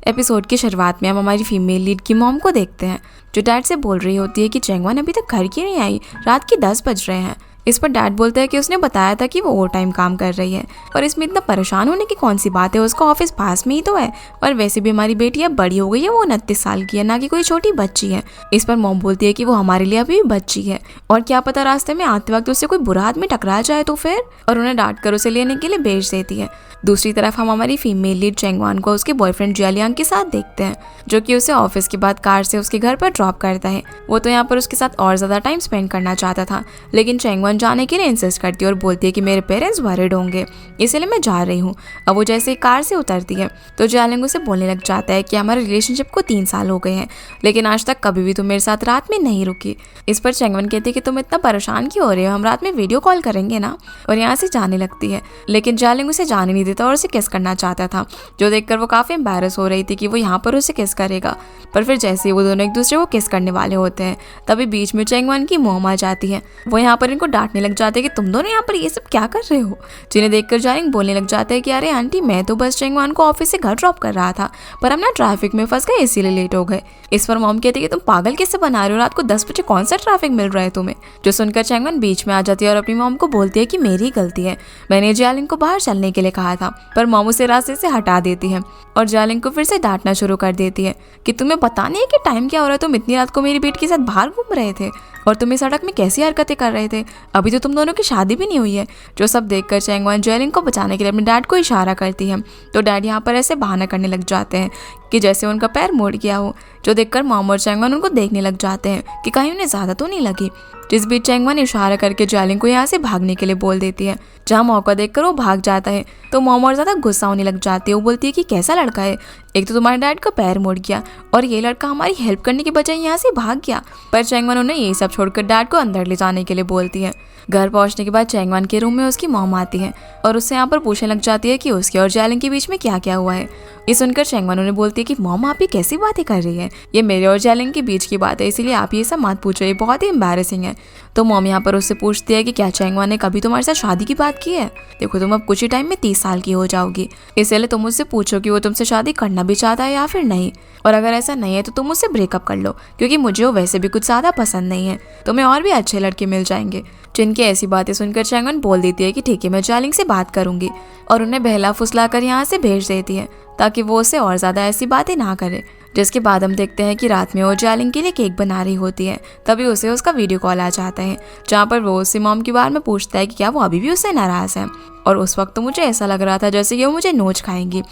Episode की शुरुआत में हम हमारी फीमेल लीड की मॉम को देखते हैं जो डैड से बोल रही होती है कि चैंगवन अभी तक घर क्यों नहीं आई, रात के 10 बज रहे हैं। इस पर डैड बोलता है कि उसने बताया था कि वो ओवर टाइम काम कर रही है और इसमें इतना परेशान होने की कौन सी बात है, उसका ऑफिस पास में ही तो है और वैसे भी हमारी बेटी अब बड़ी हो गई है, वो 29 साल की है, ना कि कोई छोटी बच्ची है। इस पर मॉम बोलती है कि वो हमारे लिए अभी भी बच्ची है और क्या पता रास्ते में आते वक्त उससे कोई बुरा आदमी टकरा जाए तो फिर, और उन्हें डांट कर उसे लेने के लिए भेज देती है। दूसरी तरफ हम हमारी फीमेल लीड चैंगवान को उसके बॉयफ्रेंड जियालियांग के साथ देखते हैं जो कि उसे ऑफिस के बाद कार से उसके घर पर ड्रॉप करता है। वो तो यहाँ पर उसके साथ और ज़्यादा टाइम स्पेंड करना चाहता था, लेकिन चैंगवान जाने के लिए इंसिस्ट करती है और बोलती है कि मेरे पेरेंट्स वरिड होंगे इसलिए मैं जा रही हूँ। अब वो जैसे ही कार से उतरती है तो जियालियांग उसे बोलने लग जाता है कि हमारे रिलेशनशिप को 3 साल हो गए हैं लेकिन आज तक कभी भी तुम मेरे साथ रात में नहीं रुकी। इस पर चैंगवान कहती है कि तुम इतना परेशान क्यों हो रहे हो, हम रात में वीडियो कॉल करेंगे ना, और यहाँ से जाने लगती है। लेकिन जियालियांग उसे जाने नहीं देता और उसे किस करना चाहता था, जो देखकर वो काफ़ी एम्बैरस हो रही थी कि वो यहाँ पर उसे किस करेगा। पर फिर जैसे ही वो दोनों एक दूसरे को किस करने वाले होते हैं तभी बीच में चैंगवान की मॉम आ जाती है। वो यहाँ पर इनको डांटने लग जाते हैं कि तुम दोनों यहाँ पर ये सब क्या कर रहे हो, जिन्हें देखकर जियालियांग बोलने लग जाते हैं कि अरे आंटी मैं तो बस चैंगवान को ऑफिस से घर ड्रॉप कर रहा था पर हम ना ट्रैफिक में फंस गए इसीलिए लेट हो गए। इस पर मॉम कहती है कि तुम पागल किससे बना रहे हो, रात को 10 बजे कौन सा ट्रैफिक मिल रहा है तुम्हें। जो सुनकर चैंगवान बीच में आ जाती है और अपनी मॉम को बोलती है कि मेरी गलती है, मैंने जियालियांग को बाहर चलने के लिए कहा था, पर मॉम उसे रास्ते से हटा देती है और जियालियांग को फिर से डांटना शुरू कर देती है कि तुम्हें पता नहीं है कि टाइम क्या हो रहा है, तुम इतनी रात को मेरी बेटी के साथ बाहर घूम रहे थे और तुम इस सड़क में कैसी हरकतें कर रहे थे, अभी तो तुम दोनों की शादी भी नहीं हुई है। जो सब देखकर चैंगवान जियालियांग को बचाने के लिए अपने डैड को इशारा करती है तो डैड यहाँ पर ऐसे बहाना करने लग जाते हैं कि जैसे उनका पैर मुड़ गया हो, जो देखकर मॉम और चैंगवान उनको देखने लग जाते हैं कि कहीं उन्हें ज़्यादा तो नहीं लगी। जिस बीच चैंगवान इशारा करके जियालियांग को यहाँ से भागने के लिए बोल देती है। जहाँ मौका देखकर वो भाग जाता है तो मॉम और ज़्यादा गुस्सा होने लग जाती है। वो बोलती है कि कैसा लड़का है, एक तो तुम्हारे डैड का पैर मुड़ गया और ये लड़का हमारी हेल्प करने के बजाय यहाँ से भाग गया। पर चैंगवान उन्हें ये सब छोड़कर डैड को अंदर ले जाने के लिए बोलती है। घर पहुंचने के बाद चैंगवान के रूम में उसकी मॉम आती है और उससे यहाँ पर पूछने लग जाती है कि उसके और जियालियांग के बीच में क्या क्या हुआ है। ये सुनकर चैंगवान उन्हें बोलती है कि मॉम आप ये कैसी बातें कर रही है, ये मेरे और जियालियांग के बीच की बात है इसलिए आप ये सब मत पूछो, ये बहुत ही एम्बैरेसिंग है। तो मॉम यहाँ पर उससे पूछती है कि क्या चैंगवान ने कभी तुम्हारे साथ शादी की बात की है, देखो तुम अब कुछ ही टाइम में 30 साल की हो जाओगी, इसलिए तुम मुझसे पूछो कि वो तुमसे शादी करना भी चाहता है या फिर नहीं, और अगर ऐसा नहीं है तो तुम मुझसे ब्रेकअप कर लो क्योंकि मुझे वो वैसे भी कुछ ज़्यादा पसंद नहीं है, तुम्हें और भी अच्छे लड़के मिल जाएंगे। जिनकी ऐसी बातें सुनकर चैंगवान बोल देती है कि ठीक है मैं जियालियांग से बात करूंगी और उन्हें बहला फुसला कर यहाँ से भेज देती है ताकि वो उससे और ज़्यादा ऐसी बातें ना करे। जिसके बाद हम देखते हैं कि रात में वो जियालियांग के लिए केक बना रही होती है, तभी उसे उसका वीडियो कॉल आ जाता है जहाँ पर वो उससे मॉम के बारे में पूछता है कि क्या वो अभी भी उससे नाराज़ है, और उस वक्त तो मुझे ऐसा लग रहा था जैसे कि वो मुझे नोच खाएंगी।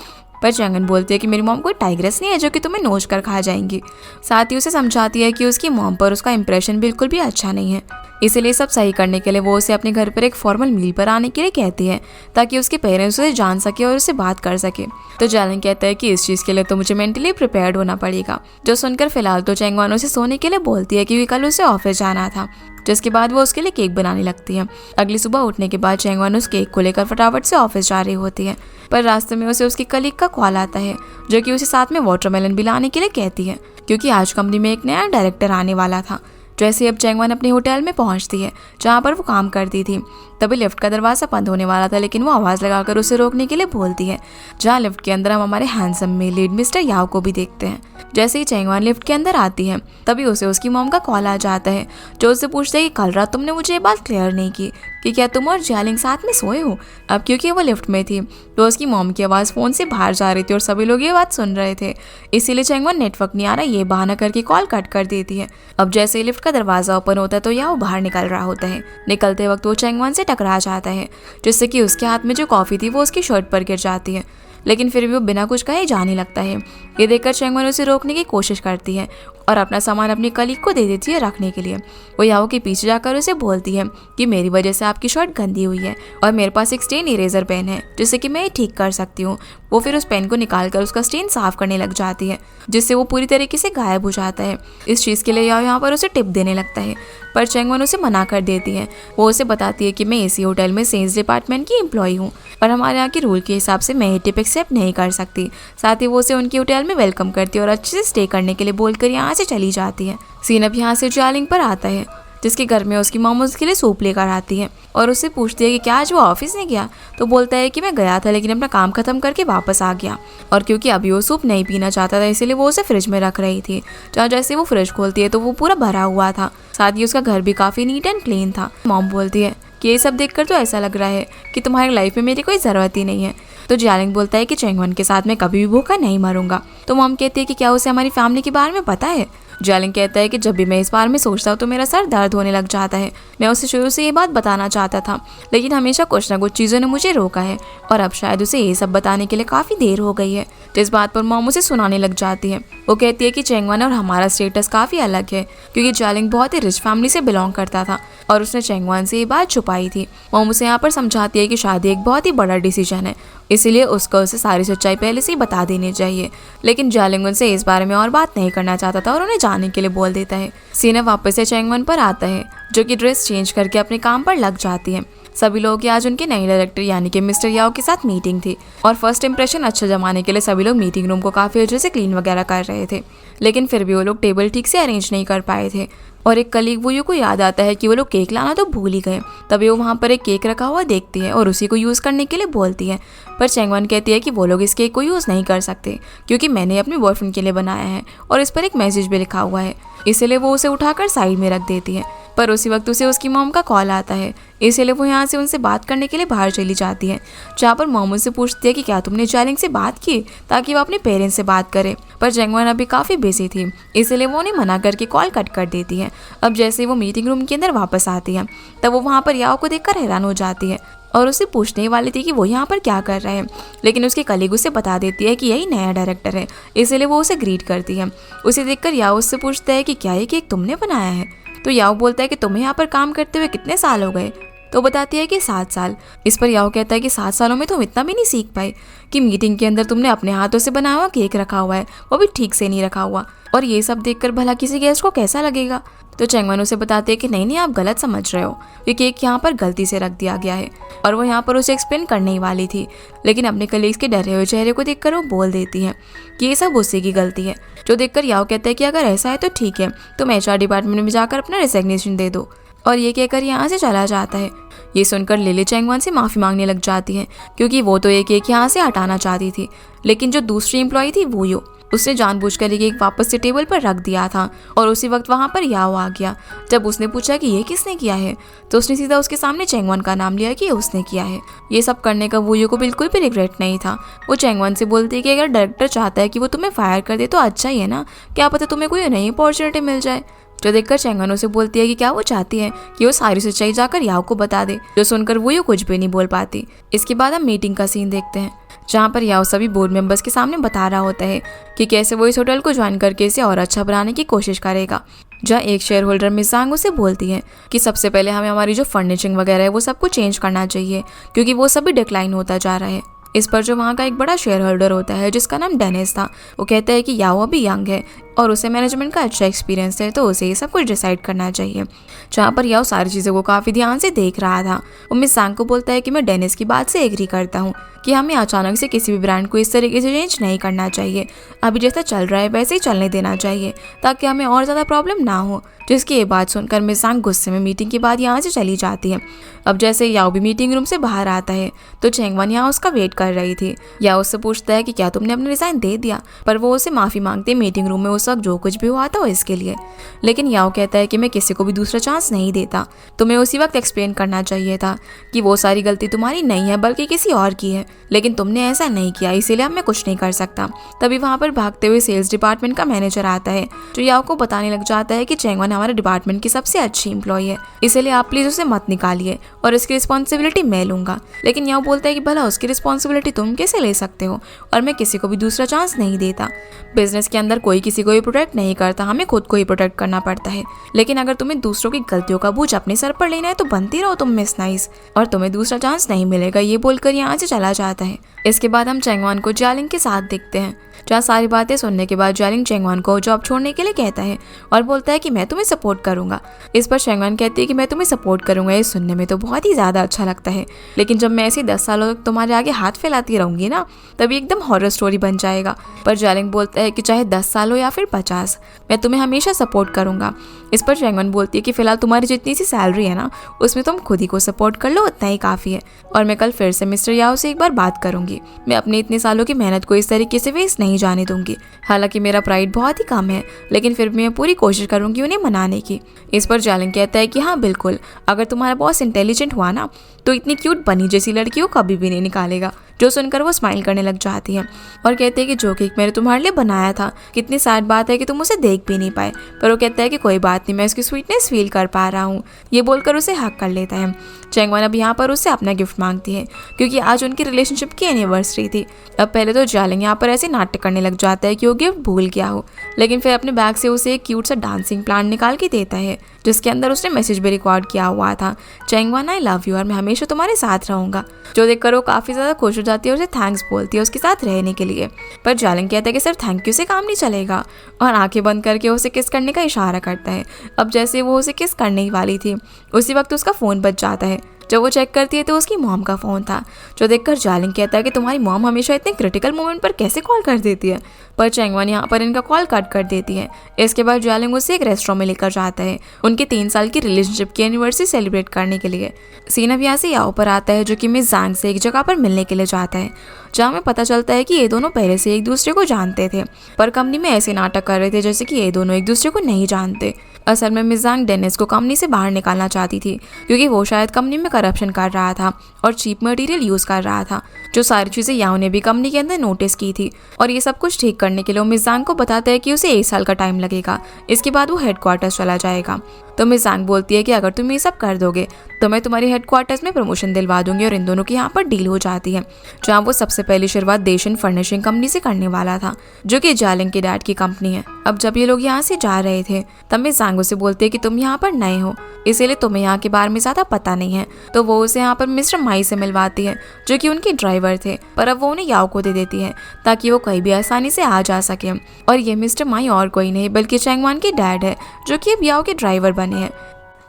पर चैंगवान बोलती है कि मेरी मॉम कोई टाइग्रेस नहीं है जो कि तुम्हें नोच कर खा जाएंगी। साथ ही उसे समझाती है कि उसकी मॉम पर उसका इंप्रेशन बिल्कुल भी अच्छा नहीं है, इसलिए सब सही करने के लिए वो उसे अपने घर पर एक फॉर्मल मील पर आने के लिए कहती है ताकि उसके पेरेंट्स उसे जान सके और उससे बात कर सके। तो जियालियांग कहता है कि इस चीज़ के लिए तो मुझे मेंटली प्रिपेयर्ड होना पड़ेगा। जो सुनकर फिलहाल तो चैंगवान उसे सोने के लिए बोलती है क्योंकि कल उसे ऑफिस जाना था। जिसके बाद वो उसके लिए केक बनाने लगती है। अगली सुबह उठने के बाद चैंगवान उस केक को लेकर फटाफट से ऑफिस जा रही होती है, पर रास्ते में उसे उसकी कलीग का कॉल आता है जो कि उसे साथ में वाटरमेलन भी लाने के लिए कहती है क्योंकि आज कंपनी में एक नया डायरेक्टर आने वाला था। जैसे अब चैंगवान अपने होटल में पहुंचती है जहां पर वो काम करती थी, तभी लिफ्ट का दरवाज़ा बंद होने वाला था लेकिन वो आवाज़ लगाकर उसे रोकने के लिए बोलती है। जहां लिफ्ट के अंदर हम हमारे हैंडसम में लीड मिस्टर याओ को भी देखते हैं। जैसे ही चैंगवान लिफ्ट के अंदर आती है तभी उसे उसकी मॉम का कॉल आ जाता है जो उससे पूछता है कि कल रात तुमने मुझे ये बात क्लियर नहीं की कि क्या तुम और जियालियांग साथ में सोए हो। अब क्योंकि वो लिफ्ट में थी तो उसकी मॉम की आवाज़ फ़ोन से बाहर जा रही थी और सभी लोग ये बात सुन रहे थे, इसीलिए चैंगवान नेटवर्क नहीं आ रहा ये बहाना करके कॉल कट कर देती है। अब जैसे ही लिफ्ट का दरवाज़ा ओपन होता है तो याओ बाहर निकल रहा होता है। निकलते वक्त वो चैंगवान से टकरा जाता है जिससे कि उसके हाथ में जो कॉफ़ी थी वो उसकी शर्ट पर गिर जाती है, लेकिन फिर भी वो बिना कुछ कहे जाने लगता है। ये देखकर चैंगवान उसे रोकने की कोशिश करती है और अपना सामान अपनी कलीग को दे देती है रखने के लिए। वो याओ के पीछे जाकर उसे बोलती है कि मेरी वजह से आपकी शर्ट गंदी हुई है और मेरे पास एक स्टेन इरेजर पेन है जिससे कि मैं ठीक कर सकती हूँ। वो फिर उस पेन को निकालकर उसका स्टेन साफ करने लग जाती है जिससे वो पूरी तरीके से गायब हो जाता है। इस चीज़ के लिए याओ यहाँ पर उसे टिप देने लगता है पर चैंगवान उसे मना कर देती है। वो उसे बताती है कि मैं इसी होटल में सेल्स डिपार्टमेंट की एम्प्लॉय हूँ और हमारे यहाँ के रूल के हिसाब से मैं ये टिप एक्सेप्ट नहीं कर सकती। साथ ही वो उसे उनकी होटल में वेलकम करती है और अच्छे से स्टे करने के लिए बोलकर यहाँ से चली जाती है। सीन अब यहाँ से जियालियांग पर आता है। जिसके घर में उसकी मॉम उसके लिए सूप लेकर आती है और उससे पूछती है कि क्या आज वो ऑफिस नहीं गया। तो बोलता है कि मैं गया था लेकिन अपना काम खत्म करके वापस आ गया, और क्योंकि अभी वो सूप नहीं पीना चाहता था इसीलिए वो उसे फ्रिज में रख रही थी। जहाँ जैसे वो फ्रिज खोलती है तो वो पूरा भरा हुआ था, साथ ही उसका घर भी काफी नीट एंड क्लीन था। मॉम बोलती है कि ये सब देखकर तो ऐसा लग रहा है कि तुम्हारी लाइफ में मेरी कोई ज़रूरत ही नहीं है। तो जियालिंग बोलता है कि चेंगवन के साथ मैं कभी भी भूखा नहीं मरूंगा। तो मॉम कहती है कि क्या उसे हमारी फैमिली के बारे में पता है। जियालिंग कहता है कि जब भी मैं इस बारे में सोचता हूँ तो मेरा सर दर्द होने लग जाता है। मैं उसे शुरू से ये बात बताना चाहता था लेकिन हमेशा कुछ ना कुछ चीज़ों ने मुझे रोका है और अब शायद उसे ये सब बताने के लिए काफ़ी देर हो गई है। जिस बात पर मॉम उसे सुनाने लग जाती है। वो कहती है कि चेंगवन और हमारा स्टेटस काफ़ी अलग है क्योंकि जियालिंग बहुत ही रिच फैमिली से बिलोंग करता था और उसने चेंगवन से ये बात छुपाई थी। मॉम उसे यहाँ पर समझाती है कि शादी एक बहुत ही बड़ा डिसीजन है, इसीलिए उसको उसे सारी सच्चाई पहले से ही बता देनी चाहिए। लेकिन जियालिंग उनसे इस बारे में और बात नहीं करना चाहता था और उन्हें जाने के लिए बोल देता है। सीना वापस से चेंगवन पर आता है जो कि ड्रेस चेंज करके अपने काम पर लग जाती है। सभी लोग की आज उनके नए डायरेक्टर यानी कि मिस्टर याओ के साथ मीटिंग थी और फर्स्ट इंप्रेशन अच्छा जमाने के लिए सभी लोग मीटिंग रूम को काफ़ी अच्छे से क्लीन वगैरह कर रहे थे, लेकिन फिर भी वो लोग टेबल ठीक से अरेंज नहीं कर पाए थे। और एक कलीग वूयू को याद आता है कि वो लोग केक लाना तो भूल ही गए। तभी वो वहाँ पर एक केक रखा हुआ देखती है और उसी को यूज़ करने के लिए बोलती है, पर चेंगवन कहती है कि वो लोग इस केक को यूज़ नहीं कर सकते क्योंकि मैंने अपने बॉयफ्रेंड के लिए बनाया है और इस पर एक मैसेज भी लिखा हुआ है, इसलिए वो उसे उठाकर साइड में रख देती है। पर उसी वक्त उसे उसकी मॉम का कॉल आता है, इसलिए वो यहाँ से उनसे बात करने के लिए बाहर चली जाती है, जहाँ पर मॉम उनसे पूछती है कि क्या तुमने जियालिंग से बात की ताकि वो अपने पेरेंट्स से बात करे। पर चेंगवन अभी काफ़ी बिजी थी इसलिए वो उन्हें मना करके कॉल कट कर देती है। अब जैसे वो मीटिंग रूम के अंदर वापस आती है तब वो वहाँ पर याओ को देखकर हैरान हो जाती है और उससे पूछने वाली थी कि वो यहाँ पर क्या कर रहा है, लेकिन उसकी कलीग उसे बता देती है कि यही नया डायरेक्टर है, इसलिए वो उसे ग्रीट करती है। उसे देखकर याओ उससे पूछता है कि क्या ये केक तुमने बनाया है। तो याओ बोलता है कि तुम्हें यहाँ पर काम करते हुए कितने साल हो गए। तो बताती है कि 7 साल। इस पर याओ कहता है कि 7 सालों में तुम इतना भी नहीं सीख पाए कि मीटिंग के अंदर तुमने अपने हाथों से बनाया हुआ केक रखा हुआ है, वो भी ठीक से नहीं रखा हुआ, और ये सब देखकर भला किसी गेस्ट को कैसा लगेगा। तो चेंगवन उसे बताते हैं कि नहीं आप गलत समझ रहे हो, ये केक यहाँ पर गलती से रख दिया गया है। और वो यहाँ पर उसे एक्सप्लेन करने ही वाली थी लेकिन अपने कलीग्स के डरे हुए चेहरे को देखकर वो बोल देती है कि ये सब उसी की गलती है। जो देखकर याओ कहता है कि अगर ऐसा है तो ठीक है, तुम HR डिपार्टमेंट में जाकर अपना रिजिग्नेशन दे दो, और ये कहकर यहाँ से चला जाता है। ये सुनकर लिली चेंगवन से माफ़ी मांगने लग जाती है क्योंकि वो तो एक यहाँ से हटाना चाहती थी, लेकिन जो दूसरी एम्प्लॉय थी वो उसने जानबूझकर एक वापस से टेबल पर रख दिया था। और उसी वक्त वहाँ पर याओ आ गया। जब उसने पूछा कि ये किसने किया है तो उसने सीधा उसके सामने चेंगवन का नाम लिया कि उसने किया है। ये सब करने का वूयू को बिल्कुल भी रिग्रेट नहीं था। वो चेंगवन से बोलती है कि अगर डायरेक्टर चाहता है कि वो तुम्हें फायर कर दे तो अच्छा ही है ना, क्या पता तुम्हें कोई नई अपॉर्चुनिटी मिल जाए। जो देखकर चेंगवन उसे बोलती है कि क्या वो चाहती है कि वो सारी सच्चाई जाकर याओ को बता दे। जो सुनकर वो कुछ भी नहीं बोल पाती। इसके बाद हम मीटिंग का सीन देखते हैं जहाँ पर याओ सभी बोर्ड मेंबर्स के सामने बता रहा होता है कि कैसे वो इस होटल को ज्वाइन करके इसे और अच्छा बनाने की कोशिश करेगा। जहाँ एक शेयर होल्डर मिसांग उसे बोलती है कि सबसे पहले हमें हमारी जो फर्निशिंग वगैरह है वो सब कुछ चेंज करना चाहिए क्योंकि वो सभी डिक्लाइन होता जा रहा है। इस पर जो वहाँ का एक बड़ा शेयर होल्डर होता है जिसका नाम डेनिस था, वो कहता है कि याओ अभी यंग है और उसे मैनेजमेंट का अच्छा एक्सपीरियंस है तो उसे ये सब कुछ डिसाइड करना चाहिए। जहाँ पर याओ सारी चीज़ों को काफ़ी ध्यान से देख रहा था। वो मिस सांग को बोलता है कि मैं डेनिस की बात से एग्री करता हूँ कि हमें अचानक से किसी भी ब्रांड को इस तरीके से चेंज नहीं करना चाहिए। अभी जैसा चल रहा है वैसे ही चलने देना चाहिए ताकि हमें और ज़्यादा प्रॉब्लम ना हो। जिसकी ये बात सुनकर मिस सांग गुस्से में मीटिंग के बाद यहाँ से चली जाती है। अब जैसे याओ भी मीटिंग रूम से बाहर आता है तो चेंगवन यहाँ उसका वेट कर रही थी। याओ उससे पूछता है कि क्या तुमने अपना रिजाइन दे दिया, पर वो उसे माफ़ी मांगते मीटिंग रूम में उस वक्त जो कुछ भी हुआ था इसके लिए। लेकिन याओ कहता है कि मैं किसी को भी दूसरा चांस नहीं देता, तुम्हें उसी वक्त एक्सप्लेन करना चाहिए था कि वो सारी गलती तुम्हारी नहीं है बल्कि किसी और की है, लेकिन तुमने ऐसा नहीं किया इसीलिए अब मैं कुछ नहीं कर सकता। तभी वहाँ पर भागते हुए सेल्स डिपार्टमेंट का मैनेजर आता है जो याओ को बताने लग जाता है कि चेंगवन हमारे डिपार्टमेंट की सबसे अच्छी एम्प्लॉय है, इसलिए आप प्लीज उसे मत निकालिए और इसकी रिस्पॉन्सिबिलिटी मैं लूंगा। लेकिन याओ बोलता है कि भला उसकी रिस्पॉन्सिबिलिटी तुम कैसे ले सकते हो, और मैं किसी को भी दूसरा चांस नहीं देता। बिजनेस के अंदर कोई किसी को भी प्रोटेक्ट नहीं करता, हमें खुद को ही प्रोटेक्ट करना पड़ता है। लेकिन अगर तुम्हें दूसरों की गलतियों का बोझ अपने सर पर लेना है तो बनती रहो तुम मिस नाइस, और तुम्हें दूसरा चांस नहीं मिलेगा। ये बोलकर यहाँ से चला जाता है। इसके बाद हम चेंगवन को जियालिंग के साथ देखते हैं जहाँ सारी बातें सुनने के बाद जालिंग चेंगवान को जॉब छोड़ने के लिए कहता है और बोलता है कि मैं तुम्हें सपोर्ट करूंगा। इस पर चेंगवान कहती है कि मैं तुम्हें सपोर्ट करूंगा, ये सुनने में तो बहुत ही ज़्यादा अच्छा लगता है, लेकिन जब मैं ऐसे 10 सालों तक तुम्हारे आगे हाथ फैलाती रहूंगी ना, तभी एकदम हॉरर स्टोरी बन जाएगा। पर जालिंग बोलता है कि चाहे 10 साल हो या फिर 50, मैं तुम्हें हमेशा सपोर्ट करूंगा। इस पर चेंगवान बोलती है कि फिलहाल तुम्हारी जितनी सी सैलरी है ना, उसमें तुम खुद ही को सपोर्ट कर लो, उतना ही काफ़ी है, और मैं कल फिर से मिस्टर याओ से एक बार बात करूंगी। मैं अपने इतने सालों की मेहनत को इस तरीके से वेस्ट नहीं जाने दूंगी। हालांकि मेरा प्राइड बहुत ही कम है, लेकिन फिर मैं पूरी कोशिश करूंगी उन्हें मनाने की। इस पर जालिंग कहता है कि हाँ बिल्कुल, अगर तुम्हारा बॉस इंटेलिजेंट हुआ ना, तो इतनी क्यूट बनी जैसी लड़की को कभी भी नहीं निकालेगा। जो सुनकर वो स्माइल करने लग जाती है और कहते हैं कि जो केक मैंने तुम्हारे लिए बनाया था, कितनी सैड बात है कि तुम उसे देख भी नहीं पाए। पर वो कहता है कि कोई बात नहीं, मैं उसकी स्वीटनेस फील कर पा रहा हूँ। ये बोलकर उसे हक कर लेता है। चेंगवान अब यहाँ पर उससे अपना गिफ्ट मांगती है, क्योंकि आज उनकी रिलेशनशिप की एनिवर्सरी थी। अब पहले तो जालिंग यहाँ पर ऐसे नाटक करने लग जाता है कि वो गिफ्ट भूल गया हो, लेकिन फिर अपने बैग से उसे एक क्यूट सा डांसिंग प्लान निकाल के देता है, जिसके अंदर उसने मैसेज भी रिकॉर्ड किया हुआ था, चेंगवान आई लव यू और मैं हमेशा तुम्हारे साथ रहूंगा। जो देखकर वो काफ़ी ज़्यादा खुश हो जाती है और उसे थैंक्स बोलती है उसके साथ रहने के लिए। पर जालिंग कहता है कि सर थैंक यू से काम नहीं चलेगा, और आंखें बंद करके उसे किस करने का इशारा करता है। अब जैसे वो उसे किस करने ही वाली थी, उसी वक्त उसका फ़ोन बज जाता है। जब वो चेक करती है तो उसकी मॉम का फ़ोन था। जो देखकर जालिंग कहता है कि तुम्हारी मॉम हमेशा इतने क्रिटिकल मोमेंट पर कैसे कॉल कर देती है। पर चेंगवान यहाँ पर इनका कॉल कट कर देती है। इसके बाद जालिंग उसे एक रेस्टोरेंट में लेकर जाता है उनके 3 साल की रिलेशनशिप की एनिवर्सरी सेलिब्रेट करने के लिए। सीन अब यहाँ से याओ पर आता है, जो कि मिस ज़ांग से एक जगह पर मिलने के लिए जाता है, जहाँ में पता चलता है कि ये दोनों पहले से एक दूसरे को जानते थे, पर कंपनी में ऐसे नाटक कर रहे थे जैसे कि ये दोनों एक दूसरे को नहीं जानते। असल में मिस ज़ांग डेनिस को कंपनी से बाहर निकालना चाहती थी, क्योंकि वो शायद कंपनी में करप्शन कर रहा था और चीप मटेरियल यूज़ कर रहा था। जो सारी चीज़ें याओ ने भी कंपनी के अंदर नोटिस की थी, और ये सब कुछ ठीक करने के लिए मिस ज़ांग को बताता है कि उसे 1 साल का टाइम लगेगा, इसके बाद वो हेडक्वार्टर्स चला जाएगा। तो मिस ज़ांग बोलती है कि अगर तुम ये सब कर दोगे तो मैं तुम्हारे हेडक्वार्टर्स में प्रमोशन दिलवा दूंगी, और इन दोनों की यहाँ पर डील हो जाती है, जहाँ वो सबसे पहली शुरुआत देशन फर्निशिंग कंपनी से करने वाला था, जो कि जालिंग के डैड की कंपनी है। अब जब ये लोग यहाँ से जा रहे थे, तब मिस ज़ांग उसे बोलती है कि तुम यहाँ पर नए हो, इसीलिए तुम्हें यहाँ के बारे में ज़्यादा पता नहीं है। तो वो उसे यहाँ पर मिस्टर माई से मिलवाती है, जो कि उनके ड्राइवर थे, पर अब वो उन्हें याओ को दे देती है ताकि वो कहीं भी आसानी से आ जा सके। और ये मिस्टर माई और कोई नहीं बल्कि चेंगवान के डैड है, जो कि अब याओ के ड्राइवर बने हैं।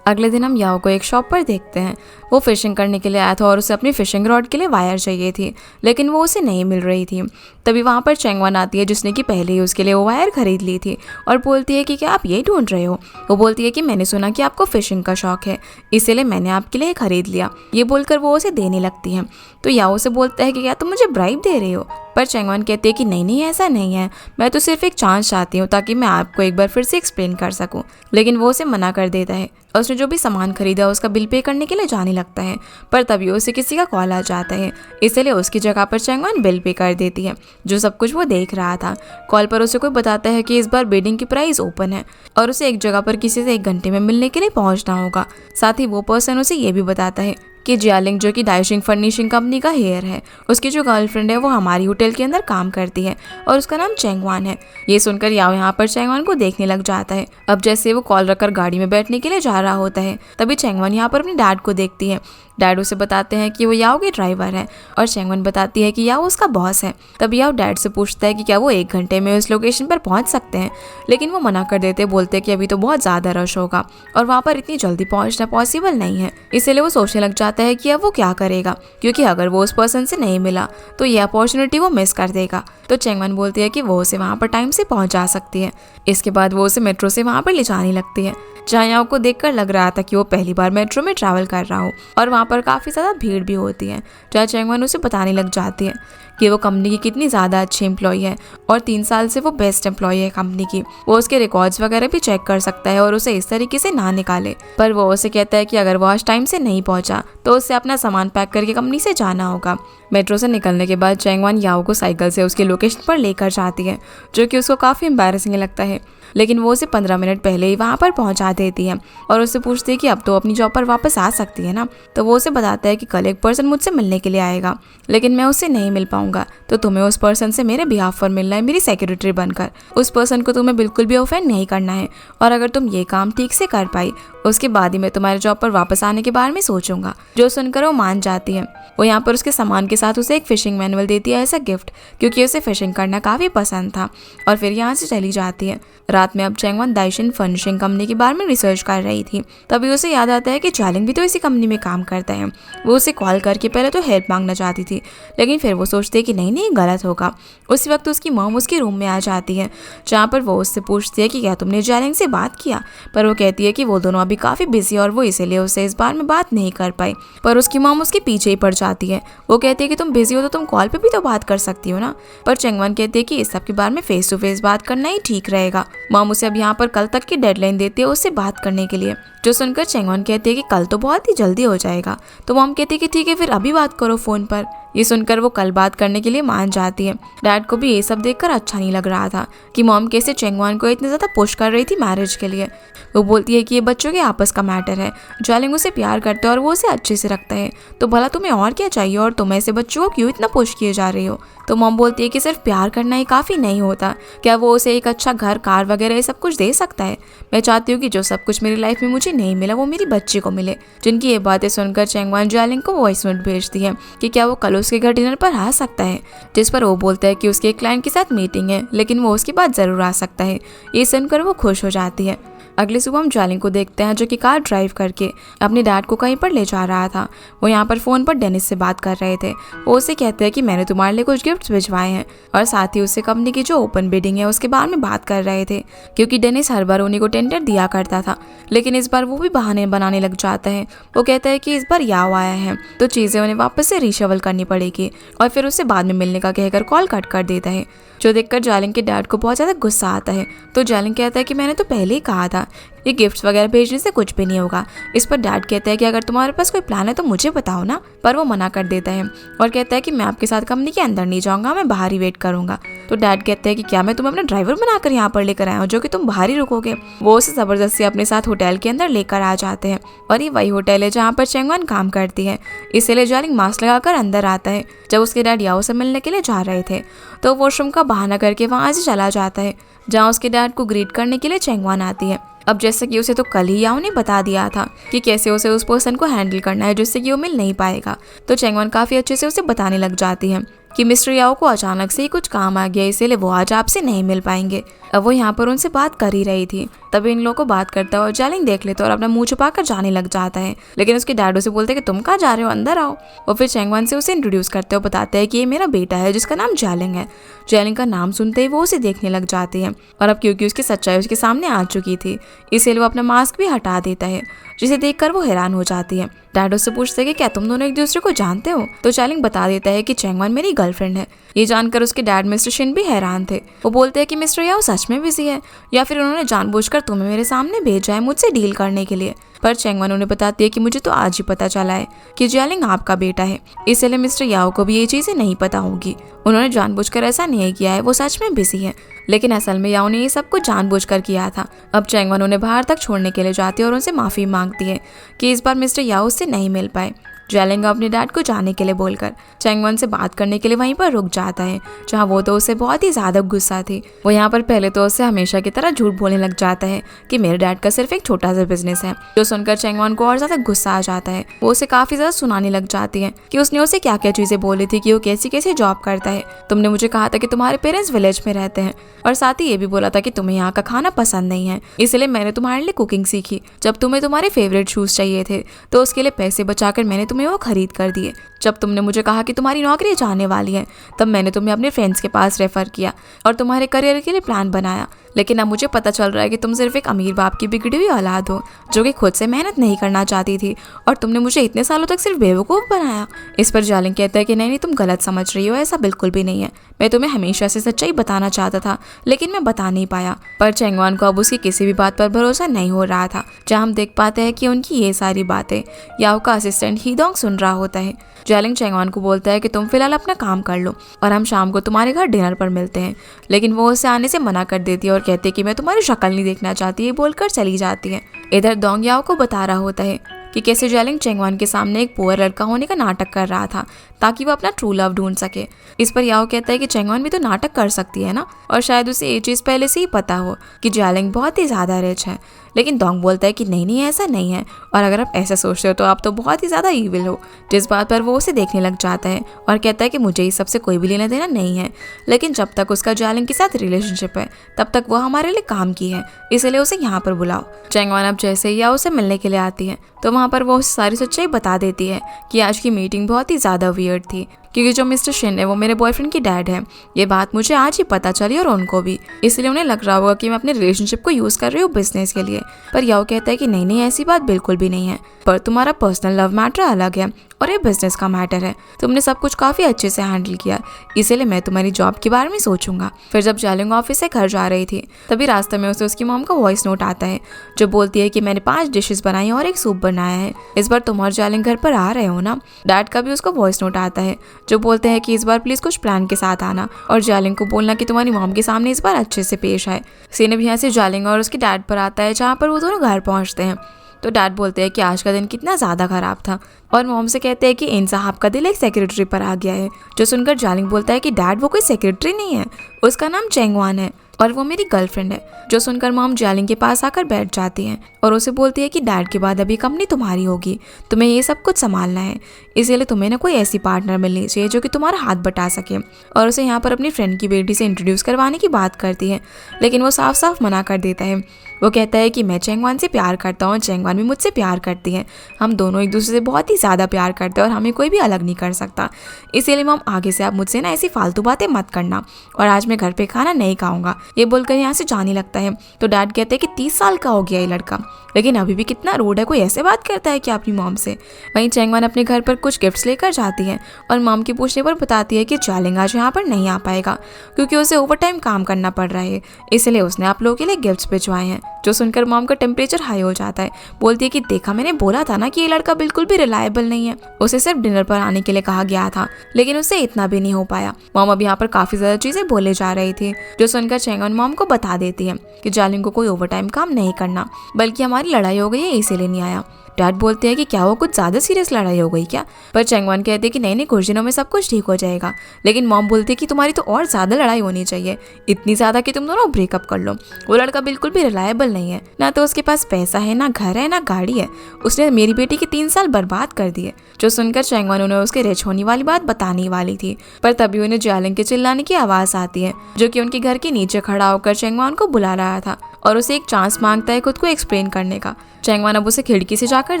अगले दिन हम याओ को एक शॉप पर देखते हैं। वो फिशिंग करने के लिए आया था और उसे अपनी फिशिंग रॉड के लिए वायर चाहिए थी, लेकिन वो उसे नहीं मिल रही थी। तभी वहाँ पर चेंगवान आती है, जिसने कि पहले ही उसके लिए वो वायर खरीद ली थी, और बोलती है कि क्या आप ये ढूंढ रहे हो। वो बोलती है कि मैंने सुना कि आपको फिशिंग का शौक है, इसीलिए मैंने आपके लिए खरीद लिया। ये बोलकर वो उसे देने लगती है। तो याओ से बोलता है कि क्या तुम मुझे ब्राइब दे रहे हो। पर चेंगवान कहते हैं कि नहीं ऐसा नहीं है, मैं तो सिर्फ एक चांस चाहती हूँ ताकि मैं आपको एक बार फिर से एक्सप्लेन कर सकूँ। लेकिन वो उसे मना कर देता है और उसने जो भी सामान खरीदा उसका बिल पे करने के लिए जाने लगता है। पर तभी उसे किसी का कॉल आ जाता है, इसलिए उसकी जगह पर चेंगवान बिल पे कर देती है, जो सब कुछ वो देख रहा था। कॉल पर उसे कोई बताता है कि इस बार बिडिंग की प्राइस ओपन है और उसे एक जगह पर किसी से 1 घंटे में मिलने के लिए पहुंचना होगा। साथ ही वो पर्सन उसे ये भी बताता है कि जालिंग, जो कि डाइशिंग फर्निशिंग कंपनी का हेयर है, उसकी जो गर्लफ्रेंड है वो हमारी होटल के अंदर काम करती है और उसका नाम चेंगवान है। ये सुनकर याओ यहाँ पर चेंगवान को देखने लग जाता है। अब जैसे वो कॉल रखकर गाड़ी में बैठने के लिए जा रहा होता है, तभी चेंगवान यहाँ पर अपने डैड को देखती है। डैड उसे बताते हैं कि वो याओ के ड्राइवर है, और चेंगवान बताती है कि याओ उसका बॉस है। तब याओ डैड से पूछता है कि क्या वो 1 घंटे में उस लोकेशन पर पहुंच सकते हैं, लेकिन वो मना कर देते, बोलते हैं कि अभी तो बहुत ज़्यादा रश होगा और वहाँ पर इतनी जल्दी पहुँचना पॉसिबल नहीं है। इसीलिए वो सोचने लग जाता है कि अब वो क्या करेगा, क्योंकि अगर वो उस पर्सन से नहीं मिला तो ये अपॉर्चुनिटी वो मिस कर देगा। तो चेंगवान बोलती है कि वो उसे वहाँ पर टाइम से पहुँच जा सकती है। इसके बाद वो उसे मेट्रो से वहाँ पर ले जाने लगती है, जहाँ याओ को देखकर लग रहा था कि वो पहली बार मेट्रो में ट्रैवल कर रहा हो, और वहाँ पर काफ़ी ज़्यादा भीड़ भी होती है। जहाँ चेंगवान उसे बताने लग जाती है कि वो कंपनी की कितनी ज़्यादा अच्छी एम्प्लॉय है और 3 साल से वो बेस्ट एम्प्लॉय है कंपनी की। वो उसके रिकॉर्ड्स वगैरह भी चेक कर सकता है और उसे इस तरीके से ना निकाले। पर वो उसे कहता है कि अगर वो आज टाइम से नहीं पहुंचा तो उसे अपना सामान पैक करके कंपनी से जाना होगा। मेट्रो से निकलने के बाद चेंगवान याओ को साइकिल से उसकी लोकेशन पर लेकर जाती है, जो कि उसको काफ़ी एम्बैरेसिंग लगता है, लेकिन वो उसे 15 मिनट पहले ही वहाँ पर पहुँचा देती है और उससे पूछती है कि अब तो अपनी जॉब पर वापस आ सकती है ना। तो वो उसे बताता है कि कल एक पर्सन मुझसे मिलने के लिए आएगा, लेकिन मैं उससे नहीं मिल पाऊँगा जाऊंगा तो तुम्हें उस पर्सन से मेरे बिहाफ पर मिलना है, मेरी सेक्रेटरी बनकर। उस पर्सन को तुम्हें बिल्कुल भी ऑफेंड नहीं करना है, और अगर तुम ये काम ठीक से कर पाई उसके बाद ही मैं तुम्हारे जॉब पर वापस आने के बारे में सोचूंगा। जो सुनकर वो मान जाती है। वो यहाँ पर उसके सामान के साथ उसे एक फिशिंग मैनुअल देती है एज अ गिफ्ट, क्योंकि उसे फिशिंग करना काफ़ी पसंद था, और फिर यहाँ से चली जाती है। रात में अब चैंगवन दाइशिन फर्निशिंग कंपनी के बारे में रिसर्च कर रही थी। तभी उसे याद आता है कि जालिंग भी तो इसी कंपनी में काम करता है। वो उसे कॉल करके पहले तो हेल्प मांगना चाहती थी, लेकिन फिर वो सोचती है कि नहीं नहीं गलत होगा। उसी वक्त उसकी मॉम उसके रूम में आ जाती है, जहाँ पर वो उससे पूछती है कि क्या तुमने जालिंग से बात किया, पर वो कहती है कि वो दोनों अभी काफ़ी बिजी और वो इसीलिए उससे इस बार में बात नहीं कर पाई। पर उसकी मॉम उसके पीछे ही पड़ जाती है। वो कहती है कि तुम बिजी हो तो तुम कॉल पे भी तो बात कर सकती हो ना। पर चैंगवन कहती है कि इस सब के बारे में फेस टू फेस बात करना ही ठीक रहेगा। मॉम उसे अब यहाँ पर कल तक की डेडलाइन देती है उससे बात करने के लिए, जो सुनकर चैंगवन कहती है कि कल तो बहुत ही जल्दी हो जाएगा। तो मॉम कहती है कि ठीक है फिर अभी बात करो फ़ोन पर। ये सुनकर वो कल बात करने के लिए मान जाती है। डैड को भी ये सब देखकर अच्छा नहीं लग रहा था कि मॉम कैसे चैंगवन को इतनी ज़्यादा पुश कर रही थी मैरिज के लिए। वो बोलती है कि ये बच्चों के आपस का मैटर है, जालिंग उसे प्यार करता है और वो उसे अच्छे से रखता है, तो भला तुम्हें और क्या चाहिए, और तुम ऐसे बच्चों को क्यों इतना पुश किए जा रही हो। तो मॉम बोलती है कि सिर्फ प्यार करना ही काफ़ी नहीं होता, क्या वो उसे एक अच्छा घर, कार वगैरह ये सब कुछ दे सकता है। मैं चाहती हूँ कि जो सब कुछ मेरी लाइफ में मुझे नहीं मिला वो मेरी बच्ची को मिले। जिनकी ये बातें सुनकर चैंगवन जालिंग को वॉइस नोट भेजती है कि क्या वो कल उसके घर डिनर पर आ सकता है, जिस पर वो बोलता है कि उसके एक क्लाइंट के साथ मीटिंग है, लेकिन वो उसके बाद ज़रूर आ सकता है। ये सुनकर वो खुश हो जाती है। अगले सुबह हम जालिंग को देखते हैं, जो कि कार ड्राइव करके अपने डैड को कहीं पर ले जा रहा था। वो यहाँ पर फ़ोन पर डेनिस से बात कर रहे थे। वो उसे कहते हैं कि मैंने तुम्हारे लिए कुछ गिफ्ट्स भिजवाए हैं, और साथ ही उससे कंपनी की जो ओपन बिडिंग है उसके बारे में बात कर रहे थे, क्योंकि डेनिस हर बार उन्हीं को टेंडर दिया करता था, लेकिन इस बार वो भी बहाने बनाने लग जाता है। वो कहता है कि इस बार याओ आया है तो चीज़ें उन्हें वापस से रीशफल करनी पड़ेगी, और फिर उससे बाद में मिलने का कहकर कॉल कट कर देता है, जो देखकर जालिंग के डैड को बहुत ज़्यादा गुस्सा आता है। तो जालिंग कहता है कि मैंने तो पहले ही कहा था ये गिफ्ट्स वगैरह भेजने से कुछ भी नहीं होगा। इस पर डैड कहता है कि अगर तुम्हारे पास कोई प्लान है तो मुझे बताओ ना, पर वो मना कर देता है और कहता है कि मैं आपके साथ कंपनी के अंदर नहीं जाऊंगा, मैं बाहर ही वेट करूंगा। तो डैड कहते हैं कि क्या मैं तुम्हें अपना ड्राइवर बनाकर यहाँ पर लेकर आया हूँ जो कि तुम बाहर ही रुकोगे। वो उसे ज़बरदस्ती अपने साथ होटल के अंदर लेकर आ जाते हैं, और ये वही होटल है जहाँ पर चैंगवन काम करती है। इसीलिए जालिंग मास्क लगाकर अंदर आता है। जब उसके डैड याओ से मिलने के लिए जा रहे थे तो वॉशरूम का बहाना करके वहाँ से चला जाता है, जहाँ उसके डैड को ग्रीट करने के लिए चैंगवन आती है। अब जैसे कि उसे तो कल ही याओ ने बता दिया था कि कैसे उसे उस पर्सन को हैंडल करना है जिससे कि वो मिल नहीं पाएगा, तो चैंगवन काफ़ी अच्छे से उसे बताने लग जाती है कि मिस्टर याओ को अचानक से ही कुछ काम आ गया, इसीलिए वो आज आपसे नहीं मिल पाएंगे। अब वो यहाँ पर उनसे बात कर ही रही थी, तभी इन लोगों को बात करता है और जालिंग देख लेता है और अपना मुंह छुपाकर जाने लग जाता है। लेकिन उसके डैडो से बोलते हैं कि तुम कहाँ जा रहे हो, अंदर आओ। और फिर चैंगवन से उसे इंट्रोड्यूस करते हो, बताते हैं कि ये मेरा बेटा है जिसका नाम जालिंग है। जालिंग का नाम सुनते ही वो उसे देखने लग जाती है, और अब क्योंकि उसकी सच्चाई उसके सामने आ चुकी थी इसीलिए वो अपना मास्क भी हटा देता है, जिसे देखकर वो हैरान हो जाती है। डैडो से पूछते हैं कि क्या तुम दोनों एक दूसरे को जानते हो, तो जालिंग बता देता है कि चैंगवन मेरी गर्लफ्रेंड है। ये जानकर उसके डैड मिस्टर शिन भी हैरान थे। वो बोलते हैं कि मिस्टर याओ सच में बिजी है, या फिर उन्होंने जानबूझकर तुम्हें मेरे सामने भेजा है मुझसे डील करने के लिए। पर चैंगवन उन्हें बताती है कि मुझे तो आज ही पता चला है कि जालिंग आपका बेटा है, इसलिए मिस्टर याओ को भी ये चीज़ें नहीं पता होगी। उन्होंने जानबूझकर ऐसा नहीं किया है, वो सच में बिजी है, लेकिन असल में याओ ने ये सब कुछ जानबूझकर किया था। अब चैंगवन उन्हें बाहर तक छोड़ने के लिए जाती है और उनसे माफ़ी मांगती है कि इस बार मिस्टर याओ उससे नहीं मिल पाए। जालिंग अपने डैड को जाने के लिए बोलकर चैंगवन से बात करने के लिए वहीं पर रुक जाता है, जहां वो तो उससे बहुत ही ज़्यादा गुस्सा थी। वो यहाँ पर पहले तो उससे हमेशा की तरह झूठ बोलने लग जाता है कि मेरे डैड का सिर्फ एक छोटा सा बिजनेस है, जो सुनकर चैंगवन को और ज़्यादा गुस्सा आ जाता है। वो उसे काफ़ी ज़्यादा सुनाने लग जाती है कि उसने उसे क्या क्या चीज़ें बोली थी, कि वो कैसी कैसी जॉब करता है। तुमने मुझे कहा था कि तुम्हारे पेरेंट्स विलेज में रहते हैं, और साथ ही ये भी बोला था कि तुम्हें यहाँ का खाना पसंद नहीं है, इसलिए मैंने तुम्हारे लिए कुकिंग सीखी। जब तुम्हें तुम्हारे फेवरेट शूज़ चाहिए थे तो उसके लिए पैसे बचाकर मैंने तुम्हें वो खरीद कर दिए। जब तुमने मुझे कहा कि तुम्हारी नौकरी जाने वाली है तब मैंने तुम्हें अपने फ्रेंड्स के पास रेफर किया और तुम्हारे करियर के लिए प्लान बनाया। लेकिन अब मुझे पता चल रहा है कि तुम सिर्फ एक अमीर बाप की बिगड़ी हुई औलाद हो जो कि खुद से मेहनत नहीं करना चाहती थी, और तुमने मुझे इतने सालों तक सिर्फ बेवकूफ़ बनाया। इस पर जालिंग कहता है कि नहीं तुम गलत समझ रही हो, ऐसा बिल्कुल भी नहीं है। मैं तुम्हें हमेशा से सच्चाई बताना चाहता था लेकिन मैं बता नहीं पाया। पर चैंगवन को अब उसकी किसी भी बात पर भरोसा नहीं हो रहा था, जहाँ हम देख पाते हैं कि उनकी ये सारी बातें याओ का असिस्टेंट हीडोंग सुन रहा होता है। जालिंग चैंगवन को बोलता है कि तुम फिलहाल अपना काम कर लो और हम शाम को तुम्हारे घर डिनर पर मिलते हैं, लेकिन वो उसे आने से मना कर देती है और कहती है कि मैं तुम्हारी शक्ल नहीं देखना चाहती, ये बोलकर चली जाती है। इधर दोंग याओ को बता रहा होता है कि कैसे जालिंग चेंगवान के सामने एक पुअर लड़का होने का नाटक कर रहा था ताकि वो अपना ट्रू लव ढूंढ सके। इस पर याओ कहता है कि चेंगवान भी तो नाटक कर सकती है ना, और शायद उसे ये चीज़ पहले से ही पता हो कि जालिंग बहुत ही ज़्यादा रिच है। लेकिन डोंग बोलता है कि नहीं नहीं ऐसा नहीं है, और अगर आप ऐसा सोचते हो तो आप तो बहुत ही ज़्यादा ईविल हो। जिस बात पर वो उसे देखने लग जाता है और कहता है कि मुझे इस सबसे कोई भी लेना देना नहीं है, लेकिन जब तक उसका जालिंग के साथ रिलेशनशिप है तब तक वो हमारे लिए काम की है, इसलिए उसे यहाँ पर बुलाओ। चेंगवान अब जैसे ही या उसे मिलने के लिए आती है तो वहाँ पर वो उसे सारी सच्चाई बता देती है कि आज की मीटिंग बहुत ही ज़्यादा वियर्ड थी, क्योंकि जो मिस्टर शिन है वो मेरे बॉयफ्रेंड की डैड है। ये बात मुझे आज ही पता चली और उनको भी, इसलिए उन्हें लग रहा होगा कि मैं अपने रिलेशनशिप को यूज़ कर रही हूँ बिजनेस के लिए। पर याओ कहता है कि नहीं नहीं ऐसी बात बिल्कुल भी नहीं है, पर तुम्हारा पर्सनल लव मैटर अलग है और ये बिजनेस का मैटर है। तुमने सब कुछ काफ़ी अच्छे से हैंडल किया, इसीलिए मैं तुम्हारी जॉब के बारे में सोचूंगा। फिर जब जालिंग ऑफिस से घर जा रही थी तभी रास्ते में उसे उसकी मॉम का वॉइस नोट आता है जो बोलती है कि मैंने 5 डिशेस बनाई और एक सूप बनाया है, इस बार तुम और जालिंग घर पर आ रहे हो ना। डैड का भी उसको वॉइस नोट आता है जो बोलते हैं कि इस बार प्लीज कुछ प्लान के साथ आना और जालिंग को बोलना कि तुम्हारी मॉम के सामने इस बार अच्छे से पेश आए। सीन अब यहाँ से जालिंग और उसके डैड पर आता है जहाँ पर वो दोनों घर पहुँचते हैं। तो डैड बोलते हैं कि आज का दिन कितना ज़्यादा ख़राब था, और मॉम से कहते हैं कि इन साहब का दिल एक सेक्रेटरी पर आ गया है। जो सुनकर जालिंग बोलता है कि डैड वो कोई सेक्रेटरी नहीं है, उसका नाम चेंगवान है और वो मेरी गर्लफ्रेंड है। जो सुनकर मॉम जालिंग के पास आकर बैठ जाती हैं और उसे बोलती है कि डैड के बाद अभी कंपनी तुम्हारी होगी, तुम्हें ये सब कुछ संभालना है, इसीलिए तुम्हें ना कोई ऐसी पार्टनर मिलनी चाहिए जो कि तुम्हारा हाथ बटा सके। और उसे यहाँ पर अपनी फ्रेंड की बेटी से इंट्रोड्यूस करवाने की बात करती है, लेकिन वो साफ साफ मना कर देता है। वो कहता है कि मैं चेंगवान से प्यार करता हूँ, चेंगवान भी मुझसे प्यार करती है, हम दोनों एक दूसरे से बहुत ही ज़्यादा प्यार करते हैं और हमें कोई भी अलग नहीं कर सकता। इसीलिए मॉम आगे से आप मुझसे ना ऐसी फालतू बातें मत करना, और आज मैं घर पे खाना नहीं खाऊंगा। ये बोलकर यहाँ से जाने लगता है। तो डैड कहते हैं कि 30 साल का हो गया ये लड़का, लेकिन अभी भी कितना रूड है, कोई ऐसे बात करता है क्या अपनी मॉम से। वहीं चेंगवान अपने घर पर कुछ गिफ्ट्स लेकर जाती है और मॉम के पूछने पर बताती है कि जालिंग आज यहाँ पर नहीं आ पाएगा क्योंकि उसे ओवर टाइम काम करना पड़ रहा है, इसलिए उसने आप लोगों के लिए गिफ्ट्स भिजवाए हैं। जो सुनकर मॉम का टेम्परेचर हाई हो जाता है। बोलती है कि देखा, मैंने बोला था ना कि ये लड़का बिल्कुल भी रिलायबल नहीं है, उसे सिर्फ डिनर पर आने के लिए कहा गया था, लेकिन उससे इतना भी नहीं हो पाया। मॉम अब यहाँ पर काफी ज्यादा चीजें बोले जा रही थी जो सुनकर चेंगवान मॉम को बता देती है कि जालिंग को कोई ओवर टाइम काम नहीं करना, बल्कि हमारी लड़ाई हो गई है इसीलिए नहीं आया। डैड बोलते हैं कि क्या वो कुछ ज़्यादा सीरियस लड़ाई हो गई क्या, पर चेंगवान कहते हैं कि नहीं नहीं कुछ दिनों में सब कुछ ठीक हो जाएगा। लेकिन मॉम बोलती है कि तुम्हारी तो और ज़्यादा लड़ाई होनी चाहिए, इतनी ज़्यादा कि तुम दोनों ब्रेकअप कर लो। वो लड़का बिल्कुल भी रिलायबल नहीं है, ना तो उसके पास पैसा है, ना घर है, ना गाड़ी है, उसने मेरी बेटी के 3 साल बर्बाद कर दिए। जो सुनकर चेंगवान उन्हें उसके रिच होने वाली बात बताने वाली थी, पर तभी उन्हें जालिंग के चिल्लाने की आवाज़ आती है जो कि उनके घर के नीचे खड़ा होकर चेंगवान को बुला रहा था और उसे एक चांस मांगता है खुद को एक्सप्लेन करने का। चेंगवान अब उसे खिड़की से जाकर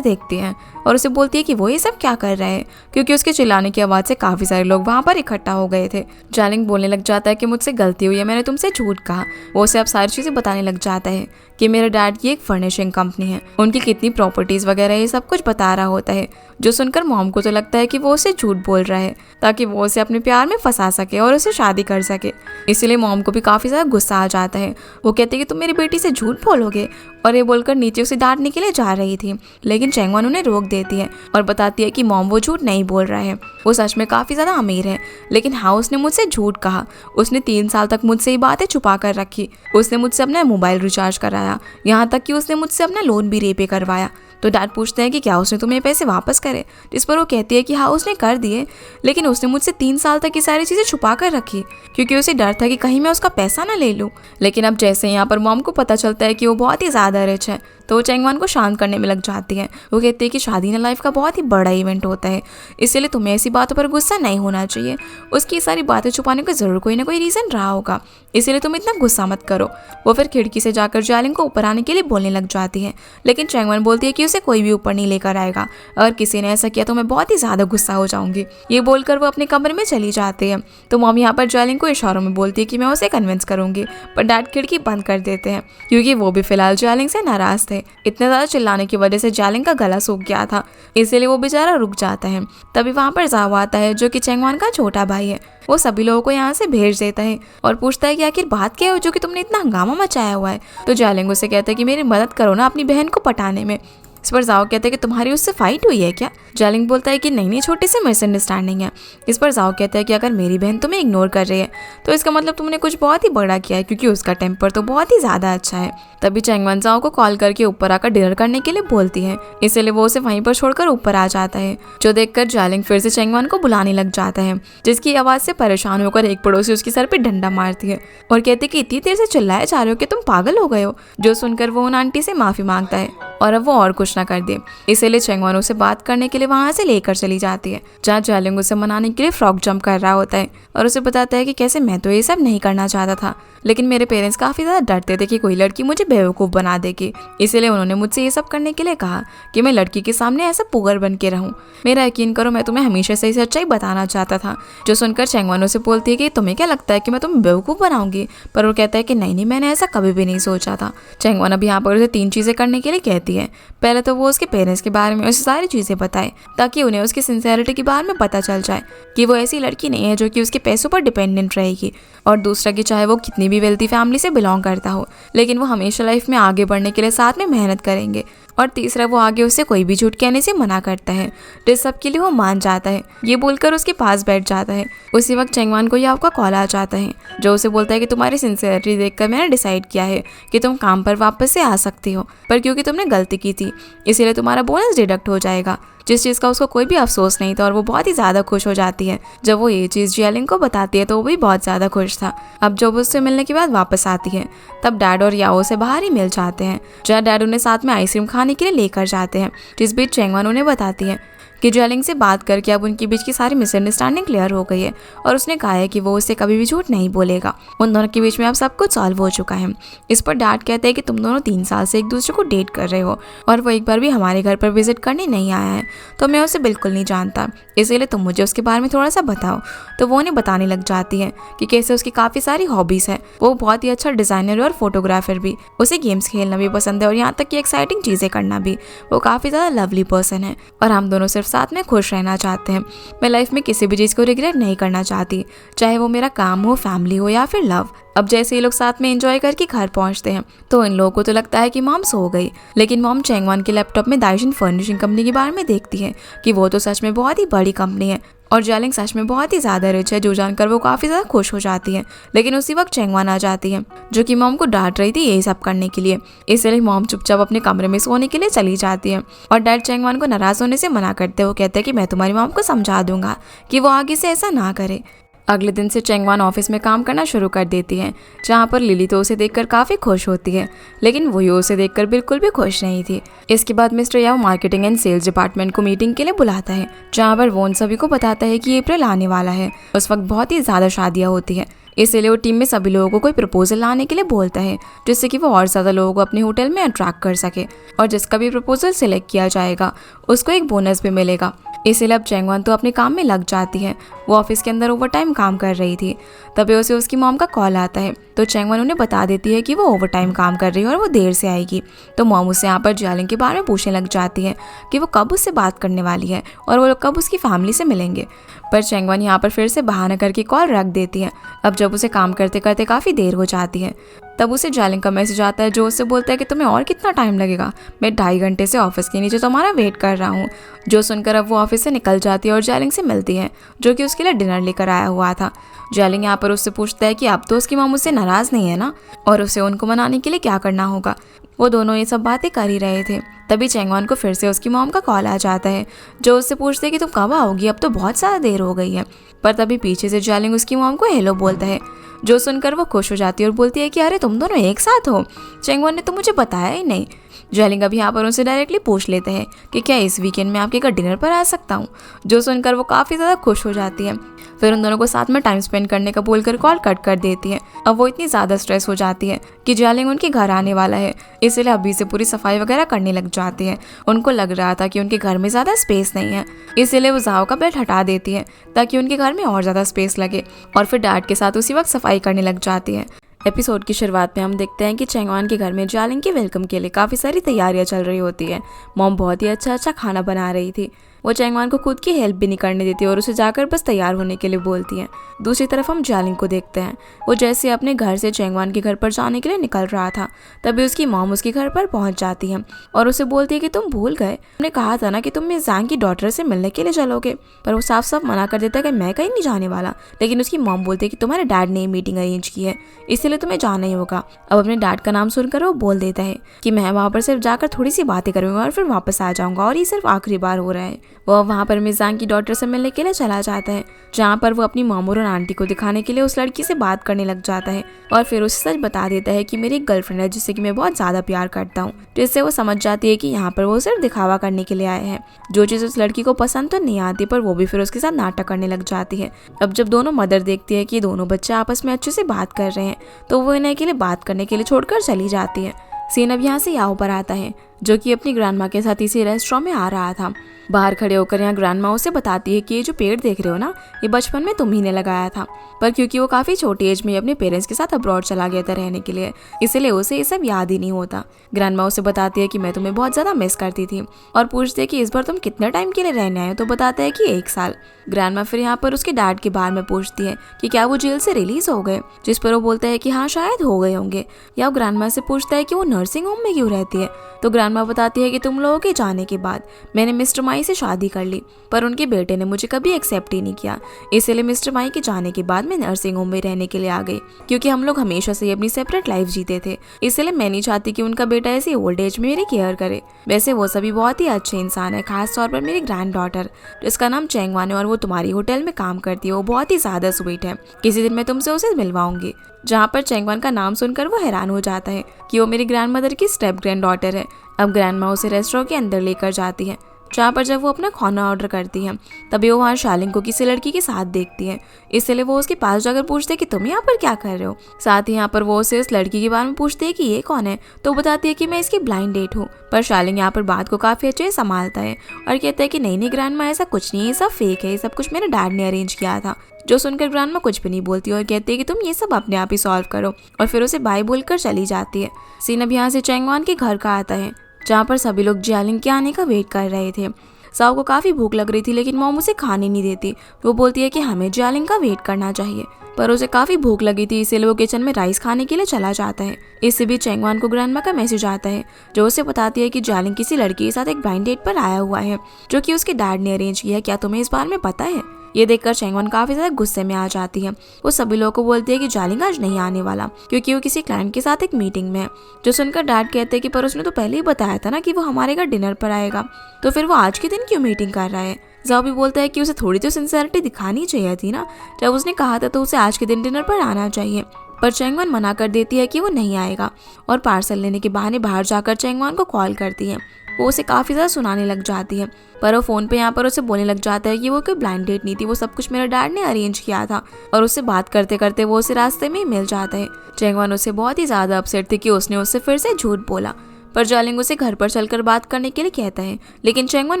देखती है और उसे बोलती है कि वो ये सब क्या कर रहे हैं, क्योंकि उसके चिल्लाने की आवाज़ से काफ़ी सारे लोग वहाँ पर इकट्ठा हो गए थे। जालिंग बोलने लग जाता है कि मुझसे गलती हुई है, मैंने तुमसे झूठ कहा। वो उसे अब सारी चीज़ें बताने लग जाता है कि मेरे डैड की एक फर्निशिंग कंपनी है, उनकी कितनी प्रॉपर्टीज़ वगैरह ये सब कुछ बता रहा होता है। जो सुनकर मॉम को तो लगता है कि वो उसे झूठ बोल रहा है ताकि वो उसे अपने प्यार में फंसा सके और उसे शादी कर सके। इसीलिए मॉम को भी काफ़ी ज़्यादा गुस्सा आ जाता है। वो कहते हैं कि तुम मेरी बेटी से झूठ बोलोगे, और ये बोलकर नीचे उसे डांटने के लिए जा रही थी, लेकिन चेंगवान उन्हें रोक देती है और बताती है कि मॉम वो झूठ नहीं बोल रहा है, वो सच में काफ़ी ज़्यादा अमीर है, लेकिन हाँ उसने मुझसे झूठ कहा, उसने 3 साल तक मुझसे ये बातें छुपा कर रखी, उसने मुझसे अपना मोबाइल रिचार्ज कराया, यहाँ तक कि उसने मुझसे अपना लोन भी रीपे करवाया। तो डैड पूछते हैं कि क्या उसने तुम्हें पैसे वापस करे, जिस पर वो कहती है कि हाँ उसने कर दिए, लेकिन उसने मुझसे 3 साल तक ये सारी चीज़ें छुपा कर रखी क्योंकि उसे डर था कि कहीं मैं उसका पैसा ना ले लूँ। लेकिन अब जैसे यहाँ पर मॉम को पता चलता है कि वो बहुत ही ज़्यादा रिच है तो वो चेंगवान को शांत करने में लग जाती है। वो कहती है कि शादी ना लाइफ का बहुत ही बड़ा इवेंट होता है, इसलिए तुम्हें ऐसी बातों पर गुस्सा नहीं होना चाहिए, उसकी सारी बातें छुपाने का ज़रूर कोई ना कोई रीज़न रहा होगा, इसलिए तुम इतना गुस्सा मत करो। वो फिर खिड़की से जाकर जालिंग को ऊपर आने के लिए बोलने लग जाती है, लेकिन चेंगवान बोलती है कि उसे कोई भी ऊपर नहीं लेकर आएगा, अगर किसी ने ऐसा किया तो मैं बहुत ही ज़्यादा गुस्सा हो जाऊंगी। ये बोलकर वो अपने कमरे में चली जाती है। तो मॉम यहाँ पर जालिंग को इशारों में बोलती है कि मैं उसे कन्विंस करूंगी, पर डैड खिड़की बंद कर देते हैं क्योंकि वो भी फिलहाल जालिंग से नाराज थे। इतने ज़्यादा चिल्लाने की वजह से जालिंग का गला सूख गया था, इसलिए वो बेचारा रुक जाता है। तभी वहाँ पर जाओ आता है जो कि चेंगवान का छोटा भाई है। वो सभी लोगों को यहाँ से भेज देता है और पूछता है कि आखिर बात क्या है जो कि तुमने इतना हंगामा मचाया हुआ है। तो जालिंग उसे कहता है कि मेरी मदद करो ना अपनी बहन को पटाने में। इस पर जाओ कहते हैं कि तुम्हारी उससे फाइट हुई है क्या? जालिंग बोलता है कि नहीं, छोटी सी मिसअंडरस्टैंडिंग है। इस पर जाओ कहता है कि अगर मेरी बहन तुम्हें इग्नोर कर रही है तो इसका मतलब तुमने कुछ बहुत ही बड़ा किया है, क्योंकि उसका टेम्पर तो बहुत ही ज्यादा अच्छा है। तभी चैंगवन जाओ को कॉल करके ऊपर आकर डिनर करने के लिए बोलती है, इसलिए वो उसे वहीं पर छोड़कर ऊपर आ जाता है। जो देखकर जालिंग फिर से चैंगवन को बुलाने लग जाता है, जिसकी आवाज से परेशान होकर एक पड़ोसी उसके सर पे डंडा मारती है और कहती है कि इतनी देर से चिल्लाए जा रहे हो कि तुम पागल हो गए हो। जो सुनकर वो उन आंटी से माफी मांगता है और अब वो और कुछ ना कर दे, इसीलिए चैंगवन उसे बात करने के लिए वहां से लेकर चली जाती है, जहाँ जालिंग उसे मनाने के लिए फ्रॉक जंप कर रहा होता है और उसे बताता है कि कैसे मैं तो ये सब नहीं करना चाहता था, लेकिन मेरे पेरेंट्स काफी ज्यादा डरते थे कि कोई लड़की मुझे बेवकूफ बना देगी, इसीलिए उन्होंने मुझसे ये सब करने के लिए कहा कि मैं लड़की के सामने ऐसा पुगर बन के रहूं। मेरा यकीन करो, मैं तुम्हें हमेशा से सच्चाई बताना चाहता था। जो सुनकर चैंगवन उसे बोलती है कि तुम्हें क्या लगता है कि मैं तुम्हें बेवकूफ बनाऊंगी? पर वो कहता है कि नहीं, मैंने ऐसा कभी भी नहीं सोचा था। चैंगवन अब यहाँ पर उसे 3 चीजें करने के लिए कहती है। पहले तो वो उसके पेरेंट्स के बारे में उसे सारी चीजें बताए, ताकि उन्हें उसकी सिंसियरिटी के बारे में पता चल जाए कि वो ऐसी लड़की नहीं है जो कि उसके पैसों पर डिपेंडेंट रहेगी। और दूसरा कि चाहे वो कितनी भी वेल्थी फैमिली से बिलोंग करता हो, लेकिन वो हमेशा लाइफ में आगे बढ़ने के लिए साथ में मेहनत करेंगे। और तीसरा, वो आगे उससे कोई भी झूठ कहने से मना करता है, जिस सब के लिए वो मान जाता है। ये बोलकर उसके पास बैठ जाता है। उसी वक्त चैंगवन को याव का कॉल आ जाता है, जो उसे बोलता है कि तुम्हारी सिंसियरिटी देखकर मैंने डिसाइड किया है कि तुम काम पर वापस से आ सकती हो, पर क्योंकि तुमने गलती की थी इसीलिए तुम्हारा बोनस डिडक्ट हो जाएगा। जिस चीज़ का उसको कोई भी अफसोस नहीं था और वो बहुत ही ज़्यादा खुश हो जाती है। जब वो ये चीज़ जियालिंग को बताती है तो वो भी बहुत ज़्यादा खुश था। अब जब उससे मिलने के बाद वापस आती है, तब डैड और याओ से बाहर ही मिल जाते हैं, जहाँ डैड उन्हें साथ में आइसक्रीम खाने के लिए लेकर जाते हैं। जिस बीच चैंगवन उन्हें बताती है कि जियालिंग से बात करके अब उनके बीच की सारी मिसअंडरस्टैंडिंग क्लियर हो गई है और उसने कहा है कि वो उससे कभी भी झूठ नहीं बोलेगा। उन दोनों के बीच में अब सब कुछ सॉल्व हो चुका है। इस पर डैड कहते हैं कि तुम दोनों 3 साल से एक दूसरे को डेट कर रहे हो और वो एक बार भी हमारे घर पर विजिट करने नहीं आया है, तो मैं उसे बिल्कुल नहीं जानता, इसीलिए तुम मुझे उसके बारे में थोड़ा सा बताओ। तो वो उन्हें बताने लग जाती है कि कैसे उसकी काफ़ी सारी हॉबीज़ है। वो बहुत ही अच्छा डिज़ाइनर और फोटोग्राफर भी, उसे गेम्स खेलना भी पसंद है और यहाँ तक कि एक्साइटिंग चीज़ें करना भी। वो काफ़ी ज़्यादा लवली पर्सन है और हम दोनों सिर्फ साथ में खुश रहना चाहते हैं। मैं लाइफ में किसी भी चीज़ को रिग्रेट नहीं करना चाहती, चाहे वो मेरा काम हो, फैमिली हो या फिर लव। अब जैसे ये लोग साथ में एंजॉय करके घर पहुंचते हैं तो इन लोगों को तो लगता है कि मॉम सो गई, लेकिन मॉम चैंगवन के लैपटॉप में दाइशिन फर्निशिंग कंपनी के बारे में देखती है कि वो तो सच में बहुत ही बड़ी कंपनी है और जालिंग सच में बहुत ही ज़्यादा रिच है, जो जानकर वो काफ़ी ज़्यादा खुश हो जाती है। लेकिन उसी वक्त चैंगवन आ जाती है, जो कि मॉम को डांट रही थी यही सब करने के लिए। इसलिए मॉम चुपचाप अपने कमरे में सोने के लिए चली जाती है और डैड चैंगवन को नाराज़ होने से मना करते हुए कहते हैं कि मैं तुम्हारी मॉम को समझा दूंगा कि वो आगे से ऐसा ना करे। अगले दिन से चैंगवन ऑफिस में काम करना शुरू कर देती है, जहाँ पर लिली तो उसे देखकर काफ़ी खुश होती है, लेकिन वो उसे देखकर बिल्कुल भी खुश नहीं थी। इसके बाद mister Yao marketing and sales department को मीटिंग के लिए बुलाता है, जहाँ पर वो उन सभी को बताता है कि अप्रैल आने वाला है। उस वक्त बहुत ही ज़्यादा शादियाँ होती है, इसलिए वो टीम में सभी लोगों को कोई प्रपोजल लाने के लिए बोलता है, जिससे कि वो और ज़्यादा लोगों को अपने होटल में अट्रैक्ट कर सके और जिसका भी प्रपोजल सिलेक्ट किया जाएगा उसको एक बोनस भी मिलेगा। इसलिए अब चैंगवन तो अपने काम में लग जाती है। वो ऑफिस के अंदर ओवर टाइम काम कर रही थी, तभी उसे उसकी मॉम का कॉल आता है, तो चैंगवन उन्हें बता देती है कि वो ओवर टाइम काम कर रही है और वो देर से आएगी। तो मॉम उससे यहाँ पर जियालिंग के बारे में पूछने लग जाती है कि वो कब उससे बात करने वाली है और वो लोग कब उसकी फैमिली से मिलेंगे। पर चैंगवन यहाँ पर फिर से बहाना करके कॉल रख देती है। अब जब उसे काम करते करते काफ़ी देर हो जाती है, तब उसे जियालिंग का मैसेज आता है, जो उससे बोलता है कि तुम्हें और कितना टाइम लगेगा, मैं 2.5 घंटे से ऑफिस के नीचे तुम्हारा वेट कर रहा हूँ। जो सुनकर अब वो ऑफिस से निकल जाती है और जियालिंग से मिलती है, जो कि उसके लिए डिनर लेकर आया हुआ था। जियालिंग यहाँ पर उससे पूछता है कि अब तो उसकी मॉम उससे नाराज़ नहीं है ना, और उसे उनको मनाने के लिए क्या करना होगा। वो दोनों ये सब बातें कर ही रहे थे, तभी चैंगवन को फिर से उसकी मॉम का कॉल आ जाता है, जो उससे पूछते है कि तुम कब आओगी, अब तो बहुत ज़्यादा देर हो गई है। पर तभी पीछे से जियालिंग उसकी मॉम को हेलो बोलता है, जो सुनकर वो खुश हो जाती है और बोलती है कि अरे तुम दोनों एक साथ हो, चैंगवन ने तो मुझे बताया ही नहीं। जियालिंग अब यहाँ पर उनसे डायरेक्टली पूछ लेते हैं कि क्या इस वीकेंड में आपके घर डिनर पर आ सकता हूँ, जो सुनकर वो काफ़ी ज़्यादा खुश हो जाती है। फिर उन दोनों को साथ में टाइम स्पेंड करने का बोलकर कॉल कट कर देती है। अब वो इतनी ज़्यादा स्ट्रेस हो जाती है कि जियालिंग उनके घर आने वाला है, इसलिए अभी से पूरी सफाई वगैरह करने लग जाती है। उनको लग रहा था कि उनके घर में ज़्यादा स्पेस नहीं है, इसलिए वो जाओ का बेड हटा देती है ताकि उनके घर में और ज़्यादा स्पेस लगे, और फिर डैड के साथ उसी वक्त सफाई करने लग जाती है। एपिसोड की शुरुआत में हम देखते हैं कि चैंगवन के घर में जियालिंग के वेलकम के लिए काफ़ी सारी तैयारियां चल रही होती है। मॉम बहुत ही अच्छा खाना बना रही थी। वो चैंगवान को खुद की हेल्प भी नहीं करने देती और उसे जाकर बस तैयार होने के लिए बोलती हैं। दूसरी तरफ हम जियालिंग को देखते हैं। वो जैसे अपने घर से चैंगवान के घर पर जाने के लिए निकल रहा था, तभी उसकी मॉम उसके घर पर पहुंच जाती है और उसे बोलती है कि तुम भूल गए, हमने कहा था ना कि तुम मिस ज़ांग की डॉटर से मिलने के लिए चलोगे। पर वो साफ साफ मना कर देता है कि मैं कहीं नहीं जाने वाला। लेकिन उसकी मॉम बोलती है कि तुम्हारे डैड ने मीटिंग अरेंज की है, इसलिए तुम्हें जाना ही होगा। अब अपने डैड का नाम सुनकर वो बोल देता है कि मैं वहाँ पर सिर्फ जाकर थोड़ी सी बातें करूंगा और फिर वापस आ जाऊंगा और ये सिर्फ आखिरी बार हो रहा है। वो वहाँ पर मिस ज़ांग की डॉटर से मिलने के लिए चला जाता है, जहाँ पर वो अपनी मामू और आंटी को दिखाने के लिए उस लड़की से बात करने लग जाता है और फिर उसे सच बता देता है कि मेरी एक गर्लफ्रेंड है जिससे कि मैं बहुत ज़्यादा प्यार करता हूँ, जिससे वो समझ जाती है कि यहाँ पर वो सिर्फ दिखावा करने के लिए आए हैं। जो चीज़ उस लड़की को पसंद तो नहीं आती, पर वो भी फिर उसके साथ नाटक करने लग जाती है। अब जब दोनों मदर देखती है कि दोनों बच्चे आपस में अच्छे से बात कर रहे हैं, तो वो इन्हें के लिए बात करने के लिए छोड़कर चली जाती है। सीन अब यहाँ से याओ पर आता है, जो कि अपनी ग्रैंडमा के साथ इसी रेस्टोरेंट में आ रहा था। बाहर खड़े होकर यहाँ ग्रैंडमा उसे बताती है कि ये जो पेड़ देख रहे हो ना, ये बचपन में तुम ही ने लगाया था, पर क्योंकि वो काफ़ी छोटी एज में अपने पेरेंट्स के साथ अब्रॉड चला गया था रहने के लिए, इसलिए उसे ये सब याद ही नहीं होता। ग्रैंडमा उसे बताती है कि मैं तुम्हें बहुत ज़्यादा मिस करती थी और पूछती है कि इस बार तुम कितने टाइम के लिए रहने आए हो, तो बताता है कि 1 साल। ग्रैंडमा फिर यहाँ पर उसके डैड के बारे में पूछती है कि क्या वो जेल से रिलीज हो गए, जिस पर वो बोलता है कि हाँ शायद हो गए होंगे। या वो ग्रैंडमा से पूछता है कि वो नर्सिंग होम में क्यों रहती है, तो ग्रैंडमा बताती है कि तुम लोगों के जाने के बाद मैंने मिस्टर माई से शादी कर ली, पर उनके बेटे ने मुझे कभी एक्सेप्ट ही नहीं किया, इसलिए मिस्टर माई के जाने के बाद मैं नर्सिंग होम में रहने के लिए आ गई। क्योंकि हम लोग हमेशा से अपनी सेपरेट लाइफ जीते थे, इसलिए मैं नहीं चाहती कि उनका बेटा ऐसी ओल्ड एज में मेरी केयर करे। वैसे वो सभी बहुत ही अच्छे इंसान है, खास तौर पर मेरी ग्रैंड डॉटर जिसका नाम चैंगवान है और वो तुम्हारी होटल में काम करती है, वो बहुत ही ज़्यादा स्वीट है। किसी दिन मैं तुमसे उसे मिलवाऊंगी। जहाँ पर चैंगवान का नाम सुनकर वो हैरान हो जाता है कि वो मेरी ग्रैंड मदर की स्टेप ग्रैंड डॉटर है। अब ग्रैंडमा उसे रेस्टोरेंट के अंदर लेकर जाती है, जहाँ पर जब वो अपना खाना ऑर्डर करती है, तभी वो वहाँ शालिंग को किसी लड़की के साथ देखती है, इसलिए वो उसके पास जाकर पूछते हैं कि तुम यहाँ पर क्या कर रहे हो। साथ ही यहाँ पर वो उसे उस लड़की के बारे में पूछती है कि ये कौन है, तो बताती है कि मैं इसकी ब्लाइंड डेट हूँ। पर शालिंग यहाँ पर बात को काफ़ी अच्छे से संभालता है और कहता है कि नहीं ग्रैंडमा, ऐसा कुछ नहीं है, ये सब फेक है, ये सब कुछ मेरे डैड ने अरेंज किया था। जो सुनकर ग्रैंडमा कुछ भी नहीं बोलती और कहती है कि तुम ये सब अपने आप ही सॉल्व करो, और फिर उसे बाय बोलकर चली जाती है। सीन अब यहाँ से चैंगवान के घर का आता है, जहाँ पर सभी लोग जियालिंग के आने का वेट कर रहे थे। साओ को काफ़ी भूख लग रही थी, लेकिन मॉम उसे खाने नहीं देती। वो बोलती है कि हमें जियालिंग का वेट करना चाहिए, पर उसे काफ़ी भूख लगी थी, इसलिए वो किचन में राइस खाने के लिए चला जाता है। इससे भी चैंगवान को ग्रैंडमा का मैसेज आता है, जो उसे बताती है कि जियालिंग किसी लड़की के साथ एक ब्लाइंड डेट पर आया हुआ है, जो कि उसके डैड ने अरेंज किया है। क्या तुम्हें इस बारे में पता है? ये देखकर चैंगवान काफी ज्यादा गुस्से में आ जाती है। वो सभी लोगों को बोलती है कि जियालिंग आज नहीं आने वाला, क्योंकि वो किसी क्लाइंट के साथ एक मीटिंग में है। जो सुनकर डैड कहते हैं कि पर उसने तो पहले ही बताया था ना कि वो हमारे घर डिनर पर आएगा, तो फिर वो आज के दिन क्यों मीटिंग कर रहा है। जाओ भी बोलता है कि उसे थोड़ी तो सिंसियरिटी दिखानी चाहिए थी ना, जब उसने कहा था तो उसे आज के दिन डिनर पर आना चाहिए। पर चैंगवान मना कर देती है कि वो नहीं आएगा और पार्सल लेने के बहाने बाहर जाकर चैंगवान को कॉल करती है। वो उसे काफ़ी ज़्यादा सुनाने लग जाती है, पर वो फ़ोन पे यहाँ पर उसे बोलने लग जाता है कि वो कोई ब्लाइंड डेट नहीं थी, वो सब कुछ मेरे डैड ने अरेंज किया था। और उससे बात करते करते वो उसे रास्ते में ही मिल जाता है। चैंगवान उससे बहुत ही ज़्यादा अपसेट थी कि उसने उससे फिर से झूठ बोला, पर जियालिंग उसे घर पर चलकर बात करने के लिए कहता है, लेकिन चैंगवान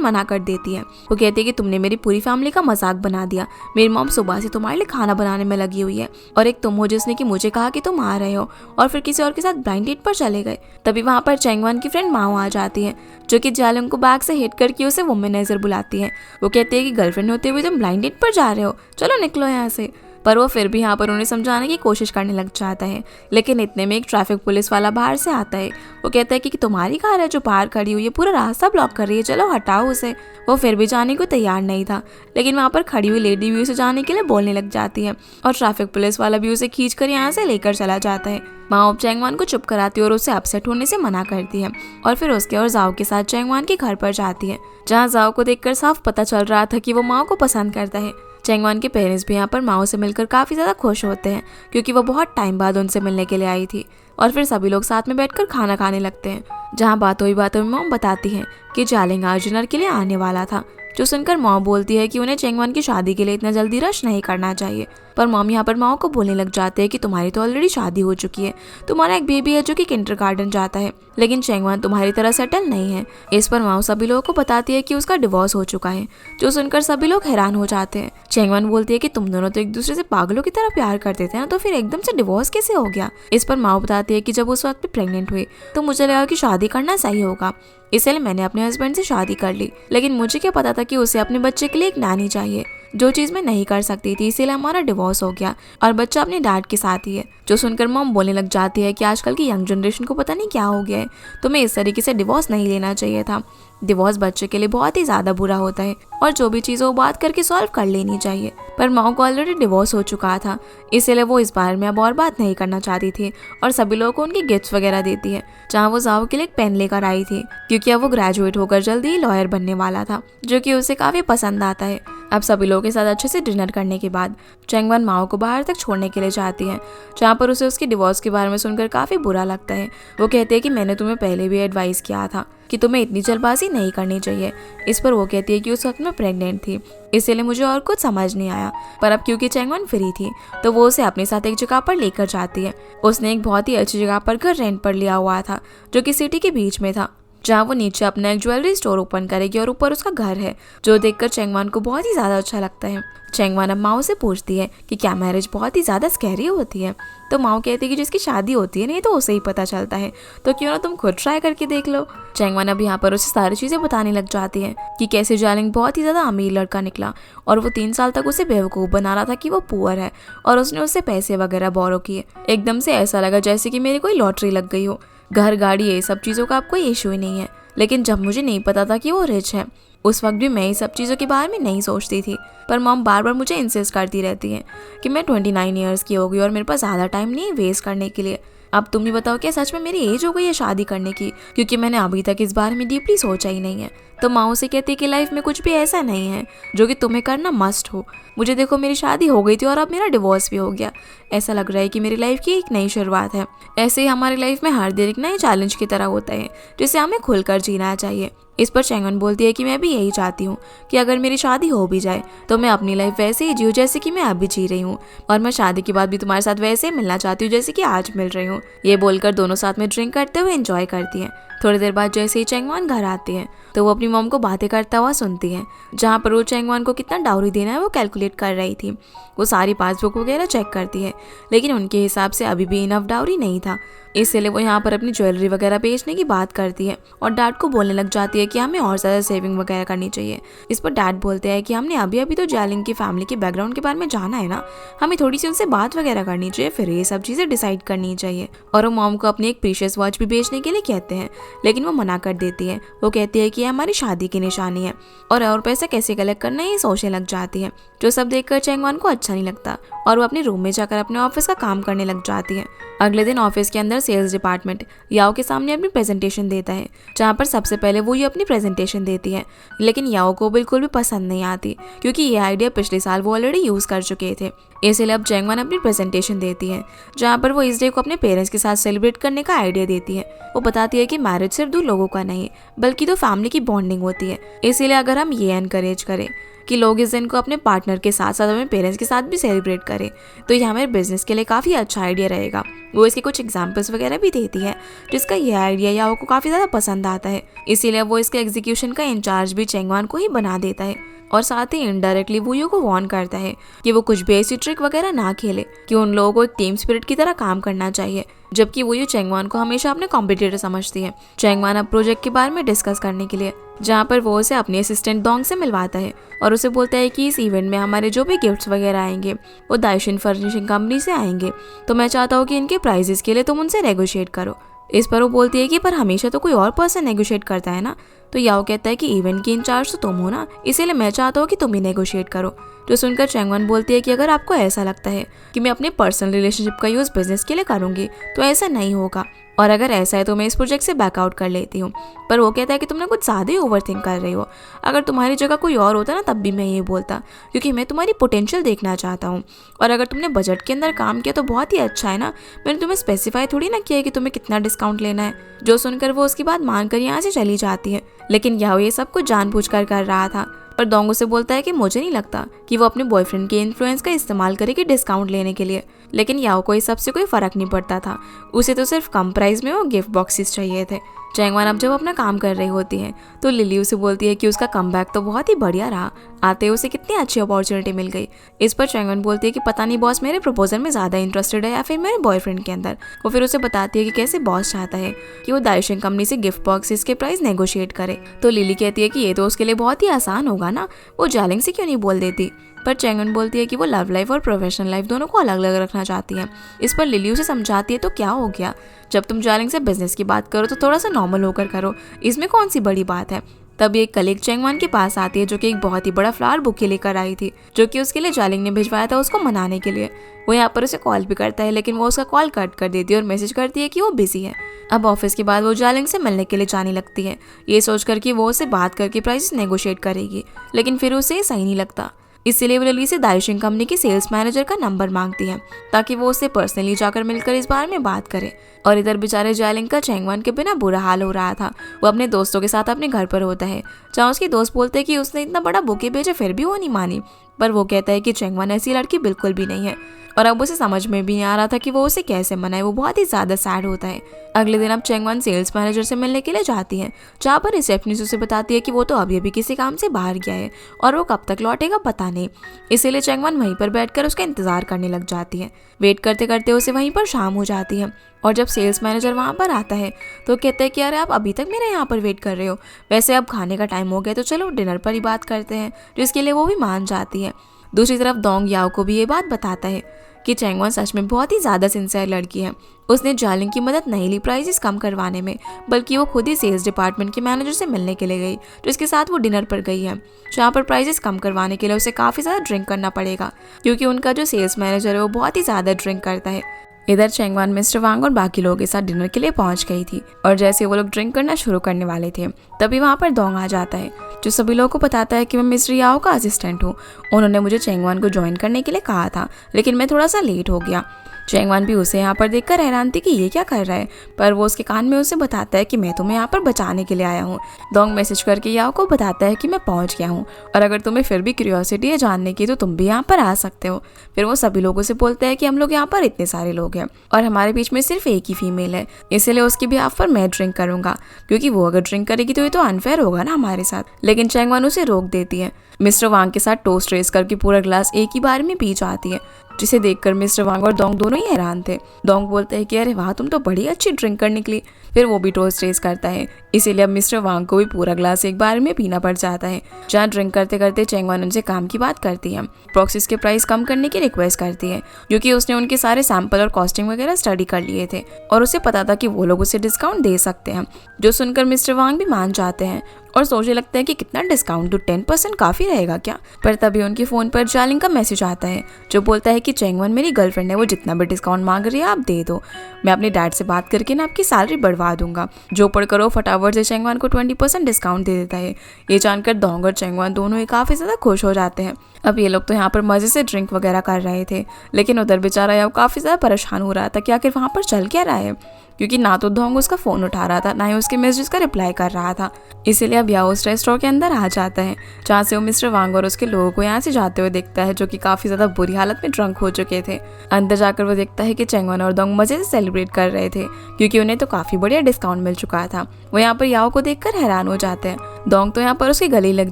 मना कर देती है। वो कहती है कि तुमने मेरी पूरी फैमिली का मजाक बना दिया, मेरी मॉम सुबह से तुम्हारे लिए खाना बनाने में लगी हुई है, और एक तुम हो जिसने कि मुझे कहा कि तुम आ रहे हो और फिर किसी और के साथ ब्लाइंड डेट पर चले गए। तभी वहाँ पर चैंगवान की फ्रेंड माओ आ जाती है, जो कि जियालिंग को बैग से हिट करके उसे वुमेनाइजर बुलाती है। वो कहती है कि गर्लफ्रेंड होते हुए तुम ब्लाइंड डेट पर जा रहे हो, चलो निकलो यहाँ से। पर वो फिर भी यहाँ पर उन्हें समझाने की कोशिश करने लग जाता है, लेकिन इतने में एक ट्रैफिक पुलिस वाला बाहर से आता है। वो कहता है कि तुम्हारी कार है जो बाहर खड़ी हुई है, पूरा रास्ता ब्लॉक कर रही है, चलो हटाओ उसे। वो फिर भी जाने को तैयार नहीं था, लेकिन वहाँ पर खड़ी हुई लेडी भी उसे जाने के लिए बोलने लग जाती है और ट्रैफिक पुलिस वाला भी उसे खींच कर यहाँ से लेकर चला जाता है। माओ चैंगवान को चुप कराती है और उसे अपसेट होने से मना करती है, और फिर उसके और जाओ के साथ चैंगवान के घर पर जाती है, जहाँ जाओ को देखकर साफ पता चल रहा था कि वो माओ को पसंद करता है। चैंगवान के पेरेंट्स भी यहाँ पर माओ से मिलकर काफ़ी ज़्यादा खुश होते हैं, क्योंकि वो बहुत टाइम बाद उनसे मिलने के लिए आई थी। और फिर सभी लोग साथ में बैठकर खाना खाने लगते हैं, जहाँ बातों ही बातों में मॉम बताती है कि जियालिंग आज डिनर के लिए आने वाला था। जो सुनकर मॉम बोलती है कि उन्हें चैंगवान की शादी के लिए इतना जल्दी रश नहीं करना चाहिए, पर मॉम यहाँ पर माओ को बोलने लग जाते हैं कि तुम्हारी तो ऑलरेडी शादी हो चुकी है, तुम्हारा एक बेबी है जो कि किंडरगार्टन जाता है, लेकिन चेंगवान तुम्हारी तरह सेटल नहीं है। इस पर माओ सभी लोगों को बताती है कि उसका डिवोर्स हो चुका है, जो सुनकर सभी लोग हैरान हो जाते हैं। चेंगवान बोलती है कि तुम दोनों तो एक दूसरे से पागलों की तरह प्यार करते थे ना, तो फिर एकदम से डिवोर्स कैसे हो गया। इस पर माओ बताती है कि जब उस वक्त प्रेग्नेंट हुई तो मुझे लगा कि शादी करना सही होगा, इसलिए मैंने अपने हस्बैंड से शादी कर ली, लेकिन मुझे क्या पता था कि उसे अपने बच्चे के लिए एक नानी चाहिए, जो चीज़ मैं नहीं कर सकती थी, इसीलिए हमारा डिवोर्स हो गया और बच्चा अपने डैड के साथ ही है। जो सुनकर मॉम बोलने लग जाती है कि आजकल की यंग जनरेशन को पता नहीं क्या हो गया है, तुम्हें इस तरीके से डिवोर्स नहीं लेना चाहिए था, डिवोर्स बच्चे के लिए बहुत ही ज़्यादा बुरा होता है और जो भी चीज़ वो बात करके सॉल्व कर लेनी चाहिए। पर माओ को ऑलरेडी डिवोर्स हो चुका था, इसीलिए वो इस बारे में अब और बात नहीं करना चाहती थी और सभी लोगों को उनकी गिफ्ट्स वगैरह देती है। जहाँ वो जाओ के लिए एक पेन लेकर आई थी, क्योंकि अब वो ग्रेजुएट होकर जल्दी ही लॉयर बनने वाला था, जो कि उसे काफ़ी पसंद आता है। अब सभी लोगों के साथ अच्छे से डिनर करने के बाद चेंगवान माओ को बाहर तक छोड़ने के लिए जाती है, जहाँ पर उसे उसके डिवोर्स के बारे में सुनकर काफ़ी बुरा लगता है। वो कहती है कि मैंने तुम्हें पहले भी एडवाइस किया था कि तुम्हें इतनी जल्दबाजी नहीं करनी चाहिए। इस पर वो कहती है कि उस वक्त मैं प्रेग्नेंट थी, इसीलिए मुझे और कुछ समझ नहीं आया, पर अब क्योंकि चेंगवान फ्री थी तो वो उसे अपने साथ एक जगह पर लेकर जाती है। उसने एक बहुत ही अच्छी जगह पर घर रेंट पर लिया हुआ था, जो कि सिटी के बीच में था, जहाँ वो नीचे अपना एक ज्वेलरी स्टोर ओपन करेगी और ऊपर उसका घर है, जो देखकर चेंगवान को बहुत ही ज़्यादा अच्छा लगता है। चेंगवान अब माओ से पूछती है कि क्या मैरिज बहुत ही ज़्यादा स्कैरी होती है, तो माओ कहती है कि जिसकी शादी होती है नहीं तो उसे ही पता चलता है, तो क्यों ना तुम खुद ट्राई करके देख लो। चेंगवान अब यहाँ पर उसे सारी चीज़ें बताने लग जाती है कि कैसे जालिंग बहुत ही ज़्यादा अमीर लड़का निकला और वो 3 साल तक उसे बेवकूफ़ बना रहा था कि वो पुअर है और उसने उससे पैसे वगैरह बोरो किए। एकदम से ऐसा लगा जैसे कि मेरी कोई लॉटरी लग गई हो, घर गाड़ी ये सब चीज़ों का अब कोई इशू ही नहीं है। लेकिन जब मुझे नहीं पता था कि वो रिच है, उस वक्त भी मैं ये सब चीज़ों के बारे में नहीं सोचती थी, पर मॉम बार बार मुझे इंसिस्ट करती रहती है कि मैं 29 ईयर्स की हो गई और मेरे पास ज़्यादा टाइम नहीं है वेस्ट करने के लिए। अब तुम ही बताओ क्या सच में मेरी एज हो गई है शादी करने की, क्योंकि मैंने अभी तक इस बारे में डीपली सोचा ही नहीं है। तो माँ से कहती है कि लाइफ में कुछ भी ऐसा नहीं है जो कि तुम्हें करना मस्ट हो। मुझे देखो मेरी शादी हो गई थी और अब मेरा डिवोर्स भी हो गया, ऐसा लग रहा है कि मेरी लाइफ की एक नई शुरुआत है। ऐसे ही हमारी लाइफ में हर दिन एक नए चैलेंज की तरह होता है, जिसे हमें खुलकर जीना चाहिए। इस पर चेंगवान बोलती है कि मैं भी यही चाहती हूँ कि अगर मेरी शादी हो भी जाए तो मैं अपनी लाइफ वैसे ही जीऊँ जैसे कि मैं अभी जी रही हूँ, और मैं शादी के बाद भी तुम्हारे साथ वैसे ही मिलना चाहती हूँ जैसे कि आज मिल रही हूँ। ये बोलकर दोनों साथ में ड्रिंक करते हुए एंजॉय करती हैं। थोड़ी देर बाद जैसे ही चेंगवान घर आती है तो वो अपनी मॉम को बातें करता हुआ सुनती है, जहाँ पर वो चेंगवान को कितना डाउरी देना है वो कैलकुलेट कर रही थी। वो सारी पासबुक वगैरह चेक करती है, लेकिन उनके हिसाब से अभी भी इनफ डाउरी नहीं था, इसलिए वो यहाँ पर अपनी ज्वेलरी वगैरह बेचने की बात करती है और डैड को बोलने लग जाती है कि हमें और ज़्यादा सेविंग वगैरह करनी चाहिए। इस पर डैड बोलते हैं कि हमने अभी अभी तो जालिंग की फैमिली के बैकग्राउंड के बारे में जाना है ना, हमें थोड़ी सी उनसे बात वगैरह करनी चाहिए, फिर ये सब चीज़ें डिसाइड करनी चाहिए। और वो मॉम को अपनी एक प्रीशियस वॉच भी बेचने के लिए कहते हैं, लेकिन वो मना कर देती है। वो कहती है कि हमारी शादी की निशानी है और पैसा कैसे कलेक्ट करना है ये सोचने लग जाती है, जो सब देखकर चेंगवान को अच्छा नहीं लगता और वो अपने रूम में जाकर अपने ऑफिस का काम करने लग जाती है। अगले दिन ऑफिस के अंदर सेल्स डिपार्टमेंट याओ के सामने अपनी प्रेजेंटेशन देता है, जहाँ पर सबसे पहले वो ये अपनी प्रेजेंटेशन देती है, लेकिन याओ को बिल्कुल भी पसंद नहीं आती, क्योंकि ये आइडिया पिछले साल वो ऑलरेडी यूज़ कर चुके थे। इसलिए अब चेंगवान अपनी प्रेजेंटेशन देती है, जहाँ पर वो इस डे को अपने पेरेंट्स के साथ सेलिब्रेट करने का आइडिया देती है। वो बताती है कि मैरिज सिर्फ 2 लोगों का नहीं बल्कि 2 फैमिली की बॉन्डिंग होती है, इसीलिए अगर हम ये एनकरेज करें कि लोग इस दिन को अपने पार्टनर के साथ साथ अपने पेरेंट्स के साथ भी सेलिब्रेट करें तो ये हमारे बिजनेस के लिए काफ़ी अच्छा आइडिया रहेगा। वो इसके कुछ एग्जाम्पल्स वगैरह भी देती है, जिसका ये आइडिया याओ को काफ़ी ज़्यादा पसंद आता है, इसीलिए वो इसके एग्जीक्यूशन का इंचार्ज भी चेंगवान को ही बना देता है और साथ ही इनडायरेक्टली वूयो को वार्न करता है कि वो कुछ भी ऐसी ट्रिक वगैरह ना खेले, कि उन लोगों को एक टीम स्पिरिट की तरह काम करना चाहिए, जबकि वूयो चेंगवान को हमेशा अपने कॉम्पिटिटर समझती है। चेंगवान अब प्रोजेक्ट के बारे में डिस्कस करने के लिए, जहाँ पर वो उसे अपने असिस्टेंट डोंग से मिलवाता है और उसे बोलता है कि इस इवेंट में हमारे जो भी गिफ्ट्स वगैरह आएंगे वो दाइशिन फर्निशिंग कंपनी से आएंगे, तो मैं चाहता हूँ कि इनके प्राइजेस के लिए तुम उनसे नेगोशिएट करो। इस पर वो बोलती है कि पर हमेशा तो कोई और पर्सन नेगोशिएट करता है ना, तो याओ कहता है कि इवेंट की इंचार्ज तो तुम हो ना, इसीलिए मैं चाहता हूँ कि तुम ही नेगोशिएट करो। जो सुनकर चेंगवान बोलती है कि अगर आपको ऐसा लगता है कि मैं अपने पर्सनल रिलेशनशिप का यूज़ बिजनेस के लिए करूँगी तो ऐसा नहीं होगा, और अगर ऐसा है तो मैं इस प्रोजेक्ट से बैकआउट कर लेती हूँ। पर वो कहता है कि तुमने कुछ ज़्यादा ही ओवरथिंक कर रही हो, अगर तुम्हारी जगह कोई और होता ना तब भी मैं ये बोलता, क्योंकि मैं तुम्हारी पोटेंशियल देखना चाहता हूँ, और अगर तुमने बजट के अंदर काम किया तो बहुत ही अच्छा है ना, मैंने तुम्हें स्पेसिफाई थोड़ी ना किया है कि तुम्हें कितना डिस्काउंट लेना है। जो सुनकर वो उसकी बात मानकर यहाँ से चली जाती है, लेकिन याओ ये सब कुछ जानबूझकर कर रहा था, पर दोंग उसे बोलता है कि मुझे नहीं लगता कि वो अपने बॉयफ्रेंड के इन्फ्लुएंस का इस्तेमाल करेगी डिस्काउंट लेने के लिए। लेकिन याओ को इस सबसे कोई फर्क नहीं पड़ता था, उसे तो सिर्फ कम प्राइस में वो गिफ्ट बॉक्सेस चाहिए थे। चैंगवान अब जब अपना काम कर रही होती है तो लिली उसे बोलती है कि उसका कमबैक तो बहुत ही बढ़िया रहा, आते उसे कितनी अच्छी अपॉर्चुनिटी मिल गई। इस पर चैंगवान बोलती है कि पता नहीं बॉस मेरे प्रपोजल में ज़्यादा इंटरेस्टेड है या फिर मेरे बॉयफ्रेंड के अंदर। वो फिर उसे बताती है कि कैसे बॉस चाहता है कि वो दाइशिंग कंपनी से गिफ्ट बॉक्सेस के प्राइस नेगोशिएट करे। तो लिली कहती है कि ये तो उसके लिए बहुत ही आसान होगा ना, वो जालिंग से क्यों नहीं बोल देती। पर चैंगवान बोलती है कि वो लव लाइफ और प्रोफेशनल लाइफ दोनों को अलग अलग रखना चाहती है। इस पर लिली उसे समझाती है तो क्या हो गया, जब तुम जालिंग से बिजनेस की बात करो तो थोड़ा सा नॉर्मल होकर करो, इसमें कौन सी बड़ी बात है। तब एक कलीग चैंगवान के पास आती है जो कि एक बहुत ही बड़ा फ्लावर बुके लेकर आई थी, जो कि उसके लिए जालिंग ने भिजवाया था उसको मनाने के लिए। वो यहाँ पर उसे कॉल भी करता है लेकिन वो उसका कॉल कट कर देती है और मैसेज करती है कि वो बिजी है। अब ऑफिस के बाद वो जालिंग से मिलने के लिए जाने लगती है, ये सोचकर कि वो उससे बात करके प्राइस नेगोशिएट करेगी, लेकिन फिर उसे सही नहीं लगता। इसलिए वो लिली से दाइशिंग कंपनी के सेल्स मैनेजर का नंबर मांगती है ताकि वो उससे पर्सनली जाकर मिलकर इस बारे में बात करे। और इधर बेचारे जालिंग का चैंगवान के बिना बुरा हाल हो रहा था। वो अपने दोस्तों के साथ अपने घर पर होता है, जहाँ उसके दोस्त बोलते हैं कि उसने इतना बड़ा बुके भेजा फिर भी वो नहीं मानी। पर वो कहता है कि चैंगवान ऐसी लड़की बिल्कुल भी नहीं है और अब उसे समझ में भी नहीं आ रहा था कि वो उसे कैसे मनाए। वो बहुत ही ज़्यादा सैड होता है। अगले दिन अब चैंगवान सेल्स मैनेजर से मिलने के लिए जाती है, जहाँ पर रिसेप्शनिस्ट उसे बताती है कि वो तो अभी किसी काम से बाहर गया है और वो कब तक लौटेगा पता नहीं। इसीलिए चैंगवान वहीं पर बैठकर उसका इंतजार करने लग जाती है। वेट करते करते उसे वहीं पर शाम हो जाती है और जब सेल्स मैनेजर वहाँ पर आता है तो कहते हैं कि अरे आप अभी तक मेरे यहाँ पर वेट कर रहे हो, वैसे अब खाने का टाइम हो गया तो चलो डिनर पर ही बात करते हैं, जिसके लिए वो भी मान जाती है। दूसरी तरफ दोंग याओ को भी ये बात बताता है कि चैंगवान सच में बहुत ही ज़्यादा सिंसियर लड़की है। उसने जालिंग की मदद नहीं ली प्राइसेस कम करवाने में, बल्कि वो खुद ही सेल्स डिपार्टमेंट के मैनेजर से मिलने के लिए गई, जिसके साथ वो डिनर पर गई है, जहाँ पर प्राइसेस कम करवाने के लिए उसे काफ़ी ज़्यादा ड्रिंक करना पड़ेगा, क्योंकि उनका जो सेल्स मैनेजर है वो बहुत ही ज़्यादा ड्रिंक करता है। इधर चैंगवान मिस्टर वांग और बाकी लोगों के साथ डिनर के लिए पहुंच गई थी और जैसे वो लोग ड्रिंक करना शुरू करने वाले थे तभी वहाँ पर दोंग आ जाता है, जो सभी लोगों को बताता है कि मैं मिस्टर याओ का असिस्टेंट हूँ। उन्होंने मुझे चैंगवान को ज्वाइन करने के लिए कहा था लेकिन मैं थोड़ा सा लेट हो गया। चैंगवान भी उसे यहाँ पर देखकर हैरान थी कि ये क्या कर रहा है, पर वो उसके कान में उसे बताता है कि मैं तुम्हें यहाँ पर बचाने के लिए आया हूँ। दोंग मैसेज करके याओ को बताता है कि मैं पहुँच गया हूँ और अगर तुम्हें फिर भी क्यूरियोसिटी है जानने की तो तुम भी यहाँ पर आ सकते हो। फिर वो सभी लोगों से बोलता है कि हम लोग यहाँ पर इतने सारे लोग हैं और हमारे बीच में सिर्फ एक ही फीमेल है, इसलिए उसकी बिहाफ पर मैं ड्रिंक करूंगा, क्योंकि वो अगर ड्रिंक करेगी तो ये तो अनफेयर होगा ना हमारे साथ। लेकिन चैंगवान उसे रोक देती है। मिस्टर वांग के साथ टोस्ट रेस करके पूरा ग्लास एक ही बार में पी जाती है, जिसे देखकर मिस्टर वांग और दोंग दोनों ही हैरान थे। दोंग बोलते हैं कि अरे वाह तुम तो बड़ी अच्छी ड्रिंक कर निकली। फिर वो भी टोस्ट रेस करता है, इसीलिए अब मिस्टर वांग को भी पूरा ग्लास एक बार में पीना पड़ जाता है। जहाँ ड्रिंक करते करते चैंगवान उनसे काम की बात करती है, प्रॉक्सिस के प्राइस कम करने की रिक्वेस्ट करती है, क्योंकि उसने उनके सारे सैंपल और कॉस्टिंग वगैरह स्टडी कर लिए थे और उसे पता था कि वो लोग उसे डिस्काउंट दे सकते हैं। जो सुनकर मिस्टर वांग भी मान जाते हैं और सोचने लगते हैं कि कितना डिस्काउंट, तो 10% काफ़ी रहेगा क्या। पर तभी उनके फ़ोन पर जालिंग का मैसेज आता है जो बोलता है कि चैंगवान मेरी गर्लफ्रेंड है, वो जितना भी डिस्काउंट मांग रही है आप दे दो, मैं अपने डैड से बात करके ना आपकी सैलरी बढ़वा दूंगा। जो पढ़कर वो फटाफट से चैंगवान को 20% डिस्काउंट दे देता है। ये जानकर दोंग और चैंगवान दोनों ही काफ़ी ज़्यादा खुश हो जाते हैं। अब ये लोग तो यहाँ पर मज़े से ड्रिंक वगैरह कर रहे थे, लेकिन उधर बेचारा याओ काफ़ी ज़्यादा परेशान हो रहा था कि आखिर वहाँ पर चल क्या रहा है, क्योंकि ना तो दोंग उसका फ़ोन उठा रहा था ना ही उसके मैसेज का रिप्लाई कर रहा था। इसीलिए अब याओ उस रेस्टोरेंट के अंदर आ जाता है, जहाँ से वो मिस्टर वांग और उसके लोगों को यहाँ से जाते हुए देखता है, जो कि काफ़ी ज़्यादा बुरी हालत में ड्रंक हो चुके थे। अंदर जाकर वो देखता है कि चैंगवान और दोंग मज़े से सेलिब्रेट कर रहे थे, क्योंकि उन्हें तो काफ़ी बढ़िया डिस्काउंट मिल चुका था। वो यहाँ पर याओ को देखकर हैरान हो जाते हैं। दोंग तो यहाँ पर उसके गले लग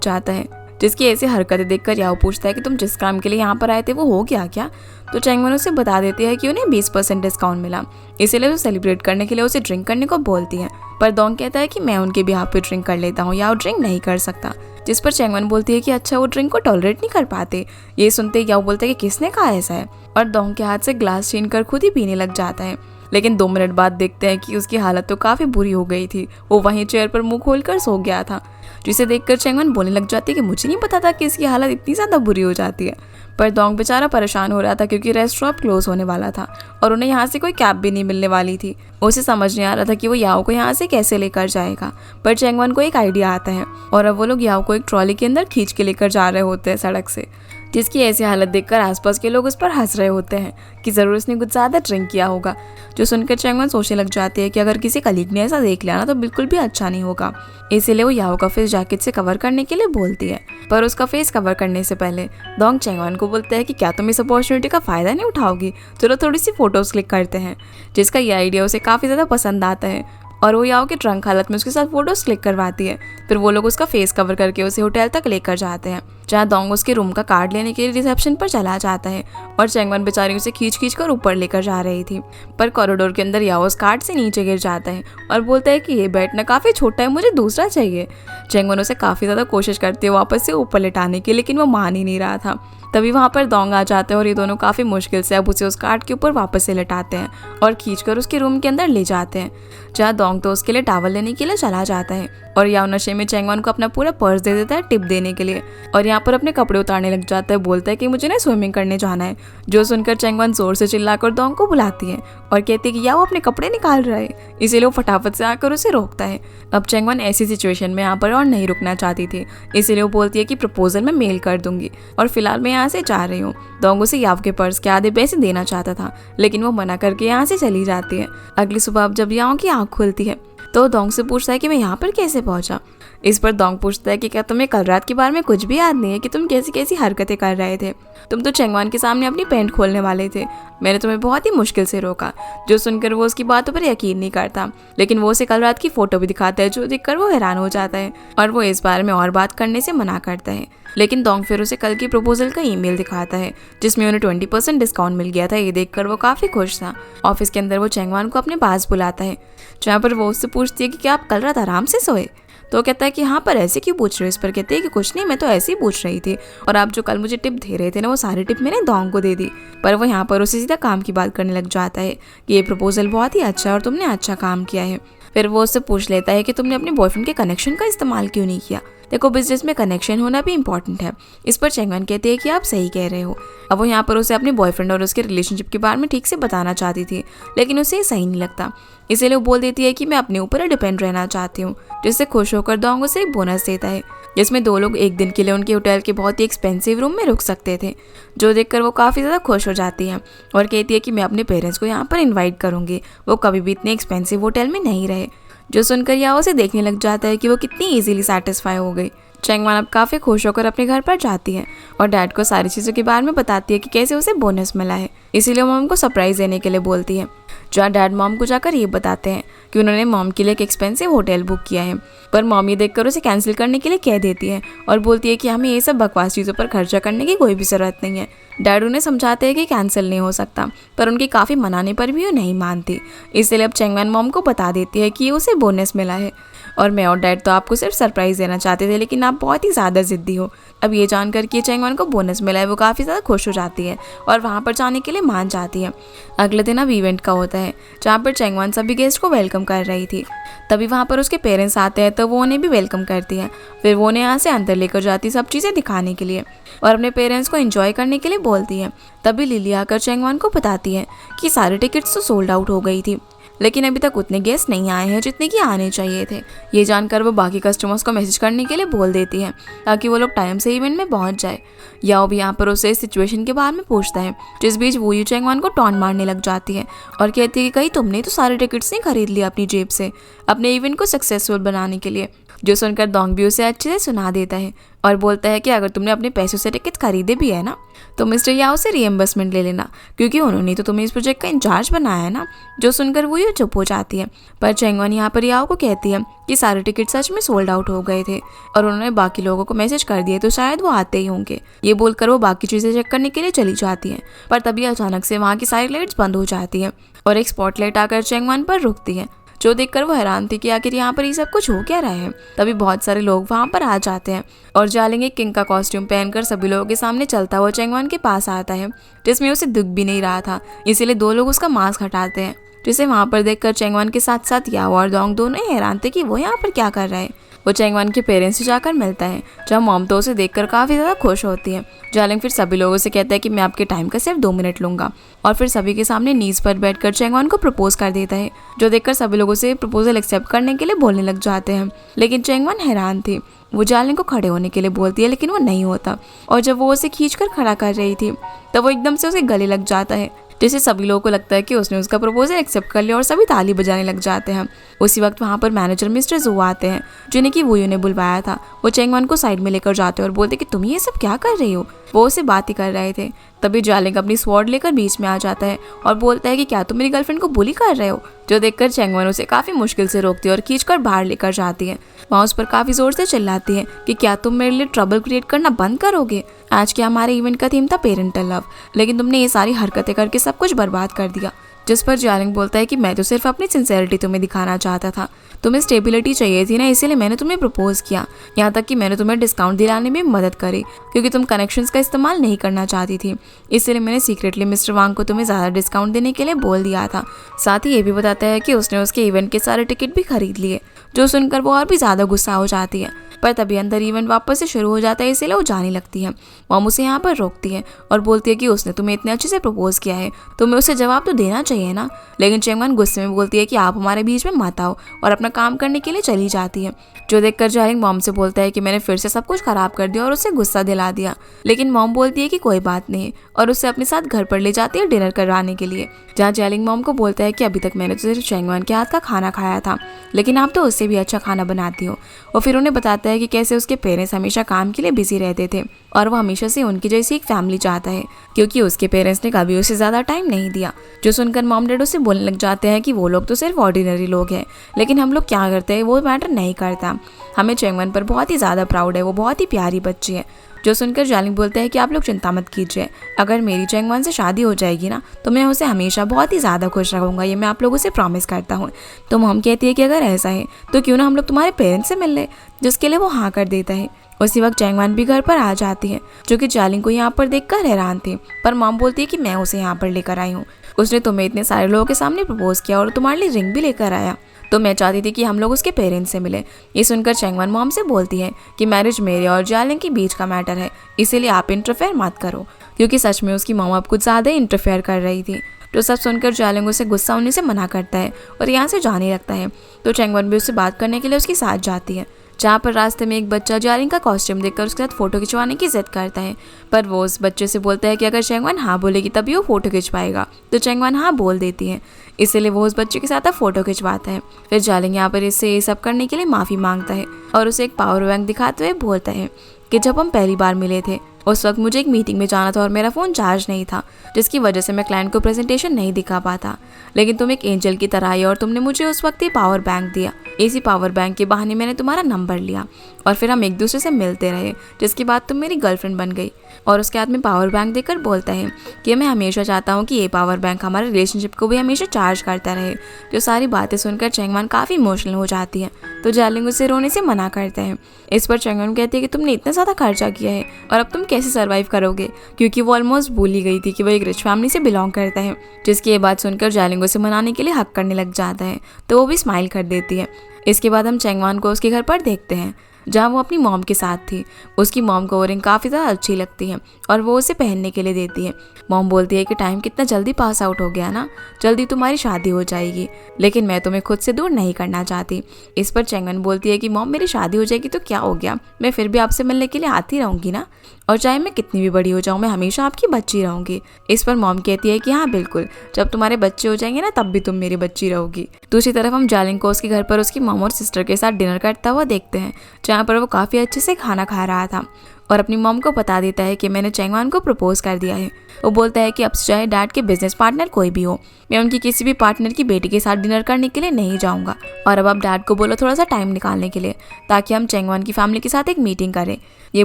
जाता है, जिसकी ऐसी हरकतें देखकर याओ पूछता है कि तुम जिस काम के लिए यहाँ पर आए थे वो हो गया क्या। तो चैंगवान उसे बता देती है कि उन्हें 20% डिस्काउंट मिला, इसीलिए वो सेलिब्रेट करने के लिए उसे ड्रिंक करने को बोलती है। पर दोंग कहता है कि मैं उनके बिहाफ पे ड्रिंक कर लेता हूँ, याओ ड्रिंक नहीं कर सकता। जिस पर चैंगवान बोलती है कि अच्छा वो ड्रिंक को टॉलरेट नहीं कर पाते। ये सुनते याओ बोलता है कि किसने कहा ऐसा है, और दोंग के हाथ से ग्लास छीन कर खुद ही पीने लग जाता है। लेकिन 2 मिनट बाद देखते हैं कि उसकी हालत तो काफ़ी बुरी हो गई थी, वो वहीं चेयर पर मुंह खोलकर सो गया था, जिसे देखकर चैंगवान बोलने लग जाती है कि मुझे नहीं पता था कि इसकी हालत इतनी ज़्यादा बुरी हो जाती है। पर दोंग बेचारा परेशान हो रहा था, क्योंकि रेस्टोरेंट क्लोज होने वाला था और उन्हें यहाँ से कोई कैब भी नहीं मिलने वाली थी। उसे समझ नहीं आ रहा था कि वो याओ को यहाँ से कैसे लेकर जाएगा। पर चैंगवान को एक आइडिया आता है और अब वो लोग याओ को एक ट्रॉली के अंदर खींच के लेकर जा रहे होते हैं सड़क से। जिसकी ऐसी हालत देखकर आसपास के लोग उस पर हंस रहे होते हैं कि ज़रूर उसने कुछ ज़्यादा ड्रिंक किया होगा। जो सुनकर चैंगवन सोचने लग जाती है कि अगर किसी कलीग ने ऐसा देख लिया ना तो बिल्कुल भी अच्छा नहीं होगा। इसीलिए वो याओ का फेस जैकेट से कवर करने के लिए बोलती है। पर उसका फेस कवर करने से पहले डोंग चैंगवन को बोलता है कि क्या तुम इस अपॉर्चुनिटी का फ़ायदा नहीं उठाओगी, चलो थोड़ी सी फोटोज़ क्लिक करते हैं। जिसका ये आइडिया उसे काफ़ी ज़्यादा पसंद आता है और वो याओ के ट्रंक हालत में उसके साथ फोटोज क्लिक करवाती है। फिर वो लोग उसका फेस कवर करके उसे होटल तक लेकर जाते हैं, जहाँ डोंग उसके रूम का कार्ड लेने के लिए रिसेप्शन पर चला जाता है और चैंगवन बेचारी उसे खींच कर ऊपर लेकर जा रही थी। पर कॉरिडोर के अंदर याओ उस कार्ड से नीचे गिर जाता है और बोलता है कि ये बेड ना काफ़ी छोटा है, मुझे दूसरा चाहिए। चैंगवन उसे काफ़ी ज़्यादा कोशिश करती है वापस से ऊपर लेटाने की, लेकिन वो मान ही नहीं रहा था। तभी वहाँ पर डोंग आ जाते हैं और ये दोनों काफ़ी मुश्किल से अब उसे उस कार्ड के ऊपर वापस से लेटाते हैं और खींचकर उसके रूम के अंदर ले जाते हैं, जहाँ डोंग तो उसके लिए टॉवल लेने के लिए चला जाता है और याओ नशे में चैंगवन को अपना पूरा पर्स दे देता है टिप देने के लिए और यहाँ पर अपने कपड़े उतारने लग जाता है। बोलता है कि मुझे ना स्विमिंग करने जाना है। जो सुनकर चैंगवन जोर से चिल्लाकर डोंग को बुलाती है और कहती है कि याओ अपने कपड़े निकाल रहा है, इसीलिए वो फटाफट से आकर उसे रोकता है। अब चैंगवन ऐसी सिचुएशन में यहाँ पर और नहीं रुकना चाहती थी, इसीलिए वो बोलती है कि प्रपोजल मैं मेल कर दूंगी और फिलहाल मैं यहाँ से जा रही हूँ। डोंग उसे याओ के पर्स के आधे पैसे देना चाहता था, लेकिन वो मना करके यहाँ से चली जाती है। अगली सुबह अब जब याओ की आँख खुलती है तो डोंग से पूछता है कि मैं यहाँ पर कैसे पहुँचा। इस पर डोंग पूछता है कि क्या तुम्हें कल रात के बारे में कुछ भी याद नहीं है कि तुम कैसी कैसी हरकतें कर रहे थे। तुम तो चैंगवन के सामने अपनी पैंट खोलने वाले थे, मैंने तुम्हें बहुत ही मुश्किल से रोका। जो सुनकर वो उसकी बातों पर यकीन नहीं करता, लेकिन वो उसे कल रात की फोटो भी दिखाता है, जो देखकर वो हैरान हो जाता है और वो इस बारे में और बात करने से मना करता है। लेकिन डोंग फिर उसे कल की प्रपोजल का ईमेल दिखाता है जिसमें उन्हें 20% डिस्काउंट मिल गया था। ये देखकर वो काफ़ी खुश था। ऑफिस के अंदर वो चैंगवन को अपने पास बुलाता है, जहाँ पर वो उससे पूछती है कि क्या आप कल रात आराम से सोए। तो कहता है कि हाँ, पर ऐसे क्यों पूछ रहे हो। इस पर कहते हैं कि कुछ नहीं, मैं तो ऐसे ही पूछ रही थी और आप जो कल मुझे टिप दे रहे थे ना वो सारी टिप मैंने डोंग को दे दी। पर वो यहाँ पर उसे सीधा काम की बात करने लग जाता है कि ये प्रपोजल बहुत ही अच्छा है और तुमने अच्छा काम किया है। फिर वो उससे पूछ लेता है कि तुमने अपने बॉयफ्रेंड के कनेक्शन का इस्तेमाल क्यों नहीं किया। देखो, बिजनेस में कनेक्शन होना भी इम्पोर्टेंट है। इस पर चैंगवन कहते हैं कि आप सही कह रहे हो। अब वो यहाँ पर उसे अपने बॉयफ्रेंड और उसके रिलेशनशिप के बारे में ठीक से बताना चाहती थी, लेकिन उसे सही नहीं लगता। इसीलिए वो बोल देती है कि मैं अपने ऊपर डिपेंड रहना चाहती हूँ, जिससे खुश होकर डोंग उसे एक बोनस देता है जिसमें 2 लोग एक दिन के लिए उनके होटल के बहुत ही एक्सपेंसिव रूम में रुक सकते थे। जो देखकर वो काफ़ी ज़्यादा खुश हो जाती है और कहती है कि मैं अपने पेरेंट्स को यहाँ पर इन्वाइट करूँगी, वो कभी भी इतने एक्सपेंसिव होटल में नहीं रहे। जो सुनकर याओ उसे देखने लग जाता है कि वो कितनी इजीली सेटिस्फाई हो गई। चैंगवन अब काफ़ी खुश होकर अपने घर पर जाती है और डैड को सारी चीज़ों के बारे में बताती है कि कैसे उसे बोनस मिला है। इसीलिए मॉम को सरप्राइज़ देने के लिए बोलती है, जहाँ डैड मॉम को जाकर ये बताते हैं कि उन्होंने मॉम के लिए एक एक्सपेंसिव होटल बुक किया है। पर मॉम ये देखकर उसे कैंसिल करने के लिए कह देती है और बोलती है कि हमें ये सब बकवास चीज़ों पर खर्चा करने की कोई भी ज़रूरत नहीं है। डैड उन्हें समझाते हैं कि कैंसिल नहीं हो सकता, पर उनके काफ़ी मनाने पर भी वो नहीं मानती। इसलिए अब चैंगवन मॉम को बता देती है कि उसे बोनस मिला है और मैं और डैड तो आपको सिर्फ सरप्राइज़ देना चाहते थे, लेकिन आप बहुत ही ज़्यादा ज़िद्दी हो। अब ये जानकर कि चैंगवन को बोनस मिला है वो काफ़ी ज़्यादा खुश हो जाती है और वहाँ पर जाने के लिए मान जाती है। अगले दिन अब इवेंट का होता है, जहाँ पर चैंगवन सभी गेस्ट को वेलकम कर रही थी। तभी वहाँ पर उसके पेरेंट्स आते हैं, तो वो उन्हें भी वेलकम करती है। फिर वो उन्हें यहाँ से अंदर लेकर जाती सब चीज़ें दिखाने के लिए और अपने पेरेंट्स को एंजॉय करने के लिए बोलती है। तभी लिली आकर चैंगवन को बताती है कि सारे टिकट्स तो सोल्ड आउट हो गई थी, लेकिन अभी तक उतने गेस्ट नहीं आए हैं जितने कि आने चाहिए थे। ये जानकर वो बाकी कस्टमर्स को मैसेज करने के लिए बोल देती है ताकि वो लोग टाइम से इवेंट में पहुंच जाए। याओ भी यहाँ पर उससे इस सिचुएशन के बारे में पूछता है, जिस बीच वो यू चैंगवन को टॉन्ट मारने लग जाती है और कहती है कि कहीं तुमने तो सारे टिकट्स नहीं खरीद लिए अपनी जेब से अपने इवेंट को सक्सेसफुल बनाने के लिए। जो सुनकर डोंग भी उसे अच्छे से सुना देता है और बोलता है कि अगर तुमने अपने पैसों से टिकट खरीदे भी है ना तो मिस्टर याओ से रीएम्बर्समेंट ले लेना, क्योंकि उन्होंने तो तुम्हें इस प्रोजेक्ट का इंचार्ज बनाया है ना। जो सुनकर वो ये चुप हो जाती है। पर चैंगवन यहाँ पर याओ को कहती है कि सारे टिकट सच में सोल्ड आउट हो गए थे और उन्होंने बाकी लोगों को मैसेज कर दिए, तो शायद वो आते ही होंगे। ये बोलकर वो बाकी चीज़ें चेक करने के लिए चली जाती है, पर तभी अचानक से वहाँ की सारी लाइट्स बंद हो जाती है और एक स्पॉटलाइट आकर चैंगवन पर रुकती है। जो देखकर वो हैरान थी कि आखिर यहाँ पर ये सब कुछ हो क्या रहा है। तभी बहुत सारे लोग वहाँ पर आ जाते हैं और जालेंगे किंग का कॉस्ट्यूम पहनकर सभी लोगों के सामने चलता हुआ चैंगवन के पास आता है, जिसमें उसे दुख भी नहीं रहा था। इसीलिए 2 लोग उसका मास्क हटाते हैं, जिसे वहाँ पर देखकर चैंगवन के साथ साथ याओ और डोंग दोनों ही हैरान थे कि वो यहाँ पर क्या कर रहा है। वो चैंगवान के पेरेंट्स से जाकर मिलता है, जहाँ मॉम तो उसे देखकर काफ़ी ज़्यादा खुश होती है। जालिंग फिर सभी लोगों से कहता है कि मैं आपके टाइम का सिर्फ 2 मिनट लूँगा, और फिर सभी के सामने नीज पर बैठकर चैंगवान को प्रपोज कर देता है, जो देखकर सभी लोगों से प्रपोजल एक्सेप्ट करने के लिए बोलने लग जाते हैं। लेकिन चैंगवान हैरान थी। वो जालिंग को खड़े होने के लिए बोलती है, लेकिन वो नहीं होता, और जब वो उसे खींचकर खड़ा कर रही थी तब वो एकदम से उसे गले लग जाता है, जिससे सभी लोगों को लगता है कि उसने उसका प्रपोजल एक्सेप्ट कर लिया और सभी ताली बजाने लग जाते हैं। उसी वक्त वहाँ पर मैनेजर मिस्टर जू आते हैं, जिन्हें कि वूयू ने बुलवाया था। वो चैंगवान को साइड में लेकर जाते हैं और बोलते कि तुम ये सब क्या कर रही हो। वो उसे बात ही कर रहे थे। तभी जालिंग अपनी स्वॉर्ड लेकर बीच में आ जाता है और बोलता है कि क्या तुम मेरी गर्लफ्रेंड को बुली कर रहे हो, जो देखकर चैंगवान उसे काफ़ी मुश्किल से रोकती है और खींचकर बाहर लेकर जाती है। वहाँ उस पर काफ़ी ज़ोर से चिल्लाती है कि क्या तुम मेरे लिए ट्रबल क्रिएट करना बंद करोगे। आज के हमारे इवेंट का थीम था पेरेंटल लव, लेकिन तुमने ये सारी हरकतें करके सब कुछ बर्बाद कर दिया। जिस पर जालिंग बोलता है कि मैं तो सिर्फ अपनी सिंसेरिटी तुम्हें दिखाना चाहता था, तुम्हें स्टेबिलिटी चाहिए थी ना, इसीलिए मैंने तुम्हें प्रपोज किया। यहाँ तक कि मैंने तुम्हें डिस्काउंट दिलाने में मदद करी, क्योंकि तुम कनेक्शंस का इस्तेमाल नहीं करना चाहती थी। इसलिए मैंने सीक्रेटली मिस्टर वांग को तुम्हें ज़्यादा डिस्काउंट देने के लिए बोल दिया था। साथ ही ये भी बताता है कि उसने उसके इवेंट के सारे टिकट भी खरीद लिए, जो सुनकर वो और भी ज़्यादा गुस्सा हो जाती है। पर तभी अंदर इवेंट वापस से शुरू हो जाता है, इसीलिए वो जाने लगती है। मॉम उसे यहाँ पर रोकती है और बोलती है कि उसने तुम्हें इतने अच्छे से प्रपोज किया है, तुम्हें उसे जवाब तो देना चाहिए ना। लेकिन चैंगवान गुस्से में बोलती है कि आप हमारे बीच में मत आओ, और अपना काम करने के लिए चली जाती है। जो देखकर जालिंग मॉम से बोलता है कि मैंने फिर से सब कुछ खराब कर दिया और उसे गुस्सा दिला दिया। लेकिन मॉम बोलती है कि कोई बात नहीं, और उसे अपने साथ घर पर ले जाती है डिनर करवाने के लिए, जहाँ जालिंग मॉम को बोलता है कि अभी तक मैंने तो सिर्फ चैंगवान के हाथ का खाना खाया था, लेकिन आप तो उससे भी अच्छा खाना बनाती हो। और फिर उन्हें बताता है कि कैसे उसके पेरेंट्स हमेशा काम के लिए बिजी रहते थे और वो हमेशा से उनकी जैसी एक फैमिली चाहता है, क्योंकि उसके पेरेंट्स ने कभी उसे ज़्यादा टाइम नहीं दिया। जो सुनकर मॉम डैड उसे बोलने लग जाते हैं कि वो लोग तो सिर्फ ऑर्डिनरी लोग हैं, लेकिन हम लोग क्या करते हैं वो मैटर नहीं करता। हमें चैंगवान पर बहुत ही ज़्यादा प्राउड है, वो बहुत ही प्यारी बच्ची है। जो सुनकर जालिंग बोलते हैं कि आप लोग चिंता मत कीजिए, अगर मेरी चैंगवान से शादी हो जाएगी ना तो मैं उसे हमेशा बहुत ही ज़्यादा खुश रखूँगा, ये मैं आप लोगों से प्रॉमिस करता हूँ। तो मॉम कहती है कि अगर ऐसा है तो क्यों ना हम लोग तुम्हारे पेरेंट्स से मिल ले, जिसके लिए वो हाँ कर देता है। उसी वक्त चैंगवान भी घर पर आ जाती है, जो कि जालिंग को यहाँ पर देखकर हैरान थी। पर मॉम बोलती है कि मैं उसे यहाँ पर लेकर आई हूँ, उसने तुम्हें इतने सारे लोगों के सामने प्रपोज किया और तुम्हारे लिए रिंग भी लेकर आया, तो मैं चाहती थी कि हम लोग उसके पेरेंट्स से मिले। ये सुनकर चैंगवान मॉम से बोलती है कि मैरिज मेरे और जालिंग के बीच का मैटर है, इसीलिए आप इंटरफेयर मत करो, क्योंकि सच में उसकी मॉम अब कुछ ज़्यादा इंटरफेयर कर रही थी। जो सब सुनकर जालिंग उसे गुस्सा होने से मना करता है और यहाँ से जाने लगता है। तो चैंगवान भी उससे बात करने के लिए उसके साथ जाती है, जहाँ पर रास्ते में एक बच्चा जालिंग का कॉस्ट्यूम देखकर उसके साथ फोटो खिंचवाने की जिद करता है। पर वो उस बच्चे से बोलता है कि अगर चैंगवान हाँ बोलेगी तभी वो फोटो खिंचवाएगा। तो चैंगवान हाँ बोल देती है, इसीलिए वो उस बच्चे के साथ अब फोटो खिंचवाता है। फिर जालिंग यहाँ पर इससे ये सब करने के लिए माफ़ी मांगता है और उसे एक पावर बैंक दिखाते हुए बोलता है कि जब हम पहली बार मिले थे उस वक्त मुझे एक मीटिंग में जाना था और मेरा फ़ोन चार्ज नहीं था, जिसकी वजह से मैं क्लाइंट को प्रेजेंटेशन नहीं दिखा पाता। लेकिन तुम एक एंजल की तरह आई और तुमने मुझे उस वक्त ये पावर बैंक दिया। इसी पावर बैंक के बहाने मैंने तुम्हारा नंबर लिया और फिर हम एक दूसरे से मिलते रहे, जिसके बाद तुम मेरी गर्लफ्रेंड बन गई। और उसके हाथ में पावर बैंक देकर बोलता है कि मैं हमेशा चाहता हूँ कि ये पावर बैंक हमारे रिलेशनशिप को भी हमेशा चार्ज करता रहे। जो सारी बातें सुनकर चैंगवान काफ़ी इमोशनल हो जाती है, तो जालिंग उसे रोने से मना करता है। इस पर चैंगवान कहती है कि तुमने इतना ज़्यादा खर्चा किया है और अब तुम कैसे सर्वाइव करोगे, क्योंकि वो ऑलमोस्ट भूल ही गई थी कि वो एक रिच फैमिली से बिलोंग करता है। जिसकी ये बात सुनकर जालिंग उसे मनाने के लिए हक करने लग जाता है, तो वो भी स्माइल कर देती है। इसके बाद हम चैंगवान को उसके घर पर देखते हैं, जहाँ वो अपनी मॉम के साथ थी। उसकी मॉम को वो रिंग काफ़ी ज़्यादा अच्छी लगती है और वो उसे पहनने के लिए देती है। मॉम बोलती है कि टाइम कितना जल्दी पास आउट हो गया ना, जल्दी तुम्हारी शादी हो जाएगी, लेकिन मैं तुम्हें खुद से दूर नहीं करना चाहती। इस पर चैंगवान बोलती है कि मॉम मेरी शादी हो जाएगी तो क्या हो गया, मैं फिर भी आपसे मिलने के लिए आती रहूँगी ना, और चाहे मैं कितनी भी बड़ी हो जाऊँ मैं हमेशा आपकी बच्ची रहूँगी। इस पर मॉम कहती है कि हाँ बिल्कुल, जब तुम्हारे बच्चे हो जाएंगे ना तब भी तुम मेरी बच्ची रहोगी। दूसरी तरफ हम जालिंग को उसके घर पर उसकी मॉम और सिस्टर के साथ डिनर करता हुआ देखते हैं, जहाँ पर वो काफ़ी अच्छे से खाना खा रहा था और अपनी मॉम को बता देता है कि मैंने चैंगवान को प्रपोज कर दिया है। वो बोलता है कि अब चाहे डैड के बिजनेस पार्टनर कोई भी हो, मैं उनकी किसी भी पार्टनर की बेटी के साथ डिनर करने के लिए नहीं जाऊंगा, और अब डैड को बोलो थोड़ा सा टाइम निकालने के लिए ताकि हम चैंगवान की फैमिली के साथ एक मीटिंग करें। ये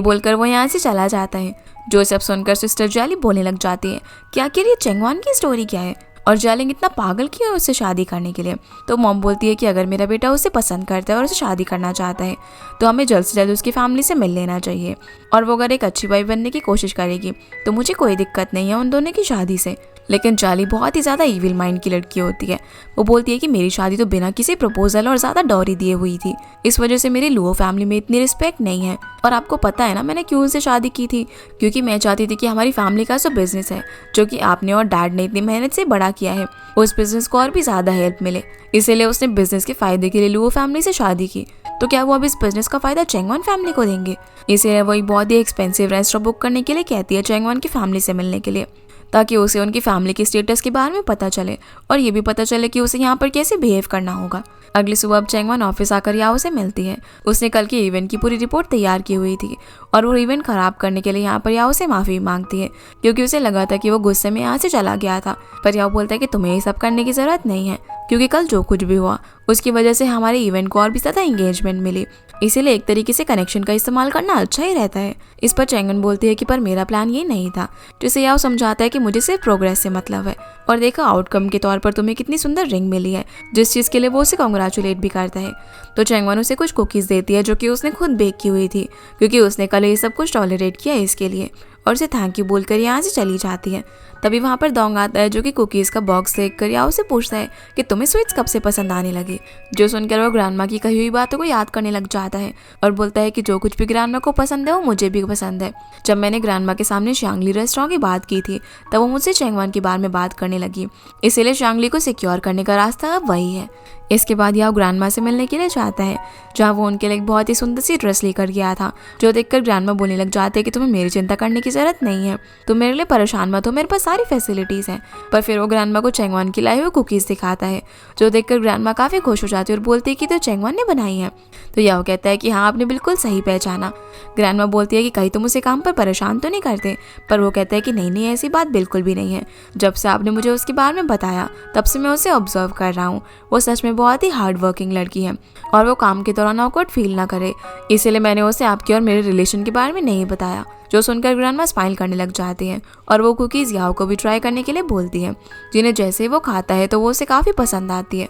बोलकर वो यहाँ से चला जाता है। जो सब सुनकर सिस्टर जाली बोलने लग जाती है कि आखिर ये चैंगवान की स्टोरी क्या है और जालिंग इतना पागल क्यों है उससे शादी करने के लिए। तो मॉम बोलती है कि अगर मेरा बेटा उसे पसंद करता है और उसे शादी करना चाहता है तो हमें जल्द से जल्द उसकी फैमिली से मिल लेना चाहिए, और वो अगर एक अच्छी वाइफ बनने की कोशिश करेगी तो मुझे कोई दिक्कत नहीं है उन दोनों की शादी से। लेकिन जाली बहुत ही ज़्यादा इविल माइंड की लड़की होती है। वो बोलती है कि मेरी शादी तो बिना किसी प्रपोजल और ज़्यादा डॉरी दिए हुई थी, इस वजह से मेरी लुओ फैमिली में इतनी रिस्पेक्ट नहीं है। और आपको पता है ना मैंने क्यों उनसे शादी की थी, क्योंकि मैं चाहती थी कि हमारी फैमिली का जो बिजनेस है, जो कि आपने और डैड ने इतनी मेहनत से बड़ा किया है, उस बिजनेस को और भी ज़्यादा हेल्प मिले। इसीलिए उसने बिजनेस के फायदे के लिए लुओ फैमिली से शादी की। तो क्या वो अब इस बिजनेस का फायदा चैंगवान फैमिली को देंगे? इसीलिए वो एक बहुत ही एक्सपेंसिव रेस्टोरेंट बुक करने के लिए कहती है चैंगवान की फैमिली से मिलने के लिए, ताकि उसे उनकी फैमिली के स्टेटस के बारे में पता चले और ये भी पता चले कि उसे यहाँ पर कैसे बिहेव करना होगा। अगली सुबह अब चैंगवान ऑफिस आकर याओ से मिलती है। उसने कल के इवेंट की पूरी रिपोर्ट तैयार की हुई थी और वो इवेंट खराब करने के लिए यहाँ पर याओ से माफ़ी मांगती है, क्योंकि उसे लगा था कि वो गुस्से में यहाँ से चला गया था। पर याओ बोलता है कि तुम्हें ये सब करने की ज़रूरत नहीं है, क्योंकि कल जो कुछ भी हुआ उसकी वजह से हमारे इवेंट को और भी ज़्यादा एंगेजमेंट मिली, इसीलिए एक तरीके से कनेक्शन का इस्तेमाल करना अच्छा ही रहता है। इस पर चैंगवान बोलती है कि पर मेरा प्लान ये नहीं था, जिसे याओ समझाता है कि मुझे सिर्फ प्रोग्रेस से मतलब है, और देखा आउटकम के तौर पर तुम्हें कितनी सुंदर रिंग मिली है, जिस चीज़ के लिए वो उसे कॉन्ग्रेचुलेट भी करता है। तो चैंगवान उसे कुछ कुकीज़ देती है जो कि उसने खुद बेक की हुई थी, क्योंकि उसने कल ये सब कुछ टॉलरेट किया इसके लिए, और उसे थैंक यू बोलकर यहाँ से चली जाती है। तभी वहाँ पर दोंग आता है जो कि कुकीज़ का बॉक्स देख कर याओ से पूछता है कि तुम्हें स्वीट्स कब से पसंद आने लगे। जो सुनकर वो ग्रैंडमा की कही हुई बातों को याद करने लग जाता है और बोलता है कि जो कुछ भी ग्रैंडमा को पसंद है वो मुझे भी पसंद है। जब मैंने ग्रैंडमा के सामने शांगली रेस्टोरेंट की बात की थी तब वो मुझसे चैंगवान के बारे में बात करने लगी, इसीलिए शांगली को सिक्योर करने का रास्ता अब वही है। इसके बाद याओ ग्रैंडमा से मिलने के लिए जाता है, जहाँ वो उनके लिए एक बहुत ही सुंदर सी ड्रेस लेकर गया था, जो देखकर ग्रैंडमा बोलने लग जाते हैं कि तुम्हें मेरी चिंता करने की जरूरत नहीं है, तुम मेरे लिए परेशान मत हो, मेरे पास सारी फैसिलिटीज़ हैं। पर फिर वो ग्रैंडमा को चैंगवान की लाई हुई कुकीज़ दिखाता है, जो देखकर ग्रैंडमा काफ़ी खुश हो जाती है और बोलती है कि तो चैंगवान ने बनाई है। तो याओ कहता है कि हाँ आपने बिल्कुल सही पहचाना। ग्रैंडमा बोलती है कि कहीं तुम उसे काम पर परेशान तो नहीं करते, पर वो कहता है कि नहीं नहीं ऐसी बात बिल्कुल भी नहीं है, जब से आपने मुझे उसके बारे में बताया तब से मैं उसे ऑब्जर्व कर रहा हूँ, वो सच में बहुत ही हार्ड वर्किंग लड़की है और वो काम के दौरान ऑकवर्ड फील ना करे, इसीलिए मैंने उसे आपके और मेरे रिलेशन के बारे में नहीं बताया। जो सुनकर ग्रैंडमा स्माइल करने लग जाती है और वो कुकीज़ याओ को भी ट्राई करने के लिए बोलती है, जिन्हें जैसे ही वो खाता है तो वो उसे काफ़ी पसंद आती है।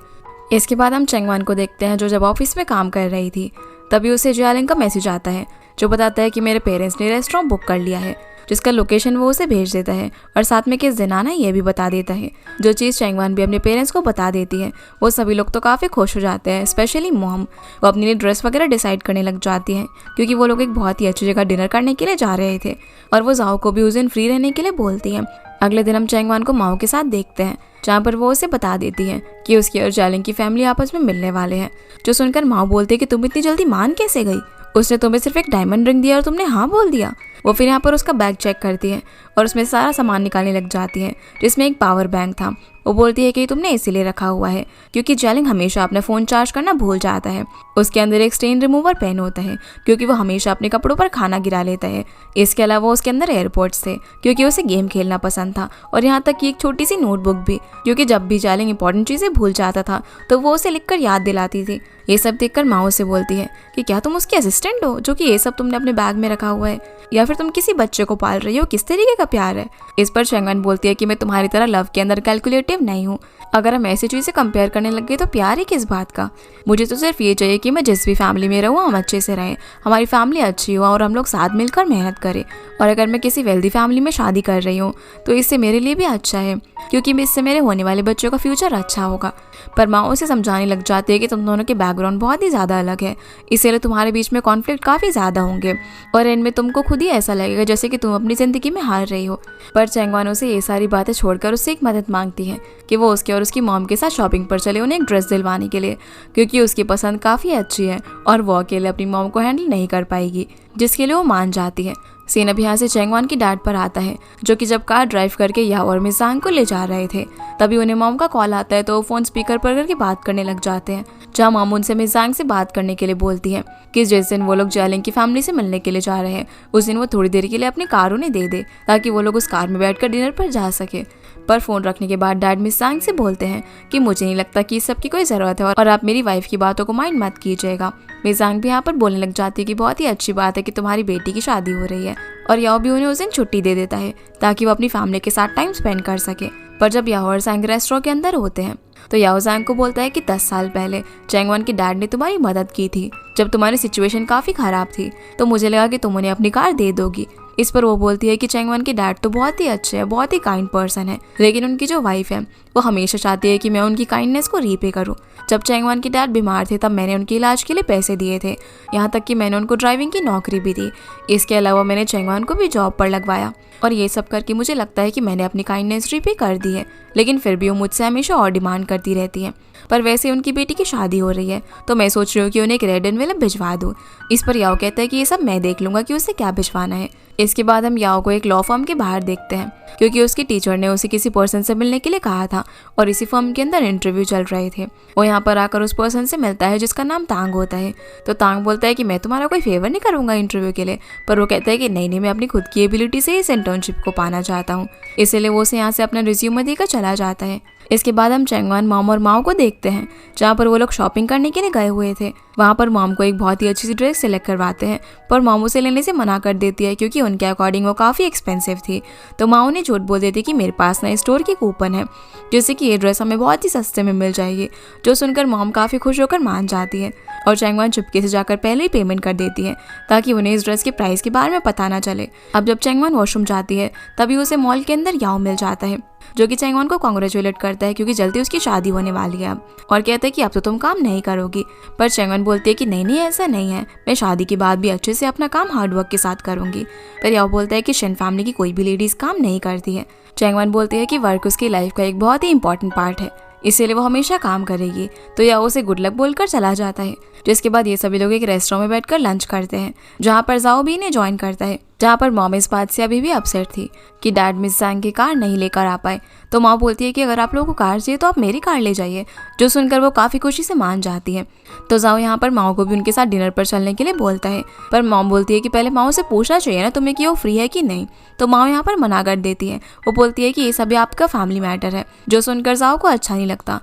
इसके बाद हम चैंगवान को देखते हैं जो जब ऑफिस में काम कर रही थी तभी उसे जियालिंग का मैसेज आता है, जो बताता है कि मेरे पेरेंट्स ने रेस्टोरेंट बुक कर लिया है, जिसका लोकेशन वो उसे भेज देता है और साथ में किस दिन आना ये भी बता देता है। जो चीज़ चैंगवान भी अपने पेरेंट्स को बता देती है वो सभी लोग तो काफ़ी खुश हो जाते हैं, स्पेशली मॉम। वो अपने लिए ड्रेस वगैरह डिसाइड करने लग जाती हैं, क्योंकि वो लोग एक बहुत ही अच्छी जगह डिनर करने के लिए जा रहे थे और वो जाओ को भी उस दिन फ्री रहने के लिए बोलती है। अगले दिन हम चैंगवान को माओ के साथ देखते हैं, जहाँ पर वो उसे बता देती है कि उसकी और जियालिंग की फैमिली आपस में मिलने वाले हैं। जो सुनकर माओ बोलती है कि तुम इतनी जल्दी मान कैसे गई, उसने तुम्हें सिर्फ एक डायमंड रिंग दिया और तुमने हाँ बोल दिया। वो फिर यहाँ पर उसका बैग चेक करती है और उसमें सारा सामान निकालने लग जाती है, जिसमें एक पावर बैंक था। वो बोलती है कि तुमने इसीलिए रखा हुआ है क्योंकि जियालिंग हमेशा अपना फ़ोन चार्ज करना भूल जाता है। उसके अंदर एक स्टेन रिमूवर पेन होता है क्योंकि वो हमेशा अपने कपड़ों पर खाना गिरा लेता है। इसके अलावा उसके अंदर एयरपोर्ट्स थे क्योंकि उसे गेम खेलना पसंद था, और यहाँ तक कि एक छोटी सी नोटबुक भी, क्योंकि जब भी जियालिंग इंपॉर्टेंट चीज़ें भूल जाता था तो वो उसे लिखकर याद दिलाती थी। ये सब देखकर माओ से बोलती है कि क्या तुम उसकी असिस्टेंट हो जो कि ये सब तुमने अपने बैग में रखा हुआ है, या फिर तुम किसी बच्चे को पाल रही हो, किस तरीके का प्यार है। इस पर चैंगवान बोलती है कि मैं तुम्हारी तरह लव के अंदर कैलकुलेटिव नहीं हूँ, अगर हम ऐसी चीज़ें कंपेयर करने लग गए तो प्यार ही किस बात का। मुझे तो सिर्फ ये चाहिए कि मैं जिस भी फैमिली में रहूँ हम अच्छे से रहें, हमारी फैमिली अच्छी हो और हम लोग साथ मिलकर मेहनत करें। और अगर मैं किसी वेल्दी फैमिली में शादी कर रही हूँ तो इससे मेरे लिए भी अच्छा है, क्योंकि इससे मेरे होने वाले बच्चों का फ्यूचर अच्छा होगा। पर माँ उसे समझाने लग जाती है कि तुम दोनों के बैकग्राउंड बहुत ही ज़्यादा अलग है, इसीलिए तुम्हारे बीच में कॉन्फ्लिक्ट काफ़ी ज़्यादा होंगे और इनमें तुमको खुद ही ऐसा लगेगा जैसे कि तुम अपनी ज़िंदगी में हार रही हो। पर चैंगवान उसे ये सारी बातें छोड़कर उससे एक मदद मांगती है कि वो उसके और उसकी मॉम के साथ शॉपिंग पर चले उन्हें एक ड्रेस दिलवाने के लिए, क्योंकि उसकी पसंद काफ़ी अच्छी है और वो अकेले अपनी मॉम को हैंडल नहीं कर पाएगी, जिसके लिए वो मान जाती है। सीन अब यहाँ से चैंगवान की डैड पर आता है, जो कि जब कार ड्राइव करके याओ और मिजांग को ले जा रहे थे तभी उन्हें मॉम का कॉल आता है, तो वो फ़ोन स्पीकर पर करके बात करने लग जाते हैं, जहाँ मॉम उनसे मिजांग से बात करने के लिए बोलती है कि जिस दिन वो लोग जियालिंग की फैमिली से मिलने के लिए जा रहे हैं उस दिन वो थोड़ी देर के लिए अपनी कार उन्हें दे दे ताकि वो लोग उस कार में बैठकर डिनर पर जा सके। पर फ़ोन रखने के बाद डैड मिजांग से बोलते हैं कि मुझे नहीं लगता कि इस सब की कोई ज़रूरत है और आप मेरी वाइफ की बातों को माइंड मत कीजिएगा। मिजांग भी यहाँ पर बोलने लग जाती है कि बहुत ही अच्छी बात है कि तुम्हारी बेटी की शादी हो रही है, और याओ भी उन्हें उस दिन छुट्टी दे देता है ताकि वो अपनी फैमिली के साथ टाइम स्पेंड कर सके। पर जब याओ और जैंग रेस्टोरेंट के अंदर होते हैं तो याओ जैंग को बोलता है कि 10 साल पहले चैंगवान के डैड ने तुम्हारी मदद की थी, जब तुम्हारी सिचुएशन काफ़ी ख़राब थी, तो मुझे लगा कि तुम उन्हें अपनी कार दे दोगी, इस पर वो बोलती है कि चैंगवन के डैड तो बहुत ही अच्छे हैं, बहुत ही काइंड पर्सन है, लेकिन उनकी जो वाइफ है वो हमेशा चाहती है कि मैं उनकी काइंडनेस को रीपे करूँ। जब चैंगवन के डैड बीमार थे तब मैंने उनके इलाज के लिए पैसे दिए थे, यहाँ तक कि मैंने उनको ड्राइविंग की नौकरी भी दी। इसके अलावा मैंने चैंगवन को भी जॉब पर लगवाया और ये सब करके मुझे लगता है कि मैंने अपनी काइंडनेस रीपे कर दी है, लेकिन फिर भी वो मुझसे हमेशा और डिमांड करती रहती है। पर वैसे उनकी बेटी की शादी हो रही है तो मैं सोच रही हूँ कि उन्हें एक रेड एनवेलप भिजवा दूँ। इस पर याओ कहता है कि ये सब मैं देख लूँगा कि उसे क्या भिजवाना है। इसके बाद हम याओ को एक लॉ फर्म के बाहर देखते हैं, क्योंकि उसकी टीचर ने उसे किसी पर्सन से मिलने के लिए कहा था और इसी फर्म के अंदर इंटरव्यू चल रहे थे। वो यहाँ पर आकर उस पर्सन से मिलता है जिसका नाम तांग होता है। तो तांग बोलता है कि मैं तुम्हारा कोई फेवर नहीं करूँगा इंटरव्यू के लिए, पर वो कहता है कि नहीं, मैं अपनी खुद की एबिलिटी से इस इंटर्नशिप को पाना चाहता हूँ। इसीलिए वो उसे यहाँ से अपना रिज्यूमे देकर चला जाता है। इसके बाद हम चैंगवन, मॉम और माओ को देखते हैं, जहाँ पर वो लोग शॉपिंग करने के लिए गए हुए थे। वहाँ पर मॉम को एक बहुत ही अच्छी सी ड्रेस सिलेक्ट करवाते हैं, पर मॉम उसे लेने से मना कर देती है क्योंकि उनके अकॉर्डिंग वो काफ़ी एक्सपेंसिव थी। तो माओ ने झूठ बोल देती है कि मेरे पास ना स्टोर की कूपन है जिससे कि ये ड्रेस हमें बहुत ही सस्ते में मिल जाएगी। जो सुनकर मॉम काफ़ी खुश होकर मान जाती है और चैंगवन चुपके से जाकर पहले ही पेमेंट कर देती है ताकि उन्हें इस ड्रेस के प्राइस के बारे में पता ना चले। अब जब चैंगवन वॉशरूम जाती है तभी उसे मॉल के अंदर याओ मिल जाता है, जो कि चैंगवन को कांग्रेचुलेट करता है क्योंकि जल्दी उसकी शादी होने वाली है अब, और कहता है कि अब तो तुम काम नहीं करोगी। पर चैंगवन बोलती है कि नहीं, ऐसा नहीं है, मैं शादी के बाद भी अच्छे से अपना काम हार्डवर्क के साथ करूंगी। पर याओ बोलता है कि शिन फैमिली की कोई भी लेडीज काम नहीं करती है। चैंगवन बोलती है कि वर्क उसकी लाइफ का एक बहुत ही इंपॉर्टेंट पार्ट है, इसीलिए वो हमेशा काम करेगी। तो याओ उसे गुड लक बोलकर चला जाता है। जिसके बाद ये सभी लोग एक रेस्टोरेंट में बैठकर लंच करते हैं, जहाँ पर जाओ भी इन्हें ज्वाइन करता है। जहाँ पर मॉम इस बात से अभी भी अपसेट थी कि डैड मिस जैंग की कार नहीं लेकर आ पाए। तो माँ बोलती है कि अगर आप लोगों को कार चाहिए तो आप मेरी कार ले जाइए, जो सुनकर वो काफ़ी खुशी से मान जाती है। तो जाओ यहाँ पर माओ को भी उनके साथ डिनर पर चलने के लिए बोलता है, पर मॉम बोलती है कि पहले माओ से पूछना चाहिए ना तुम्हें कि वो फ्री है कि नहीं। तो माओ यहाँ पर मना कर देती है। वो बोलती है कि ये सभी आपका फैमिली मैटर है, जो सुनकर जाओ को अच्छा नहीं लगता।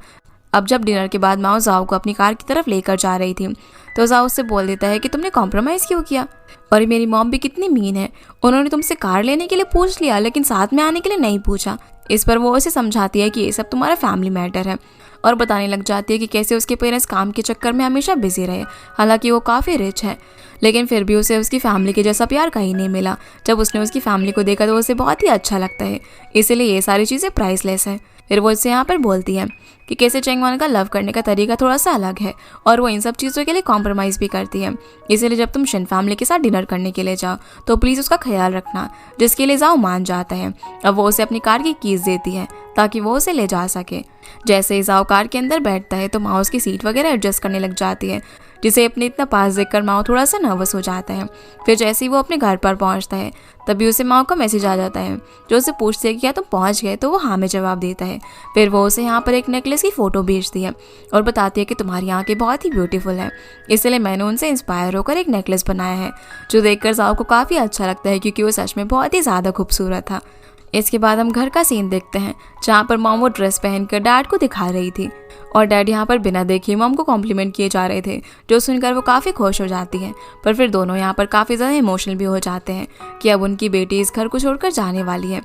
अब जब डिनर के बाद माओ जाओ को अपनी कार की तरफ लेकर जा रही थी तो जाओ उससे बोल देता है कि तुमने कॉम्प्रोमाइज़ क्यों किया, और मेरी मॉम भी कितनी मीन है, उन्होंने तुमसे कार लेने के लिए पूछ लिया लेकिन साथ में आने के लिए नहीं पूछा। इस पर वो उसे समझाती है कि ये सब तुम्हारा फैमिली मैटर है और बताने लग जाती है कि कैसे उसके पेरेंट्स काम के चक्कर में हमेशा बिजी रहे। हालांकि वो काफ़ी रिच है लेकिन फिर भी उसे उसकी फैमिली के जैसा प्यार कहीं नहीं मिला। जब उसने उसकी फैमिली को देखा तो उसे बहुत ही अच्छा लगता है, इसीलिए ये सारी चीज़ें प्राइसलेस है। फिर वो इससे यहाँ पर बोलती है कि कैसे चैंगवन का लव करने का तरीका थोड़ा सा अलग है और वो इन सब चीज़ों के लिए कॉम्प्रोमाइज़ भी करती है। इसीलिए जब तुम शिन फैमिली के साथ डिनर करने के लिए जाओ तो प्लीज़ उसका ख्याल रखना, जिसके लिए जाओ मान जाता है। अब वो उसे अपनी कार की कीज़ देती है ताकि वो उसे ले जा सके। जैसे ही जाओ कार के अंदर बैठता है तो माँ उसकी सीट वगैरह एडजस्ट करने लग जाती है, जिसे अपने इतना पास देखकर माओ थोड़ा सा नर्वस हो जाता है। फिर जैसे ही वो अपने घर पर पहुंचता है तभी उसे माओ का मैसेज आ जाता है, जो उसे पूछती है कि क्या तुम पहुंच गए, तो वो हाँ में जवाब देता है। फिर वो उसे यहाँ पर एक नेकलेस की फ़ोटो भेजती है और बताती है कि तुम्हारी आंखें बहुत ही ब्यूटीफुल है, इसलिए मैंने उनसे इंस्पायर होकर एक नेकलेस बनाया है, जो देखकर जाओ को काफ़ी अच्छा लगता है क्योंकि वो सच में बहुत ही ज़्यादा खूबसूरत था। इसके बाद हम घर का सीन देखते हैं, जहाँ पर मॉम वो ड्रेस पहनकर डैड को दिखा रही थी और डैड यहाँ पर बिना देखे मॉम को कॉम्प्लीमेंट किए जा रहे थे, जो सुनकर वो काफ़ी खुश हो जाती है। पर फिर दोनों यहाँ पर काफ़ी ज़्यादा इमोशनल भी हो जाते हैं कि अब उनकी बेटी इस घर को छोड़कर जाने वाली है।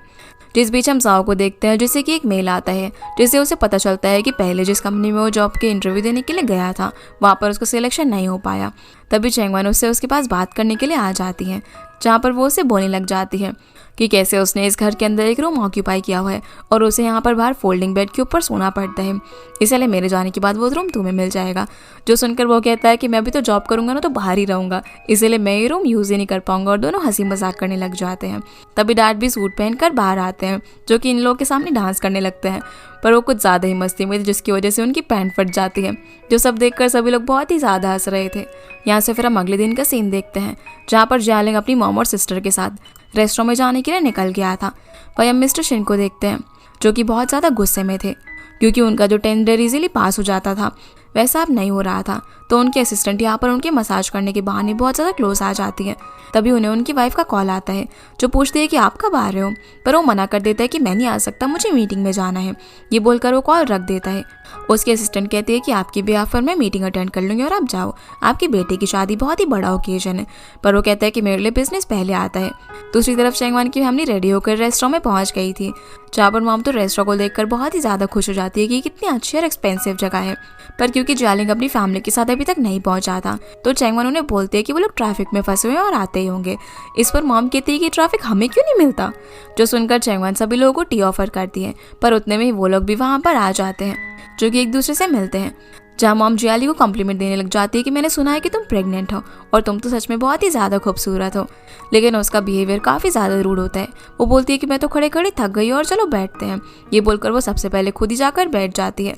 जिस बीच हम जाओ को देखते हैं, जिससे कि एक मेल आता है जिससे उसे पता चलता है कि पहले जिस कंपनी में वो जॉब के इंटरव्यू देने के लिए गया था वहाँ पर उसको सिलेक्शन नहीं हो पाया। तभी चैंगवन उससे उसके पास बात करने के लिए आ जाती है, जहाँ पर वो उसे बोलने लग जाती है कि कैसे उसने इस घर के अंदर एक रूम ऑक्यूपाई किया हुआ है और उसे यहाँ पर बाहर फोल्डिंग बेड के ऊपर सोना पड़ता है, इसलिए मेरे जाने के बाद वो रूम तुम्हें मिल जाएगा। जो सुनकर वो कहता है कि मैं भी तो जॉब करूँगा ना, तो बाहर ही रहूँगा, इसलिए मैं ये रूम यूज़ ही नहीं कर पाऊँगा, और दोनों हंसी मजाक करने लग जाते हैं। तभी डैड भी सूट पहनकर बाहर आते हैं, जो कि इन लोगों के सामने डांस करने लगते हैं, पर वो कुछ ज़्यादा ही मस्ती में थे जिसकी वजह से उनकी पैंट फट जाती है, जो सब देखकर सभी लोग बहुत ही ज़्यादा हंस रहे थे। यहाँ से फिर हम अगले दिन का सीन देखते हैं, जहाँ पर जियालिंग अपनी मॉम और सिस्टर के साथ रेस्टोरेंट में जाने के लिए निकल गया था। वहीं हम मिस्टर शिन को देखते हैं, जो कि बहुत ज़्यादा गुस्से में थे क्योंकि उनका जो टेंडर इजीली पास हो जाता था वैसा अब नहीं हो रहा था। तो उनके असिस्टेंट यहाँ पर उनके मसाज करने के बहाने बहुत ज़्यादा क्लोज आ जाती है। तभी उन्हें उनकी वाइफ का कॉल आता है, जो पूछती है कि आप कब आ रहे हो, पर वो मना कर देता है कि मैं नहीं आ सकता, मुझे मीटिंग में जाना है। ये बोलकर वो कॉल रख देता है। उसके असिस्टेंट कहती है कि आपकी बिहाफ पर मैं मीटिंग अटेंड कर लूँगी और आप जाओ, आपकी बेटे की शादी बहुत ही बड़ा ओकेजन है। पर वो कहता है कि मेरे लिए बिजनेस पहले आता है। दूसरी तरफ चैंगवन की फैमिली रेडी होकर रेस्टोरेंट में पहुंच गई थी, जहाँ पर मॉम तो रेस्टोरेंट को देखकर बहुत ही ज़्यादा खुश हो जाती है कि कितनी अच्छी और एक्सपेंसिव जगह है। पर क्योंकि क्योंकि जियालिंग अपनी फैमिली के साथ अभी तक नहीं पहुंचा था, तो चैंगवन उन्हें बोलते हैं कि वो लोग ट्रैफिक में फंसे हुए हैं और आते ही होंगे। इस पर मॉम कहती है कि ट्रैफिक हमें क्यों नहीं मिलता, जो सुनकर चैंगवन सभी लोगों को टी ऑफर करती है, पर उतने में ही वो लोग भी वहाँ पर आ जाते हैं, जो कि एक दूसरे से मिलते हैं। जहाँ मॉम जियाली को कॉम्प्लीमेंट देने लग जाती है कि मैंने सुना है कि तुम प्रेग्नेंट हो और तुम तो सच में बहुत ही ज़्यादा खूबसूरत हो, लेकिन उसका बिहेवियर काफ़ी ज़्यादा रूड होता है। वो बोलती है कि मैं तो खड़े खड़े थक गई और चलो बैठते हैं। ये बोलकर वो सबसे पहले खुद ही जाकर बैठ जाती है।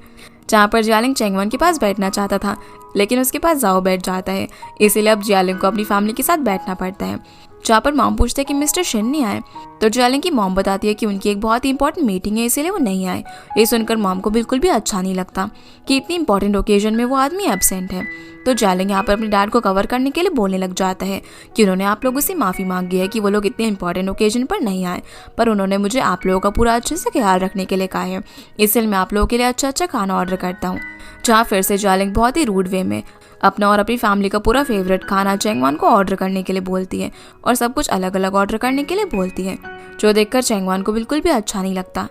जहाँ पर जियालिंग चैंगवन के पास बैठना चाहता था, लेकिन उसके पास जाओ बैठ जाता है, इसीलिए अब जियालिंग को अपनी फैमिली के साथ बैठना पड़ता है। जहाँ पर मॉम पूछते हैं कि मिस्टर शिन नहीं आए, तो जियालिंग की मॉम बताती है कि उनकी एक बहुत ही इंपॉर्टेंट मीटिंग है, इसीलिए वो नहीं आए। ये सुनकर मॉम को बिल्कुल भी अच्छा नहीं लगता कि इतनी इंपॉर्टेंट ओकेजन में वो आदमी एब्सेंट है। तो जियालिंग यहाँ पर अपने डैड को कवर करने के लिए बोलने लग जाता है कि उन्होंने आप लोगों से माफ़ी मांगी है कि वो लोग इतने इंपॉर्टेंट ओकेजन पर नहीं आए, पर उन्होंने मुझे आप लोगों का पूरा अच्छे से ख्याल रखने के लिए कहा है, इसलिए मैं आप लोगों के लिए अच्छा खाना ऑर्डर करता हूँ। जहाँ फिर से जियालिंग बहुत ही रूड वे में अपना और अपनी फैमिली का पूरा फेवरेट खाना चैंगवन को ऑर्डर करने के लिए बोलती है और सब कुछ अलग अलग ऑर्डर करने के लिए बोलती है, जो देखकर चैंगवन को बिल्कुल भी अच्छा नहीं लगता।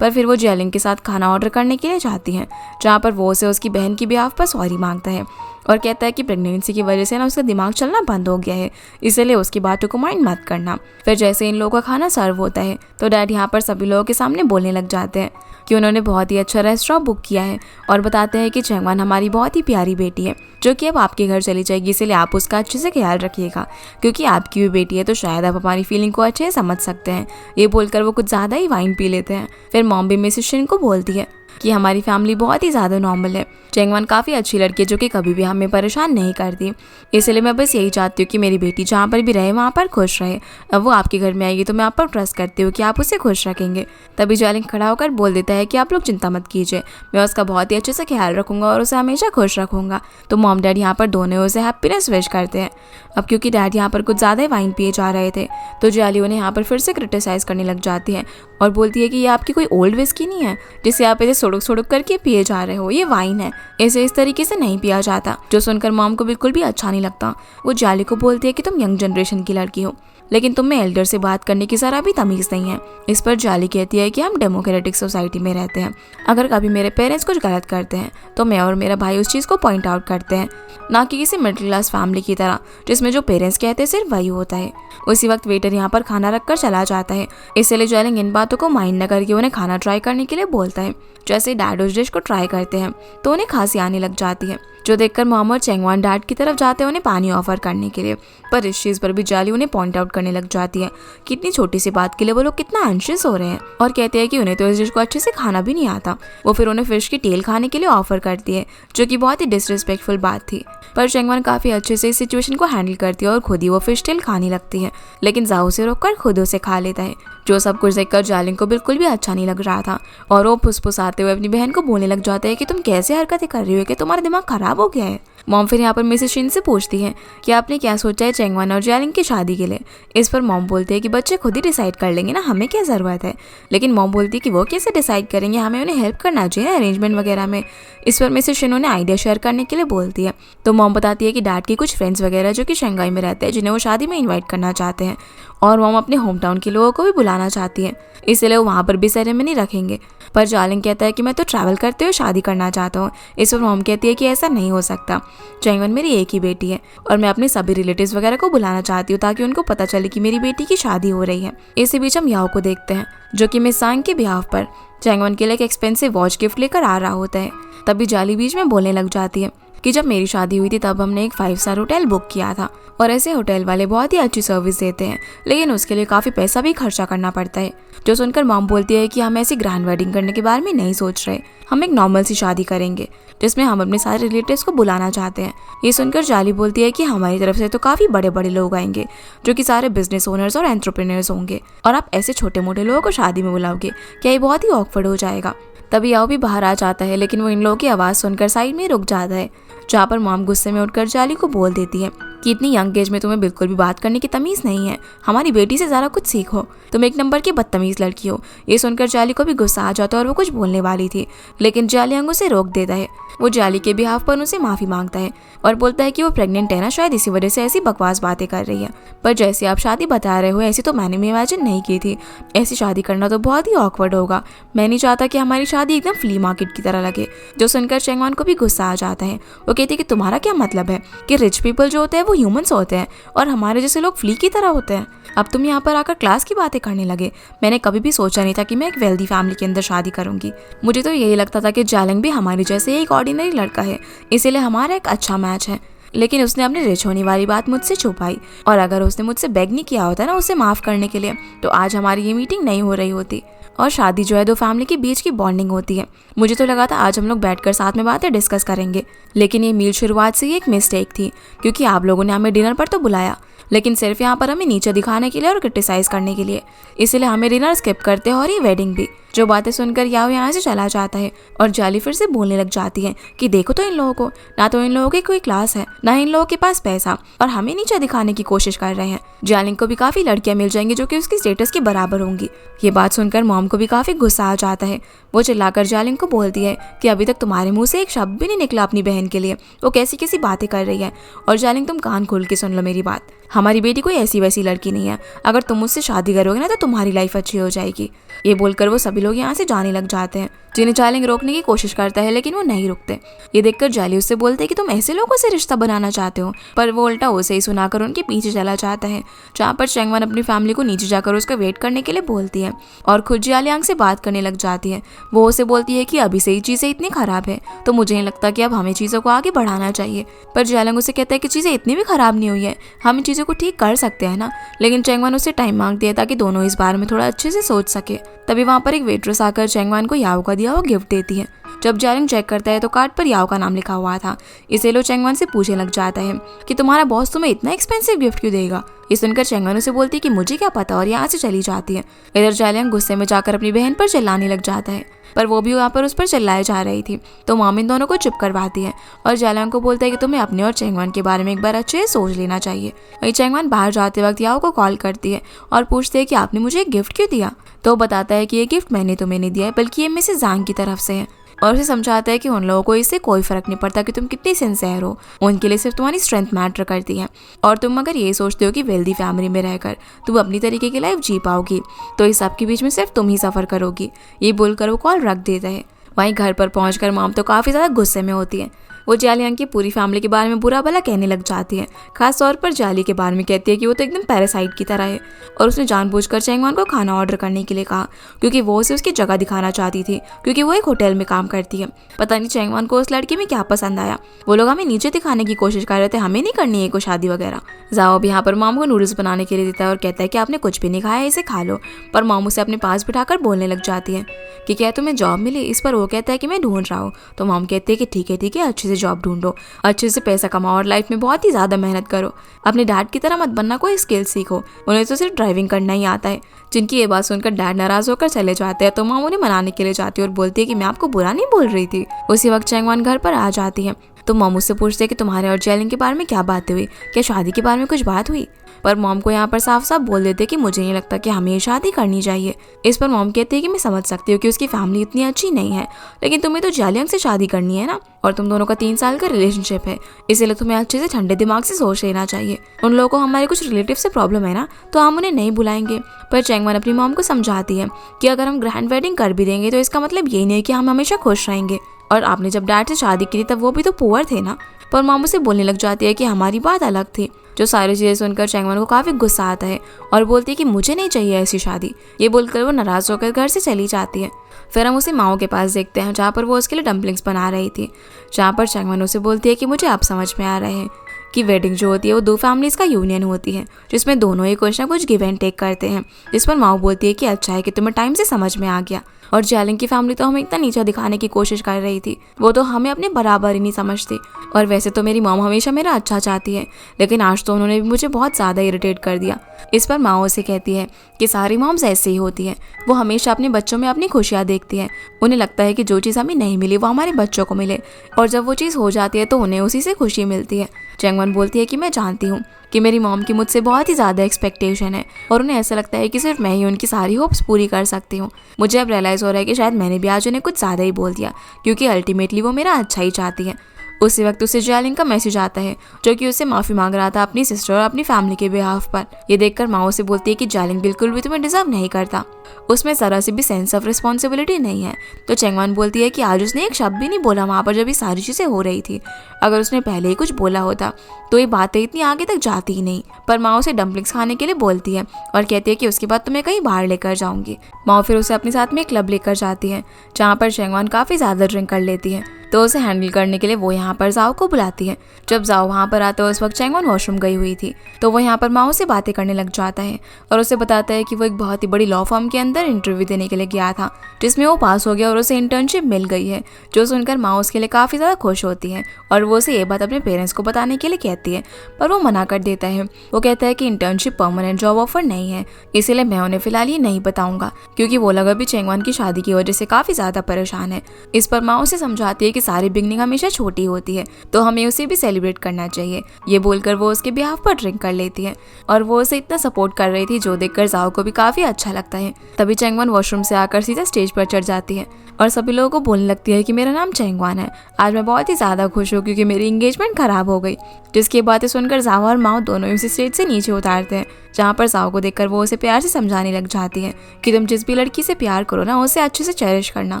पर फिर वो जियालिंग के साथ खाना ऑर्डर करने के लिए जाती हैं, जहाँ पर वो उसे उसकी बहन की बिहाफ पर सॉरी मांगता है और कहता है कि प्रेगनेंसी की वजह से ना उसका दिमाग चलना बंद हो गया है, इसलिए उसकी बातों को माइंड मत करना। फिर जैसे इन लोगों का खाना सर्व होता है, तो डैड यहाँ पर सभी लोगों के सामने बोलने लग जाते हैं कि उन्होंने बहुत ही अच्छा रेस्टोरेंट बुक किया है और बताते हैं कि चैंगवन हमारी बहुत ही प्यारी बेटी है, जो कि अब आपके घर चली जाएगी, इसलिए आप उसका अच्छे से ख्याल रखिएगा, क्योंकि आपकी भी बेटी है, तो शायद आप हमारी फीलिंग को अच्छे से समझ सकते हैं। ये बोलकर वो कुछ ज़्यादा ही वाइन पी लेते हैं। फिर मॉम भी मिसेस शिन को बोलती है कि हमारी फैमिली बहुत ही ज़्यादा नॉर्मल है, चैंगवन काफ़ी अच्छी लड़की है, जो कि कभी भी हमें परेशान नहीं करती, इसलिए मैं बस यही चाहती हूँ कि मेरी बेटी जहाँ पर भी रहे वहाँ पर खुश रहे। अब वो आपके घर में आएगी तो मैं आप पर ट्रस्ट करती हूँ कि आप उसे खुश रखेंगे। तभी जियालिंग खड़ा होकर बोल देता है कि आप लोग चिंता मत कीजिए, मैं उसका बहुत ही अच्छे से ख्याल रखूँगा और उसे हमेशा खुश रखूँगा। तो मॉम डैड यहाँ पर दोनों उसे हैप्पीनेस विश करते हैं। अब क्योंकि डैड यहाँ पर कुछ ज़्यादा ही वाइन पिए जा रहे थे, तो जियाली उन्हें यहाँ पर फिर से क्रिटिसाइज करने लग जाती है और बोलती है कि ये आपकी कोई ओल्ड विस्की नहीं है जिसे आप इसे सुड़क सुड़क करके पिए जा रहे हो, ये वाइन है, इसे इस तरीके से नहीं पिया जाता। जो सुनकर मॉम को बिल्कुल भी अच्छा नहीं लगता। वो जियाली को बोलती है कि तुम यंग जनरेशन की लड़की हो, लेकिन तुम में एल्डर से बात करने की जरा भी तमीज़ नहीं है। इस पर जियाली कहती है कि हम डेमोक्रेटिक सोसाइटी में रहते हैं, अगर कभी मेरे पेरेंट्स कुछ गलत करते हैं तो मैं और मेरा भाई उस चीज़ को पॉइंट आउट करते हैं, ना कि किसी मिडिल क्लास फैमिली की तरह जिसमें जो पेरेंट्स कहते हैं सिर्फ वही होता है। उसी वक्त वेटर यहाँ पर खाना रखकर चला जाता है, इसलिए जियालिंग इन बातों को माइंड न करके उन्हें खाना ट्राई करने के लिए बोलता है। जैसे डैड उस डिश को ट्राई करते हैं तो उन्हें खांसी आने लग जाती है, जो देखकर मॉम और चैंगवन डैड की तरफ जाते हैं उन्हें पानी ऑफर करने के लिए, पर इस चीज़ पर भी जियाली उन्हें पॉइंट आउट करने लग जाती है कि इतनी छोटी सी बात के लिए वो लोग कितना एंशियस हो रहे हैं, और कहते हैं कि उन्हें तो इस डिश को अच्छे से खाना भी नहीं आता। वो फिर उन्हें फिश की टेल खाने के लिए ऑफर करती है, जो कि बहुत ही डिसरिस्पेक्टफुल बात थी, पर चैंगवन काफ़ी अच्छे से इस सिचुएशन को हैंडल करती है और खुद ही वो फिश टेल खाने लगती है, लेकिन जाओ से रोककर खुद उसे खा लेता है। जो सब कुछ देखकर जियालिंग को बिल्कुल भी अच्छा नहीं लग रहा था और वो फुसफुसाते हुए अपनी बहन को बोलने लग जाते हैं कि तुम कैसे हरकतें कर रही हो, कि तुम्हारा दिमाग खराब हो गया है। मॉम फिर यहाँ पर मिसेस शिन से पूछती है कि आपने क्या सोचा है चैंगवन और जियालिंग की शादी के लिए। इस पर मॉम बोलते हैं कि बच्चे खुद ही डिसाइड कर लेंगे ना, हमें क्या ज़रूरत है। लेकिन मॉम बोलती है कि वो कैसे डिसाइड करेंगे, हमें उन्हें हेल्प करना चाहिए अरेंजमेंट वगैरह में। इस पर मिसेस शिन उन्हें आइडिया शेयर करने के लिए बोलती है, तो मॉम बताती है कि डैड के कुछ फ्रेंड्स वगैरह जो कि शंघाई में रहते हैं, जिन्हें वो शादी में इन्वाइट करना चाहते हैं, और मॉम अपने होम टाउन के लोगों को भी बुलाना चाहती है, इसलिए वो वहाँ पर भी सेरेमनी रखेंगे। पर जियालिंग कहता है कि मैं तो ट्रैवल करते हुए शादी करना चाहता हूँ। इस पर मॉम कहती है कि ऐसा नहीं हो सकता, चैंगवन मेरी एक ही बेटी है और मैं अपने सभी रिलेटिव्स वगैरह को बुलाना चाहती हूँ ताकि उनको पता चले कि मेरी बेटी की शादी हो रही है। इसी बीच हम याओ को देखते हैं, जो कि मिस सांग के बिहाफ पर चैंगवन के लिए एक एक्सपेंसिव वॉच गिफ्ट लेकर आ रहा होता है। तभी जियाली बीच में बोलने लग जाती है कि जब मेरी शादी हुई थी तब हमने एक 5 स्टार होटल बुक किया था, और ऐसे होटल वाले बहुत ही अच्छी सर्विस देते हैं, लेकिन उसके लिए काफ़ी पैसा भी खर्चा करना पड़ता है। जो सुनकर मॉम बोलती है कि हम ऐसी ग्रैंड वेडिंग करने के बारे में नहीं सोच रहे, हम एक नॉर्मल सी शादी करेंगे जिसमें हम अपने सारे रिलेटिव्स को बुलाना चाहते हैं। ये सुनकर जियाली बोलती है कि हमारी तरफ से तो काफ़ी बड़े बड़े लोग आएंगे, जो कि सारे बिजनेस ओनर्स और एंटरप्रेन्योर्स होंगे, और आप ऐसे छोटे मोटे लोगों को शादी में बुलाओगे, क्या ये बहुत ही ऑकवर्ड हो जाएगा। तभी याओ भी बाहर आ जाता है, लेकिन वो इन लोगों की आवाज़ सुनकर साइड में रुक जाता है, जहाँ पर मॉम गुस्से में उठकर जियाली को बोल देती है कि इतनी यंग एज में तुम्हें बिल्कुल भी बात करने की तमीज़ नहीं है, हमारी बेटी से ज़रा कुछ सीखो, तुम एक नंबर की बदतमीज़ लड़की हो। ये सुनकर जाली को भी गुस्सा आ जाता है और वो कुछ बोलने वाली थी, लेकिन जालियांग उसे रोक देता है। वो जाली के बिहाफ पर उनसे माफ़ी मांगता है और बोलता है कि वो प्रेग्नेंट है ना, शायद इसी वजह से ऐसी बकवास बातें कर रही है। पर जैसे आप शादी बता रहे हो ऐसी तो मैंने भी इमेजिन नहीं की थी, ऐसी शादी करना तो बहुत ही ऑकवर्ड होगा। मैं नहीं चाहता कि हमारी शादी एकदम फ्ली मार्केट की तरह लगे। जो सुनकर चेंगवान को भी गुस्सा आ जाता है। वो कहती है कि तुम्हारा क्या मतलब है कि रिच पीपल जो होते हैं वो ह्यूमंस होते हैं और हमारे जैसे लोग फ्ली की तरह होते हैं। अब तुम यहाँ पर आकर क्लास की बातें करने लगे। मैंने कभी भी सोचा नहीं था कि मैं एक वेल्दी फैमिली के अंदर शादी करूंगी। मुझे तो यही लगता था कि जालिंग भी हमारी जैसे एक ऑर्डिनरी लड़का है, इसीलिए हमारा एक अच्छा मैच है। लेकिन उसने अपने रिच होने वाली बात मुझसे छुपाई, और अगर उसने मुझसे बेग नहीं किया होता ना उसे माफ़ करने के लिए, तो आज हमारी ये मीटिंग नहीं हो रही होती। और शादी जो है दो फैमिली के बीच की बॉन्डिंग होती है। मुझे तो लगा था आज हम लोग बैठकर साथ में बातें डिस्कस करेंगे, लेकिन ये मील शुरुआत से ही एक मिस्टेक थी, क्योंकि आप लोगों ने हमें डिनर पर तो बुलाया, लेकिन सिर्फ यहाँ पर हमें नीचे दिखाने के लिए और क्रिटिसाइज करने के लिए। इसलिए हमें डिनर स्किप करते हैं और ये वेडिंग भी। जो बातें सुनकर याओ यहाँ से चला जाता है और जाली फिर से बोलने लग जाती है कि देखो तो इन लोगों को, ना तो इन लोगों की कोई क्लास है, ना इन लोगों के पास पैसा, और हमें नीचे दिखाने की कोशिश कर रहे हैं। जालिंग को भी काफी लड़कियां मिल जाएंगी जो कि उसकी स्टेटस के बराबर होंगी। ये बात सुनकर मॉम को भी काफी गुस्सा आ जाता है। वो चिल्लाकर जालिंग को बोलती है कि अभी तक तुम्हारे मुंह से एक शब्द भी नहीं निकला अपनी बहन के लिए, वो कैसी कैसी बातें कर रही है। और जालिंग तुम कान खोल के सुन लो मेरी बात, हमारी बेटी कोई ऐसी वैसी लड़की नहीं है। अगर तुम मुझसे शादी करोगे ना तो तुम्हारी लाइफ अच्छी हो जाएगी। ये बोलकर वो सभी लोग यहाँ से जाने लग जाते हैं, जिन्हें जालिंग रोकने की कोशिश करता है, लेकिन वो नहीं रुकते। ये देखकर जाली उससे बोलते हैं कि तुम ऐसे लोगों से रिश्ता बनाना चाहते हो, पर वो उल्टा उसे ही सुनाकर उनके पीछे चला जाता है। जहाँ पर चेंगवान अपनी फैमिली को नीचे जाकर उसका वेट करने के लिए बोलती है और खुद जालियांग से बात करने लग जाती है। वो उसे बोलती है कि अभी से ही चीज़ें इतनी खराब है तो मुझे नहीं लगता कि अब हमें चीज़ों को आगे बढ़ाना चाहिए। पर जालियांग उसे कहता है कि चीज़ें इतनी भी खराब नहीं हुई है, हम इन चीज़ों को ठीक कर सकते हैं ना। लेकिन चेंगवान उससे टाइम मांगती है ताकि दोनों इस बारे में थोड़ा अच्छे से सोच सके। तभी वहाँ पर एक वेट्रेस आकर चेंगवान को याओ का दिया हुआ गिफ्ट देती है। जब जालिंग चेक करता है तो कार्ड पर याओ का नाम लिखा हुआ था। इसे लो चेंगवान से पूछने लग जाता है कि तुम्हारा बॉस तुम्हें इतना एक्सपेंसिव गिफ्ट क्यों देगा। ये सुनकर चेंगवान उसे बोलती है कि मुझे क्या पता, और यहाँ से चली जाती है। इधर जालिंग गुस्से में जाकर अपनी बहन पर चिल्लाने लग जाता है, पर वो भी वहाँ पर उस पर चिल्लाए जा रही थी। तो मॉम इन दोनों को चुप करवाती है और जालिंग को बोलता है कि तुम्हें अपने और चेंगवान के बारे में एक बार अच्छे से सोच लेना चाहिए। वही चेंगवान बाहर जाते वक्त याओ को कॉल करती है और पूछती है कि आपने मुझे एक गिफ्ट क्यों दिया। तो वो बताता है कि ये गिफ्ट मैंने तुम्हें नहीं दिया है, बल्कि ये मिसेस ज़ांग की तरफ से है, और उसे समझाता है कि उन लोगों को इससे कोई फर्क नहीं पड़ता कि तुम कितनी सिंसियर हो, उनके लिए सिर्फ तुम्हारी स्ट्रेंथ मैटर करती है। और तुम अगर ये सोचते हो कि वेल्दी फैमिली में रहकर तुम अपनी तरीके की लाइफ जी पाओगी, तो इस सब के बीच में सिर्फ तुम ही सफ़र करोगी। ये बोलकर वो कॉल रख देता है। वहीं घर पर पहुंचकर मॉम तो काफ़ी ज़्यादा गुस्से में होती है। वो जालियांग की पूरी फैमिली के बारे में बुरा भला कहने लग जाती है। खास तौर पर जाली के बारे में कहती है कि वो तो एकदम पैरासाइट की तरह है, और उसने जानबूझकर चेंगवान को खाना ऑर्डर करने के लिए कहा क्योंकि वो उसे उसकी जगह दिखाना चाहती थी, क्योंकि वो एक होटल में काम करती है। पता नहीं चेंगवान को उस लड़की में क्या पसंद आया। वो लोग हमें नीचे दिखाने की कोशिश कर रहे थे, हमें नहीं करनी है कोई शादी वगैरह। जाओ भी यहाँ पर मॉम को नूडल्स बनाने के लिए देता है और कहता है कि आपने कुछ भी नहीं खाया, इसे खा लो। पर मॉम उसे अपने पास बिठाकर बोलने लग जाती है कि क्या तुम्हें जॉब मिली। इस पर वो कहता है कि मैं ढूंढ रहा हूँ। तो मॉम कहती है कि ठीक है, अच्छे से जॉब ढूंढो, अच्छे से पैसा कमाओ और लाइफ में बहुत ही ज़्यादा मेहनत करो। अपने डैड की तरह मत बनना, कोई स्किल सीखो, उन्हें तो सिर्फ ड्राइविंग करना ही आता है। जिनकी ये बात सुनकर डैड नाराज होकर चले जाते हैं, तो मॉम उन्हें मनाने के लिए जाती है और बोलती है कि मैं आपको बुरा नहीं बोल रही थी। उसी वक्त चेंगवान घर पर आ जाती है तो मॉम उससे पूछते हैं कि तुम्हारे और जालिंग के बारे में क्या बातें हुई, क्या शादी के बारे में कुछ बात हुई। पर मॉम को यहाँ पर साफ साफ बोल देते हैं कि मुझे नहीं लगता कि हमें शादी करनी चाहिए। इस पर मॉम कहती है कि मैं समझ सकती हूँ कि उसकी फैमिली इतनी अच्छी नहीं है, लेकिन तुम्हें तो जालियांग से शादी करनी है ना, और तुम दोनों का 3 साल का रिलेशनशिप है, इसलिए तुम्हें अच्छे से ठंडे दिमाग से सोच लेना चाहिए। उन लोगों को हमारे कुछ रिलेटिव से प्रॉब्लम है ना, तो हम उन्हें नहीं बुलाएंगे। पर चेंगवान अपनी मॉम को समझाती है कि अगर हम ग्रैंड वेडिंग कर भी देंगे तो इसका मतलब ये नहीं कि हम हमेशा खुश रहेंगे, और आपने जब डैड से शादी की थी तब वो भी तो पुअर थे ना। पर मॉम उसे बोलने लग जाती है कि हमारी बात अलग थी। जो सारी चीज़ें सुनकर चेंगवान को काफ़ी गुस्सा आता है और बोलती है कि मुझे नहीं चाहिए ऐसी शादी। ये बोलकर वो नाराज़ होकर घर से चली जाती है। फिर हम उसे माओ के पास देखते हैं, जहाँ पर वो उसके लिए डम्पलिंग्स बना रही थी। जहाँ पर चेंगवान उसे बोलती है कि मुझे अब समझ में आ रहे हैं कि वेडिंग जो होती है वो 2 फैमिलीज़ का यूनियन होती है, जिसमें दोनों ही कुछ ना कुछ गिव एंड टेक करते हैं। जिस पर माओ बोलती है कि अच्छा है कि तुम्हें टाइम से समझ में आ गया, और जालिंग की फैमिली तो हमें इतना नीचा दिखाने की कोशिश कर रही थी, वो तो हमें अपने बराबर ही नहीं समझती। और वैसे तो मेरी मॉम हमेशा मेरा अच्छा चाहती है, लेकिन आज तो उन्होंने भी मुझे बहुत ज़्यादा इरिटेट कर दिया। इस पर माओ से कहती है कि सारी मॉम्स ऐसे ही होती हैं, वो हमेशा अपने बच्चों में अपनी खुशियाँ देखती हैं। उन्हें लगता है कि जो चीज़ हमें नहीं मिली वो हमारे बच्चों को मिले, और जब वो चीज़ हो जाती है तो उन्हें उसी से खुशी मिलती है। चैंगवन बोलती है कि मैं जानती हूँ कि मेरी मॉम की मुझसे बहुत ही ज़्यादा एक्सपेक्टेशन है और उन्हें ऐसा लगता है कि सिर्फ मैं ही उनकी सारी होप्स पूरी कर सकती हूँ। मुझे अब रियलाइज़ हो रहा है कि शायद मैंने भी आज उन्हें कुछ ज़्यादा ही बोल दिया, क्योंकि अल्टीमेटली वो मेरा अच्छा ही चाहती है। उसी वक्त उसे जियालिंग का मैसेज आता है जो कि उससे माफ़ी मांग रहा था अपनी सिस्टर और अपनी फैमिली के बिहाफ पर। ये देखकर माओ से बोलती है कि जियालिंग बिल्कुल भी तुम्हें डिजर्व नहीं करता, उसमें ज़रा सी भी सेंस ऑफ रिस्पॉन्सिबिलिटी नहीं है। तो चैंगवन बोलती है कि आज उसने एक शब्द भी नहीं बोला वहाँ पर जब ये सारी चीज़ें हो रही थी। अगर उसने पहले ही कुछ बोला होता तो ये बातें इतनी आगे तक जाती ही नहीं। पर माओ से डम्पलिंग्स खाने के लिए बोलती है और कहती है कि उसके बाद तुम्हें कहीं बाहर लेकर जाऊंगी। माओ फिर उसे अपने साथ में एक क्लब लेकर जाती है जहाँ पर चैंगवन काफ़ी ज़्यादा ड्रिंक कर लेती है। तो उसे हैंडल करने के लिए वो यहाँ पर जाओ को बुलाती है। जब जाओ वहाँ पर आता है उस वक्त चैंगवन वॉशरूम गई हुई थी, तो वो यहाँ पर माओ से बातें करने लग जाता है और उसे बताता है कि वो एक बहुत ही बड़ी लॉ फर्म के अंदर इंटरव्यू देने के लिए गया था जिसमें वो पास हो गया और उसे इंटर्नशिप मिल गई है। जो सुनकर माओ उसके लिए काफ़ी ज़्यादा खुश होती है और वो उसे ये बात अपने पेरेंट्स को बताने के लिए कहती है, पर वो मना कर देता है। वो कहता है कि इंटर्नशिप परमानेंट जॉब ऑफर नहीं है, इसीलिए मैं उन्हें फिलहाल ये नहीं बताऊंगा, क्योंकि वो लोग अभी चैंगवन की शादी की वजह से काफ़ी ज़्यादा परेशान है। इस पर माओ से समझाती है कि सारी बिगनिंग हमेशा छोटी होती है, तो हमें उसे भी सेलिब्रेट करना चाहिए। ये बोलकर वो उसके बिहाफ पर ड्रिंक कर लेती है और वो उसे इतना सपोर्ट कर रही थी जो देखकर जाओ को भी काफ़ी अच्छा लगता है। तभी चैंगवन वॉशरूम से आकर सीधा स्टेज पर चढ़ जाती है और सभी लोगों को बोलने लगती है कि मेरा नाम चैंगवन है, आज मैं बहुत ही ज़्यादा खुश हूँ क्योंकि मेरी एंगेजमेंट खराब हो गई। जिसकी बातें सुनकर जाओ और माओ दोनों उसे स्टेज से नीचे उतारते हैं, जहाँ पर जाओ को देखकर वो उसे प्यार से समझाने लग जाती है कि तुम जिस भी लड़की से प्यार करो ना उसे अच्छे से चेरिश करना,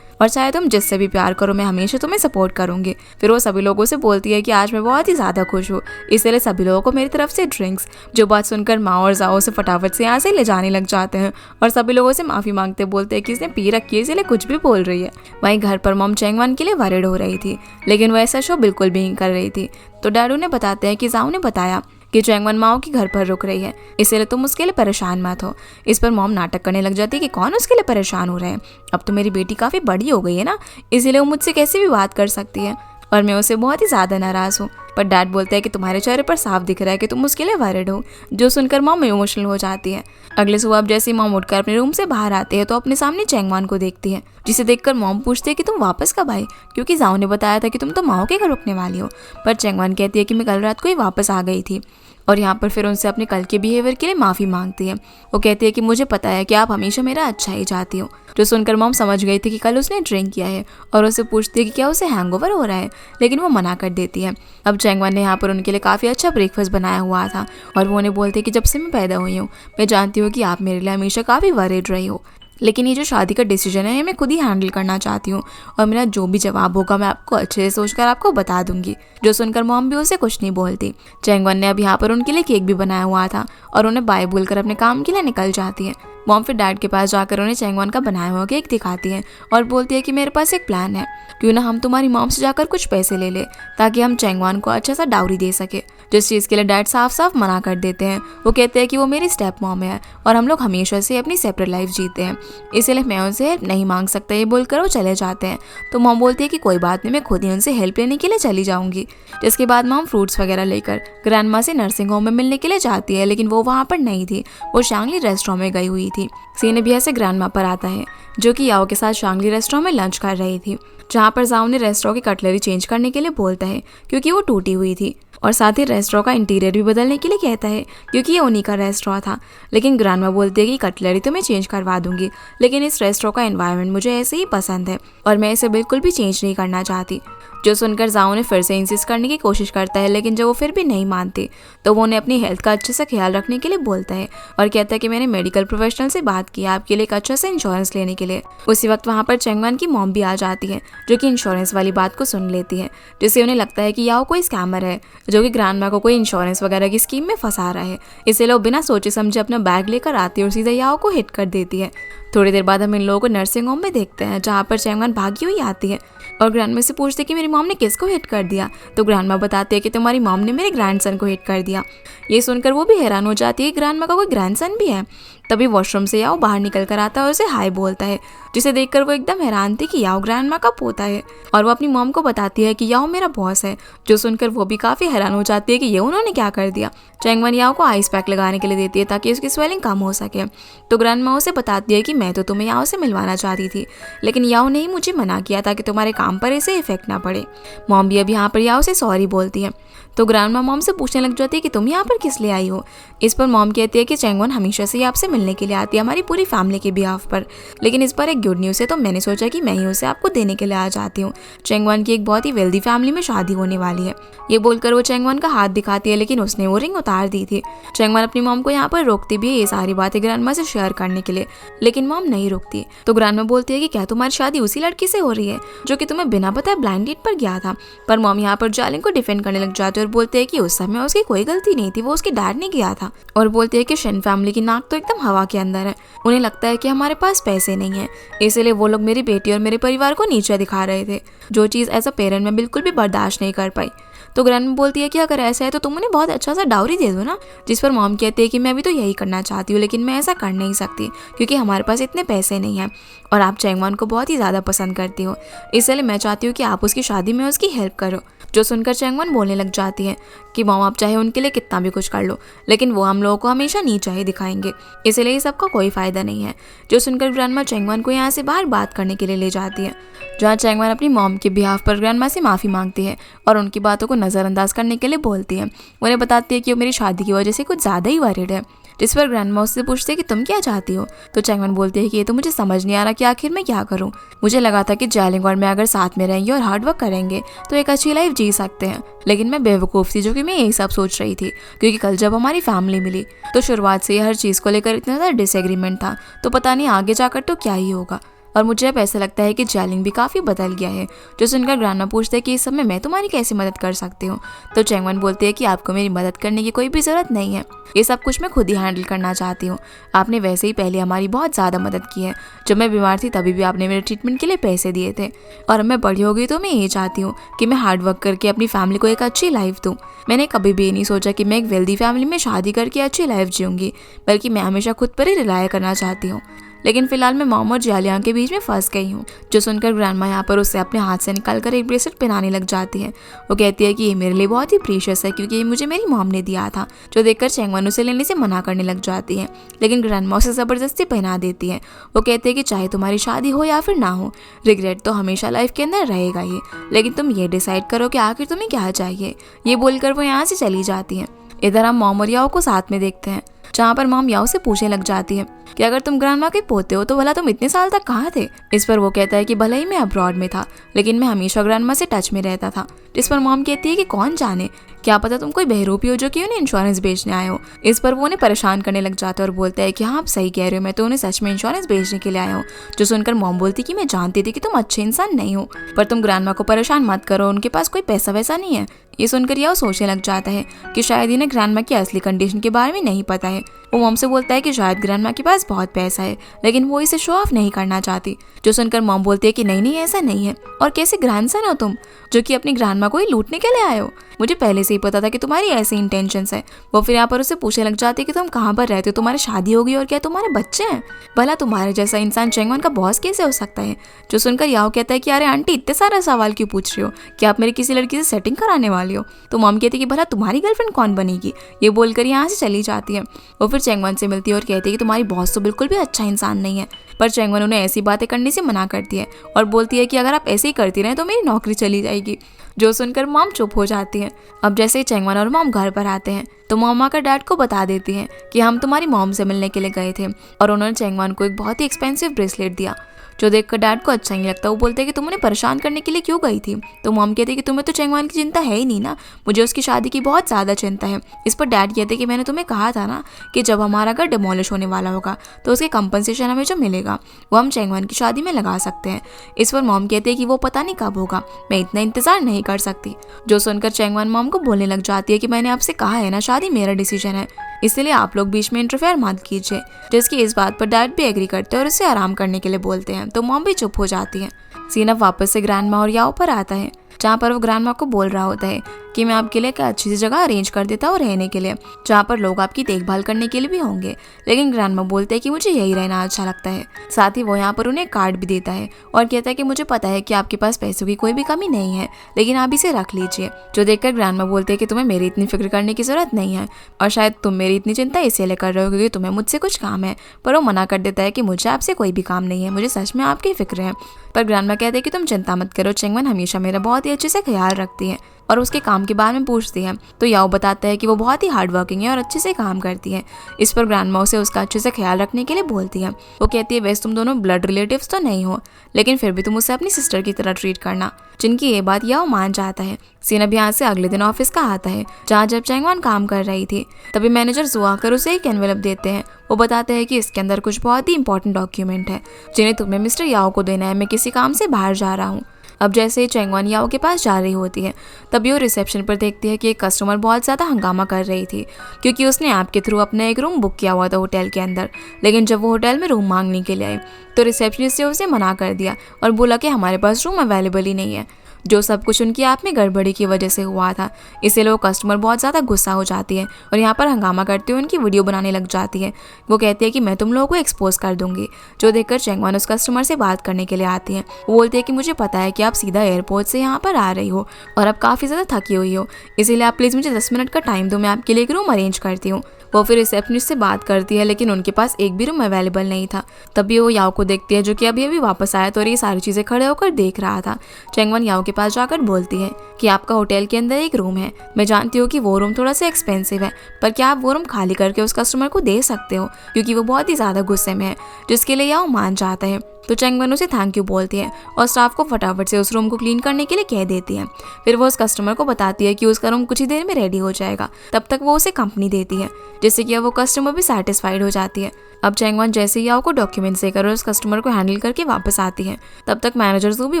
और चाहे तुम जिससे भी प्यार करो मैं हमेशा तुम्हें सपोर्ट करूंगी। फिर वो सभी लोगों से बोलती है कि आज मैं बहुत ही ज़्यादा खुश हूँ, इसलिए सभी लोगों को मेरी तरफ से ड्रिंक्स। जो बात सुनकर माओ और जाओ से फटाफट से यहाँ से ले जाने लग जाते हैं और सभी लोगों से माफ़ी मांगते बोलते हैं कि इसने पी रखी है इसलिए कुछ भी बोल रही है। वहीं घर पर मॉम चैंगवन के लिए वरिड हो रही थी, लेकिन वो ऐसा शो बिल्कुल भी नहीं कर रही थी। तो डैडू ने बताते हैं कि जाओ ने बताया कि चैंगवन माओ के घर पर रुक रही है, इसलिए तुम उसके लिए परेशान मत हो। इस पर मॉम नाटक करने लग जाती है कि कौन उसके लिए परेशान हो रहे हैं, अब तो मेरी बेटी काफ़ी बड़ी हो गई है ना, इसीलिए वो मुझसे कैसे भी बात कर सकती है और मैं उससे बहुत ही ज़्यादा नाराज़ हूँ। पर डैड बोलते हैं कि तुम्हारे चेहरे पर साफ दिख रहा है कि तुम उसके लिए वरिड हो। जो सुनकर मॉम इमोशनल हो जाती है। अगले सुबह अब जैसे ही मॉम उठकर अपने रूम से बाहर आते हैं तो अपने सामने चैंगवन को देखती है, जिसे देखकर मॉम पूछती है कि तुम वापस कब आई, क्योंकि जाओ ने बताया था कि तुम तो माओ के घर रुकने वाली हो। पर चैंगवन कहती है कि मैं कल रात को ही वापस आ गई थी और यहाँ पर फिर उनसे अपने कल के बिहेवियर के लिए माफ़ी मांगती है। वो कहती है कि मुझे पता है कि आप हमेशा मेरा अच्छा ही चाहती हो। जो सुनकर मॉम समझ गई थी कि कल उसने ड्रिंक किया है और उससे पूछती है कि क्या उसे हैंगओवर हो रहा है, लेकिन वो मना कर देती है। अब चैंगवन ने यहाँ पर उनके लिए काफ़ी अच्छा ब्रेकफास्ट बनाया हुआ था और वो उन्हें बोलती है कि जब से मैं पैदा हुई हूँ मैं जानती हूँ कि आप मेरे लिए हमेशा काफ़ी वरिड रही हो, लेकिन ये जो शादी का डिसीजन है मैं खुद ही हैंडल करना चाहती हूँ और मेरा जो भी जवाब होगा मैं आपको अच्छे से सोचकर आपको बता दूंगी। जो सुनकर मॉम भी उसे कुछ नहीं बोलती। चैंगवन ने अब यहाँ पर उनके लिए केक भी बनाया हुआ था और उन्हें बाय बोलकर अपने काम के लिए निकल जाती है। मॉम फिर डैड के पास जाकर उन्हें चैंगवन का बनाया हुआ केक दिखाती है और बोलती है कि मेरे पास एक प्लान है, क्यों ना हम तुम्हारी मॉम से जाकर कुछ पैसे ले ले ताकि हम चैंगवन को अच्छा सा डाउरी दे सके। जिस चीज़ के लिए डैड साफ साफ मना कर देते हैं। वो कहते हैं कि वो मेरी स्टेप मॉम है और हम लोग हमेशा से अपनी सेपरेट लाइफ जीते हैं, इसलिए मैं उनसे हेल्प नहीं मांग सकता। ये बोलकर वो चले जाते हैं। तो मॉम बोलती है कि कोई बात नहीं, मैं खुद ही उनसे हेल्प लेने के लिए चली जाऊंगी। जिसके बाद मॉम फ्रूट्स वगैरह लेकर ग्रैंड माँ से नर्सिंग होम में मिलने के लिए जाती है, लेकिन वो वहाँ पर नहीं थी, वो शांगली रेस्टोरेंट में गई हुई थी। सीन भी ऐसे ग्रैंड माँ पर आता है जो कि याओ के साथ शांगली रेस्टोरेंट में लंच कर रही थी, जहाँ पर जाओ ने रेस्टोरेंट की कटलरी चेंज करने के लिए बोलता है क्योंकि वो टूटी हुई थी, और साथ ही रेस्टोरेंट का इंटीरियर भी बदलने के लिए कहता है क्योंकि ये उन्हीं का रेस्टोरेंट था। लेकिन ग्रैंडमा बोलती है कि कटलरी तो मैं चेंज करवा दूंगी, लेकिन इस रेस्टोरेंट का एनवायरनमेंट मुझे ऐसे ही पसंद है और मैं इसे बिल्कुल भी चेंज नहीं करना चाहती। जो सुनकर जाओ ने फिर से इंसिस्ट करने की कोशिश करता है, लेकिन जब वो फिर भी नहीं मानती तो वो उन्हें अपनी हेल्थ का अच्छे से ख्याल रखने के लिए बोलता है और कहता है कि मैंने मेडिकल प्रोफेशनल से बात की आपके लिए एक अच्छा सा इंश्योरेंस लेने के लिए। उसी वक्त वहाँ पर चैंगवन की मॉम भी आ जाती है जो कि इंश्योरेंस वाली बात को सुन लेती है, जिससे उन्हें लगता है कि याओ कोई स्कैमर है जो कि ग्रैंडमा को कोई इंश्योरेंस वगैरह की स्कीम में फंसा रहा है। इसलिए वो बिना सोचे समझे अपना बैग लेकर आती है और सीधे याओ को हिट कर देती है। थोड़ी देर बाद हम इन लोगों को नर्सिंग होम में देखते हैं, जहाँ पर चैंगवन भागी हुई आती है और ग्रैंडमा से पूछते कि मेरी मॉम ने किसको हिट कर दिया। तो ग्रैंडमा बताती है कि तुम्हारी मॉम ने मेरे ग्रैंडसन को हिट कर दिया। ये सुनकर वो भी हैरान हो जाती है कि ग्रैंडमा का कोई ग्रैंडसन भी है। तभी वॉशरूम से याओ बाहर निकल कर आता है और उसे हाय बोलता है, जिसे देखकर वो एकदम हैरान थी कि याओ ग्रैंडमा का पोता है और वो अपनी मॉम को बताती है कि याओ मेरा बॉस है। जो सुनकर वो भी काफ़ी हैरान हो जाती है कि ये उन्होंने क्या कर दिया। चैंगवन याओ को आइस पैक लगाने के लिए देती है ताकि उसकी स्वेलिंग कम हो सके। तो ग्रैंडमा उसे बताती है कि मैं तो तुम्हें याओ से मिलवाना चाहती थी, लेकिन याओ ने ही मुझे मना किया ताकि तुम्हारे काम पर इसे इफेक्ट ना पड़े। मॉम भी अब यहाँ पर याओ से सॉरी बोलती है। तो ग्रैंडमा मॉम से पूछने लग जाती है कि तुम यहाँ पर किस लिए आई हो। इस पर मॉम कहती है कि चैंगवन हमेशा से ही आपसे मिलने के लिए आती है, हमारी पूरी फैमिली के बिहाफ पर, लेकिन इस पर एक गुड न्यूज़ है, तो मैंने सोचा कि मैं ही उसे आपको देने के लिए आ जाती हूँ। चैंगवन की एक बहुत ही वेल्दी फैमिली में शादी होने वाली है। ये बोलकर वो चैंगवन का हाथ दिखाती है, लेकिन उसने वो रिंग उतार दी थी। चैंगवन अपनी मॉम को यहाँ पर रोकती भी है ये सारी बातें ग्रैंडमा से शेयर करने के लिए, लेकिन मॉम नहीं रुकती। तो ग्रैंडमा बोलती है कि क्या तुम्हारी शादी उसी लड़की से हो रही है जो कि तुम्हें बिना बताए ब्लाइंड डेट पर गया था। पर मॉम यहाँ पर जालिंग को डिफेंड करने लग जाती है और बोलते हैं कि उस समय उसकी कोई गलती नहीं थी, वो उसके डैड ने किया था। और बोलते हैं कि शिन फैमिली की नाक तो एकदम हवा के अंदर है, उन्हें लगता है कि हमारे पास पैसे नहीं है, इसलिए वो लोग मेरी बेटी और मेरे परिवार को नीचे दिखा रहे थे, जो चीज़ एज अ पेरेंट मैं बिल्कुल भी बर्दाश्त नहीं कर पाई। तो ग्रैंडमा बोलती है कि अगर ऐसा है तो तुम उन्हें बहुत अच्छा सा डाउरी दे दो ना। जिस पर मॉम कहती है कि मैं भी तो यही करना चाहती हूँ, लेकिन मैं ऐसा कर नहीं सकती क्योंकि हमारे पास इतने पैसे नहीं हैं और आप चैंगवन को बहुत ही ज़्यादा पसंद करती हो, इसलिए मैं चाहती हूँ कि आप उसकी शादी में उसकी हेल्प करो। जो सुनकर चैंगवन बोलने लग जाती है कि मॉम आप चाहे उनके लिए कितना भी कुछ कर लो, लेकिन वो हम लोगों को हमेशा नीचा ही दिखाएंगे, इसलिए इस सबका कोई फ़ायदा नहीं है। जो सुनकर ग्रैंडमा चैंगवन को यहाँ से बाहर बात करने के लिए ले जाती है, जहाँ चैंगवन अपनी मॉम के बिहाफ पर ग्रैंडमा से माफ़ी मांगती है और उनकी बातों को नज़रअंदाज करने के लिए बोलती है। उन्हें बताती है कि वो मेरी शादी की वजह से कुछ ज़्यादा ही वरीड है। जिस पर ग्रैंडमा उससे पूछते हैं कि तुम क्या चाहती हो। तो चैंगवन बोलती है कि ये तो मुझे समझ नहीं आ रहा कि आखिर मैं क्या करूं। मुझे लगा था कि जालिंग और मैं अगर साथ में रहेंगे और हार्ड वर्क करेंगे तो एक अच्छी लाइफ जी सकते हैं, लेकिन मैं बेवकूफ़ थी जो कि मैं यही सब सोच रही थी, क्योंकि कल जब हमारी फैमिली मिली तो शुरुआत से ही हर चीज़ को लेकर इतना ज़्यादा डिसएग्रीमेंट था, तो पता नहीं आगे जाकर तो क्या ही होगा। और मुझे अब ऐसा लगता है कि जालिंग भी काफ़ी बदल गया है। जो सुनकर ग्रैंडमा पूछते हैं कि इस समय मैं तुम्हारी कैसे मदद कर सकती हूँ। तो चैंगवन बोलती है कि आपको मेरी मदद करने की कोई भी ज़रूरत नहीं है, ये सब कुछ मैं खुद ही हैंडल करना चाहती हूँ। आपने वैसे ही पहले हमारी बहुत ज़्यादा मदद की है, जब मैं बीमार थी तभी भी आपने मेरे ट्रीटमेंट के लिए पैसे दिए थे, और अब मैं बड़ी हो गई तो मैं ये चाहती हूँ कि मैं हार्ड वर्क करके अपनी फैमिली को एक अच्छी लाइफ दूँ। मैंने कभी भी नहीं सोचा कि मैं एक वेल्दी फैमिली में शादी करके अच्छी लाइफ जीऊँगी, बल्कि मैं हमेशा खुद पर ही रिलाय करना चाहती हूँ। लेकिन फिलहाल मैं मॉम और जालियां के बीच में फंस गई हूँ। जो सुनकर ग्रैंडमा यहाँ पर उससे अपने हाथ से निकालकर एक ब्रेसलेट पहनाने लग जाती है। वो कहती है कि ये मेरे लिए बहुत ही प्रीशियस है क्योंकि ये मुझे मेरी मॉम ने दिया था। जो देखकर चैंगवन उसे लेने से मना करने लग जाती है, लेकिन ग्रैंडमा उसे ज़बरदस्ती पहना देती है। वो कहती है कि चाहे तुम्हारी शादी हो या फिर ना हो, रिग्रेट तो हमेशा लाइफ के अंदर रहेगा ही, लेकिन तुम ये डिसाइड करो कि आखिर तुम्हें क्या चाहिए। ये बोलकर वो यहाँ से चली जाती है। इधर हम मॉम और याओ को साथ में देखते हैं, जहाँ पर मॉम याओ से पूछने लग जाती है कि अगर तुम ग्रैंडमा के पोते हो तो भला तुम इतने साल तक कहाँ थे। इस पर वो कहता है कि भले ही मैं अब्रॉड में था, लेकिन मैं हमेशा ग्रैंडमा से टच में रहता था। जिस पर मॉम कहती है कि कौन जाने, क्या पता तुम कोई बहरूपी हो जो कि उन्हें इंश्योरेंस बेचने आए हो। इस पर वो उन्हें परेशान करने लग जाता है और बोलता है कि हाँ आप सही कह रहे हो, मैं तो उन्हें सच में इंश्योरेंस बेचने के लिए आया हूँ। जो सुनकर मॉम बोलती कि मैं जानती थी कि तुम अच्छे इंसान नहीं हो, पर तुम ग्रैंडमा को परेशान मत करो, उनके पास कोई पैसा वैसा नहीं है। ये सुनकर यह सोचने लग जाता है कि शायद इन्हें ग्रैंडमा की असली कंडीशन के बारे में नहीं पता है। वो मॉम से बोलता है कि शायद ग्रैंडमा के पास बहुत पैसा है, लेकिन वो इसे शो ऑफ नहीं करना चाहती। जो सुनकर मॉम बोलती है कि नहीं ऐसा नहीं है, और कैसे ग्रैंडसन हो तुम जो कि अपनी ग्रैंडमा को ही लूटने के लिए आए हो। मुझे पहले से ही पता था कि तुम्हारी ऐसी इंटेंशंस है। वो फिर यहाँ पर उससे पूछने लग जाती है कि तुम कहाँ पर रहते हो, तुम्हारी शादी होगी और क्या तुम्हारे बच्चे हैं। भला तुम्हारे जैसा इंसान चैंगवन का बॉस कैसे हो सकता है। जो सुनकर याओ कहता है कि अरे आंटी इतने सारा सवाल क्यों पूछ रही हो, क्या आप मेरी किसी लड़की से सेटिंग कराने वाली हो। तो मॉम कहती है कि भला तुम्हारी गर्लफ्रेंड कौन बनेगी। ये बोलकर यहाँ से चली जाती है। वो फिर चैंगवन से मिलती है और कहती है कि तुम्हारी बॉस तो बिल्कुल भी अच्छा इंसान नहीं है। पर चैंगवन उन्हें ऐसी बातें करने से मना करती है और बोलती है कि अगर आप ऐसे ही करती रहें तो मेरी नौकरी चली जाएगी। जो सुनकर मॉम चुप हो जाती है। अब जैसे ही चैंगवन और मॉम घर पर आते हैं तो मॉम आकर डैड को बता देती हैं कि हम तुम्हारी मॉम से मिलने के लिए गए थे, और उन्होंने चैंगवन को एक बहुत ही एक्सपेंसिव ब्रेसलेट दिया। जो देखकर डैड को अच्छा नहीं लगता। वो बोलते हैं कि तुम उन्हें परेशान करने के लिए क्यों गई थी। तो मॉम कहती है कि तुम्हें तो चैंगवन की चिंता है ही नहीं ना, मुझे उसकी शादी की बहुत ज़्यादा चिंता है। इस पर डैड कहते हैं कि मैंने तुम्हें कहा था ना कि जब हमारा घर डिमोलिश होने वाला होगा तो उसके कंपनसेशन हमें जो मिलेगा वो हम चैंगवन की शादी में लगा सकते हैं। इस पर मॉम कहती है कि वो पता नहीं कब होगा, मैं इतना इंतजार नहीं कर सकती। जो सुनकर चैंगवन मॉम को बोलने लग जाती है कि मैंने आपसे कहा है ना, शादी मेरा डिसीजन है, इसलिए आप लोग बीच में इंटरफेयर मत कीजिए। जिसकी इस बात पर डैड भी एग्री करते हैं और उसे आराम करने के लिए बोलते हैं। तो मॉम भी चुप हो जाती है। सीन अब वापस से ग्रैंडमा और याओ पर आता है, जहाँ पर वो ग्रैंडमा को बोल रहा होता है कि मैं आपके लिए एक अच्छी सी जगह अरेंज कर देता हूँ रहने के लिए, जहाँ पर लोग आपकी देखभाल करने के लिए भी होंगे। लेकिन ग्रैंडमा बोलते हैं कि मुझे यही रहना अच्छा लगता है। साथ ही वो यहाँ पर उन्हें कार्ड भी देता है और कहता है कि मुझे पता है कि आपके पास पैसों की कोई भी कमी नहीं है, लेकिन आप इसे रख लीजिए। जो देखकर ग्रैंडमा बोलते हैं कि तुम्हें मेरी इतनी फिक्र करने की जरूरत नहीं है, और शायद तुम मेरी इतनी चिंता इसीलिए कर रहे हो क्योंकि तुम्हें मुझसे कुछ काम है। पर वो मना कर देता है कि मुझे आपसे कोई भी काम नहीं है, मुझे सच में आपकी फिक्र है। पर ग्रैंडमा कहते हैं कि तुम चिंता मत करो, चैंगवन हमेशा मेरा बहुत ही अच्छे से ख्याल रखती है। और उसके काम के बारे में पूछती है। तो याओ बताता है कि वो बहुत ही हार्ड वर्किंग है और अच्छे से काम करती है। इस पर ग्रैंडमा उसे उसका अच्छे से ख्याल रखने के लिए बोलती है। वो कहती है वैसे तुम दोनों ब्लड रिलेटिव्स तो नहीं हो, लेकिन फिर भी तुम उसे अपनी सिस्टर की तरह ट्रीट करना। जिनकी ये बात याओ मान जाता है। सीन अब यहाँ से अगले दिन ऑफिस का आता है, जहाँ जब चैंगवान काम कर रही थी तभी मैनेजर जू आकर उसे एक एनवेलप देते हैं। वो बताते हैं कि इसके अंदर कुछ बहुत ही इंपॉर्टेंट डॉक्यूमेंट है जिन्हें तुम्हें मिस्टर याओ को देना है। मैं किसी काम से बाहर जा रहा हूँ। अब जैसे ही चैंगवान याओ के पास जा रही होती है तभी वो रिसेप्शन पर देखती है कि एक कस्टमर बहुत ज़्यादा हंगामा कर रही थी, क्योंकि उसने ऐप के थ्रू अपना एक रूम बुक किया हुआ था होटल के अंदर। लेकिन जब वो होटल में रूम मांगने के लिए आई तो रिसेप्शनिस्ट ने उसे मना कर दिया और बोला कि हमारे पास रूम अवेलेबल ही नहीं है। जो सब कुछ उनकी ऐप में गड़बड़ी की वजह से हुआ था, इसीलिए वो कस्टमर बहुत ज़्यादा गुस्सा हो जाती है और यहाँ पर हंगामा करते हुए उनकी वीडियो बनाने लग जाती है। वो कहती है कि मैं तुम लोगों को एक्सपोज कर दूंगी। जो देखकर चैंगवान उस कस्टमर से बात करने के लिए आती है। वो बोलती है कि मुझे पता है कि आप सीधा एयरपोर्ट से यहाँ पर आ रही हो और अब काफ़ी ज़्यादा थकी हुई हो, इसीलिए आप प्लीज़ मुझे 10 मिनट का टाइम दो, मैं आपके लिए एक रूम अरेंज करती हूँ। वो फिर रिसेप्शनिस्ट से बात करती है, लेकिन उनके पास एक भी रूम अवेलेबल नहीं था। तभी वो याओ को देखती है, जो कि अभी अभी वापस आया था और ये सारी चीज़ें खड़े होकर देख रहा था। चैंगवान याओ के पास जाकर बोलती है कि आपका होटल के अंदर एक रूम है, मैं जानती हूँ कि वो रूम थोड़ा सा एक्सपेंसिव है, पर क्या आप वो रूम खाली करके उस कस्टमर को दे सकते हो, क्योंकि वो बहुत ही ज़्यादा गुस्से में है। जिसके लिए याओ मान जाता है। तो चैंगवान उसे थैंक यू बोलती है और स्टाफ को फटाफट से उस रूम को क्लीन करने के लिए कह देती है। फिर वो उस कस्टमर को बताती है कि उसका रूम कुछ ही देर में रेडी हो जाएगा, तब तक वो उसे कंपनी देती है, जिससे कि वो कस्टमर भी सेटिस्फाइड हो जाती है। अब चैंगवान जैसे ही याओ को डॉक्यूमेंट्स देकर उस कस्टमर को हैंडल करके वापस आती है, तब तक मैनेजर जू भी